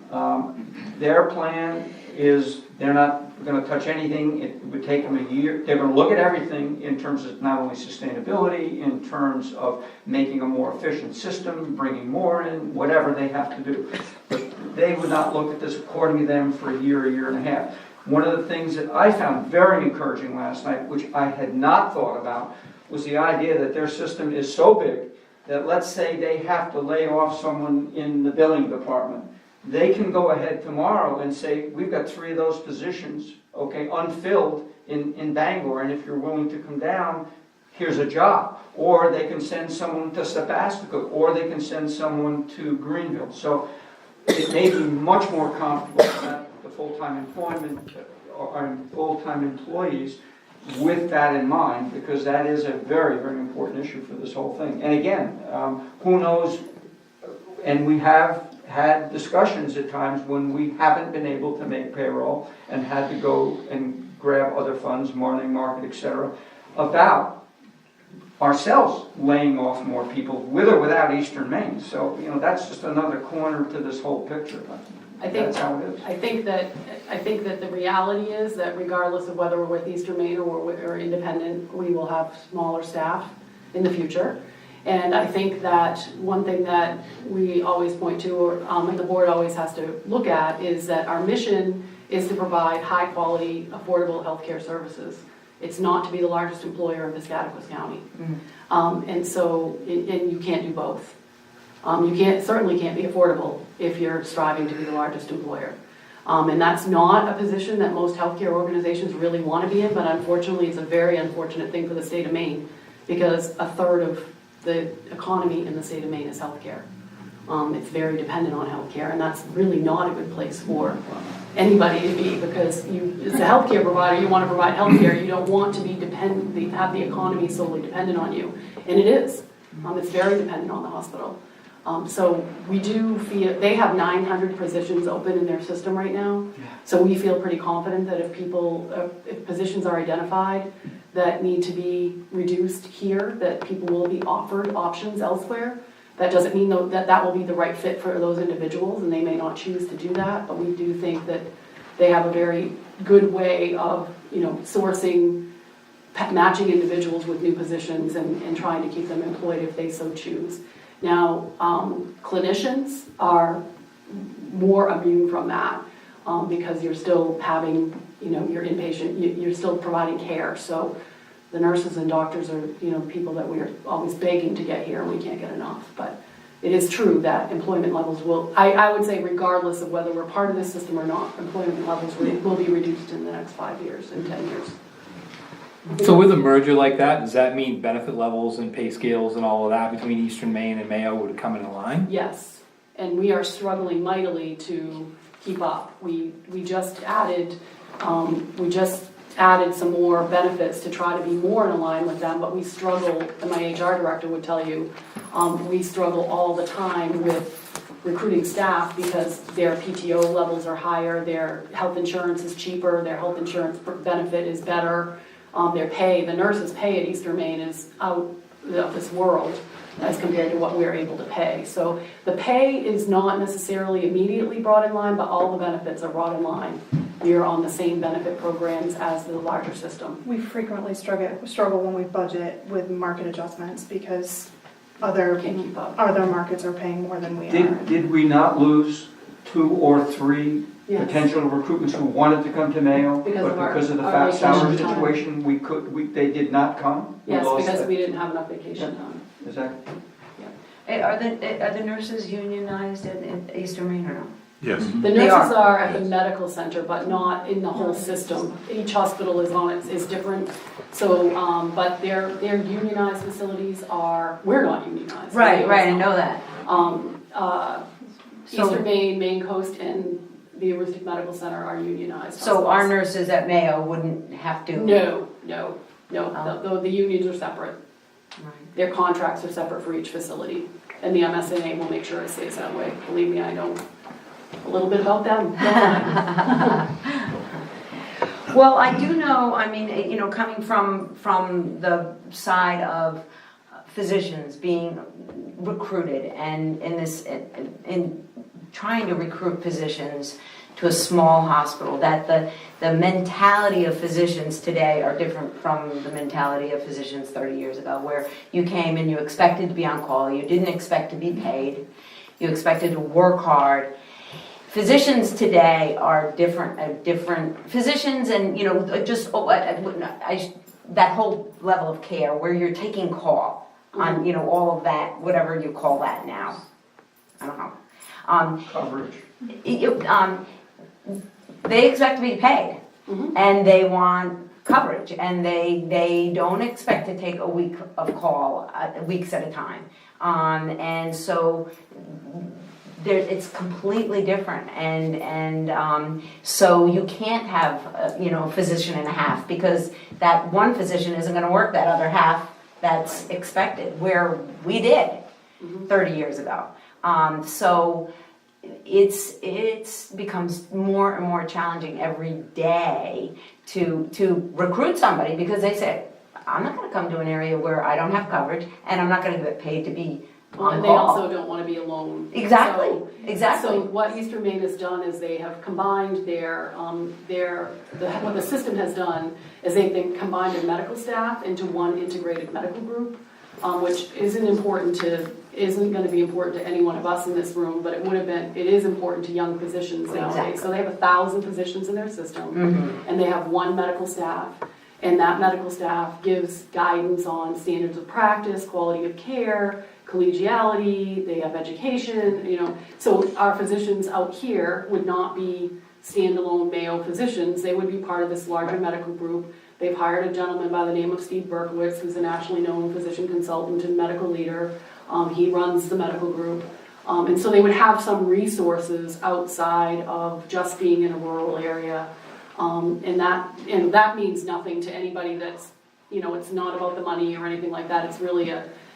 Their plan is they're not going to touch anything. It would take them a year. They're going to look at everything in terms of not only sustainability, in terms of making a more efficient system, bringing more in, whatever they have to do. But they would not look at this according to them for a year and a half. One of the things that I found very encouraging last night, which I had not thought about, was the idea that their system is so big that let's say they have to lay off someone in the billing department. They can go ahead tomorrow and say, we've got 3 of those positions, okay, unfilled in Bangor, and if you're willing to come down, here's a job. Or they can send someone to Sebastopol, or they can send someone to Greenville. So it may be much more comfortable that the full-time employment or full-time employees with that in mind, because that is a very, very important issue for this whole thing. And again, who knows, and we have had discussions at times when we haven't been able to make payroll and had to go and grab other funds, morning market, etc., about ourselves laying off more people with or without Eastern Maine. So, that's just another corner to this whole picture. That's how it is. I think that the reality is that regardless of whether we're with Eastern Maine or independent, we will have smaller staff in the future. And I think that one thing that we always point to, and the board always has to look at, is that our mission is to provide high-quality, affordable healthcare services. It's not to be the largest employer in Piscataquis County. And you can't do both. You certainly can't be affordable if you're striving to be the largest employer. And that's not a position that most healthcare organizations really want to be in, but unfortunately it's a very unfortunate thing for the state of Maine, because a third of the economy in the state of Maine is healthcare. It's very dependent on healthcare, and that's really not a good place for anybody to be, because as a healthcare provider, you want to provide healthcare. You don't want to be have the economy solely dependent on you, and it is. It's very dependent on the hospital. So we do feel, they have 900 positions open in their system right now. So we feel pretty confident that if positions are identified that need to be reduced here, that people will be offered options elsewhere. That doesn't mean though that will be the right fit for those individuals, and they may not choose to do that, but we do think that they have a very good way of, sourcing, matching individuals with new positions and trying to keep them employed if they so choose. Now, clinicians are more immune from that because you're still having, your inpatient, you're still providing care. So the nurses and doctors are, people that we're always begging to get here and we can't get enough. But it is true that employment levels will, I would say regardless of whether we're part of this system or not, employment levels will be reduced in the next 5 years and 10 years. So with a merger like that, does that mean benefit levels and pay scales and all of that between Eastern Maine and Mayo would come into line? Yes, and we are struggling mightily to keep up. We just added some more benefits to try to be more in line with them, but we struggle, and my HR director would tell you, we struggle all the time with recruiting staff because their PTO levels are higher, their health insurance is cheaper, their health insurance benefit is better, their pay, the nurses' pay at Eastern Maine is out of this world as compared to what we're able to pay. So the pay is not necessarily immediately brought in line, but all the benefits are brought in line. We're on the same benefit programs as the larger system. We frequently struggle when we budget with market adjustments because other Can't keep up. markets are paying more than we are. Did we not lose 2 or 3 Yes. potential recruitments who wanted to come to Mayo? Because But of our- because of the our fat salary vacation time. situation, they did not come? We Yes, lost because that. we didn't have enough vacation Yeah. time. Is that? Are the nurses unionized in Eastern Maine or no? Yes. The They nurses are. are at the medical center, but not in the whole system. Each hospital is different. So, but their unionized facilities we're not unionized. Right, I know that. So- Eastern Maine, Maine Coast, and the Aroostook Medical Center are unionized. So our hospitals. nurses at Mayo wouldn't have to? No, Oh. the unions are separate. Right. Their contracts are separate for each facility, and the MSNA will make sure it stays that way. Believe me, I know a little bit about them. Well, I do know, coming from the side of physicians being recruited and in trying to recruit physicians to a small hospital, that the mentality of physicians today are different from the mentality of physicians 30 years ago, where you came and you expected to be on call, you didn't expect to be paid, you expected to work hard. Physicians today are different physicians, and that whole level of care where you're taking call on all of that, whatever you call that now. I don't know. Coverage. They expect to be paid, Mhm. and they want coverage, and they don't expect to take a week of call, weeks at a time. And so it's completely different, and so you can't have a physician and a half, because that one physician isn't going to work that other half that's expected, where we did 30 years ago. So it's becomes more and more challenging every day to recruit somebody, because they say, I'm not going to come to an area where I don't have coverage, and I'm not going to get paid to be on And they call. also don't want to be alone. Exactly. So what Eastern Maine has done is they have combined what the system has done is they've combined their medical staff into one integrated medical group, which isn't going to be important to any one of us in this room, but it is important to young physicians nowadays. Exactly. So they have 1,000 physicians in their system, Mhm. and they have one medical staff. And that medical staff gives guidance on standards of practice, quality of care, collegiality, they have education, So our physicians out here would not be standalone Mayo physicians, they would be part of this larger medical group. They've hired a gentleman by the name of Steve Berkowitz, who's a nationally known physician consultant and medical leader. He runs the medical group. And so they would have some resources outside of just being in a rural area. And that means nothing to anybody that's, it's not about the money or anything like that.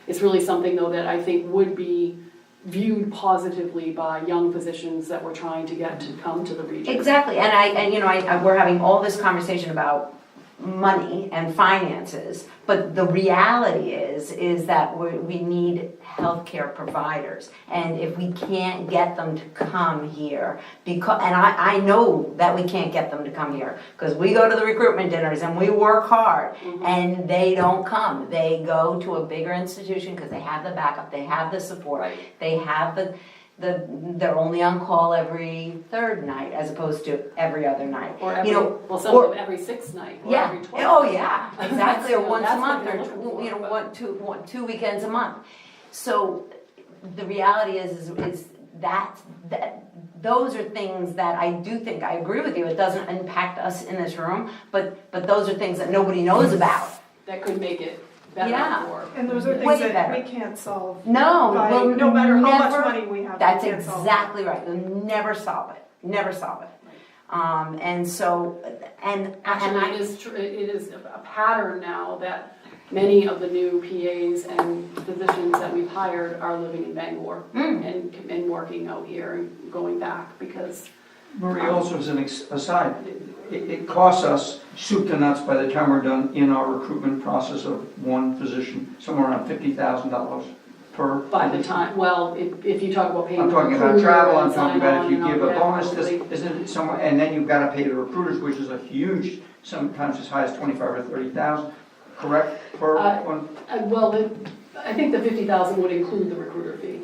It's really something though that I think would be viewed positively by young physicians that we're trying to get to come to the region. Exactly, and we're having all this conversation about money and finances, but the reality is that we need healthcare providers, and if we can't get them to come here, and I know that we can't get them to come here, because we go to the recruitment dinners and we work hard, and they don't come. They go to a bigger institution because they have the backup, they have the support, Right. they have they're only on call every third night as opposed to every other night. Or every, some of them every sixth night, or Yeah, every 12th. oh yeah, exactly, or Yeah, once a that's what month, they're or looking for, but- 2 weekends a month. So the reality is that those are things that I do think, I agree with you, it doesn't impact us in this room, but those are things that nobody knows about. That could make it better Yeah. for. And those are Way things that better. we can't solve. No, by- we'll no matter how much never- money we have, we That's can't solve it. exactly right, we'll never solve it, never solve it. And so, and Actually, it is a pattern now that many of the new PAs and physicians that we've hired are living in Bangor and working out here and going back because. Marie, also as an aside, it costs us soup to nuts by the time we're done in our recruitment process of one physician, somewhere around $50,000 per. By the time, well, if you talk about paying. I'm talking about recruiter travel, and I'm talking about if you sign-on give a and all bonus, that, this, probably. isn't it somewhere, and then you've gotta pay the recruiters, which is a huge, sometimes as high as 25 or 30,000, correct? Per one, Well, I think the 50,000 would include the recruiter fee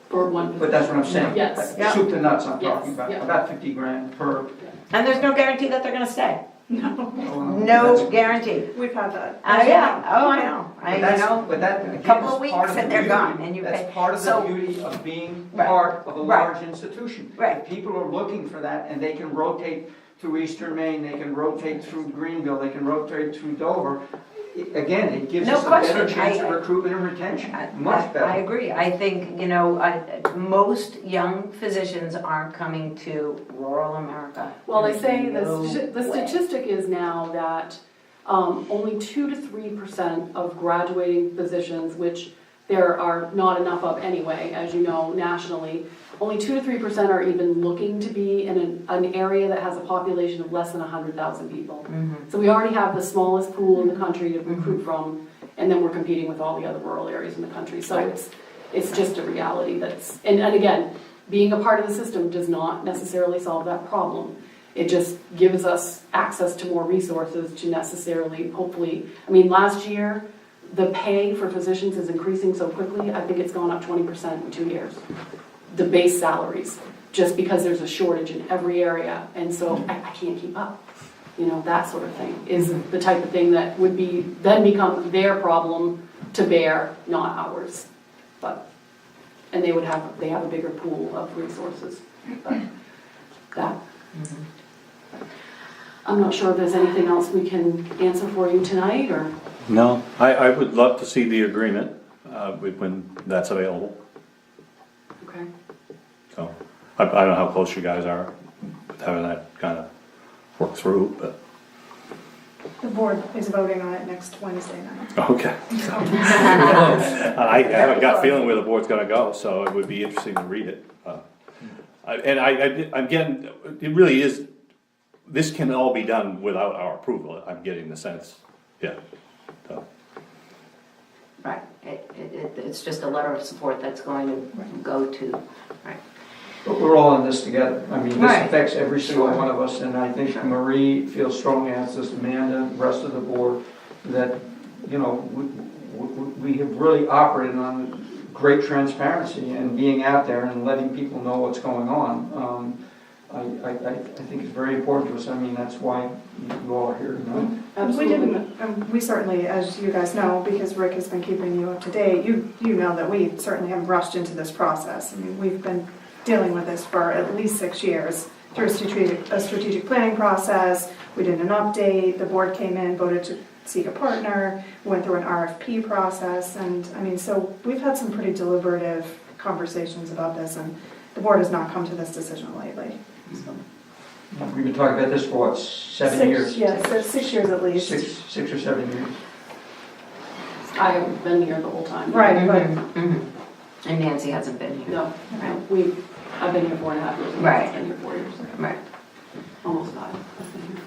for one. but that's what I'm saying. Yes. That Soup to nuts I'm Yes, talking yeah. about 50 grand per. and there's no guarantee that they're gonna stay, No no guarantee. We've had that. Yeah, oh, I know, But that, again, couple is of weeks part of the and they're beauty. gone, and you pay. That's part of the So- beauty of being Right. part of a Right. large institution. Right. If people are looking for that, and they can rotate through Eastern Maine, they can rotate through Greenville, they can rotate through Dover, again, it gives No us a better question. chance of I- recruitment and retention, I much better. agree, I think, most young physicians aren't coming to rural America. Well, they say No the way. statistic is now that only 2 to 3% of graduating physicians, which there are not enough of anyway, as you know, nationally, only 2 to 3% are even looking to be in an area that has a population of less than 100,000 people. So we already have the smallest pool in the country to recruit from, and then we're competing with all the other rural areas in the country. So it's just a reality and again, being a part of the system does not necessarily solve that problem. It just gives us access to more resources to necessarily, hopefully, last year, the pay for physicians is increasing so quickly, I think it's gone up 20% in 2 years. The base salaries, just because there's a shortage in every area, and so I can't keep up. That sort of thing is the type of thing that would then become their problem to bear, not ours. And they have a bigger pool of resources, but that. I'm not sure if there's anything else we can answer for you tonight, or? No, I would love to see the agreement, when that's available, Okay. so. I don't know how close you guys are with having that kind of work through, but, The board is voting on it next Wednesday night. okay. I have a gut feeling where the board's gonna go, so it would be interesting to read it. I'm getting, it really is, this can all be done without our approval, I'm getting the sense, yeah. So, Right, it's just a letter of support that's going to go to, right. But we're all in this together. This Right. affects every single Sure. one of us, and I think Marie feels strongly, as does Amanda, the rest of the board, that, we have really operated on great transparency and being out there and letting people know what's going on. I think it's very important to us. That's why you all are here tonight. We certainly, as you guys know, because Rick has been keeping you up to date, you know that we certainly haven't rushed into this process. We've been dealing with this for at least 6 years through a strategic planning process. We did an update, the board came in, voted to seek a partner, went through an RFP process, and so we've had some pretty deliberative conversations about this, and the board has not come to this decision lately. We've been talking about this for what, 7 years? Yes, 6 years at least. Six or 7 years. I haven't been here the whole time. Right, but And And Nancy hasn't been here. No, I've been here 4.5 years. and Right. I've been here 4 years, Right. almost 5. I've been here.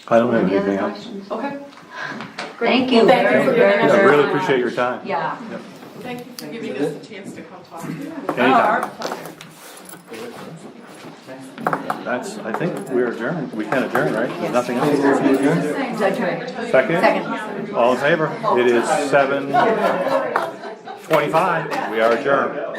I don't have Any other anything else. questions? Okay. Great. Thank you Well, thank very, you for very giving us Yeah, your really time. appreciate your time. Yeah. Thank you for giving us the chance to come talk to you. Anytime. That's, I think we're adjourned. We can adjourn, right? There's nothing else. Second. Second? All in favor? It is 7:25. We are adjourned.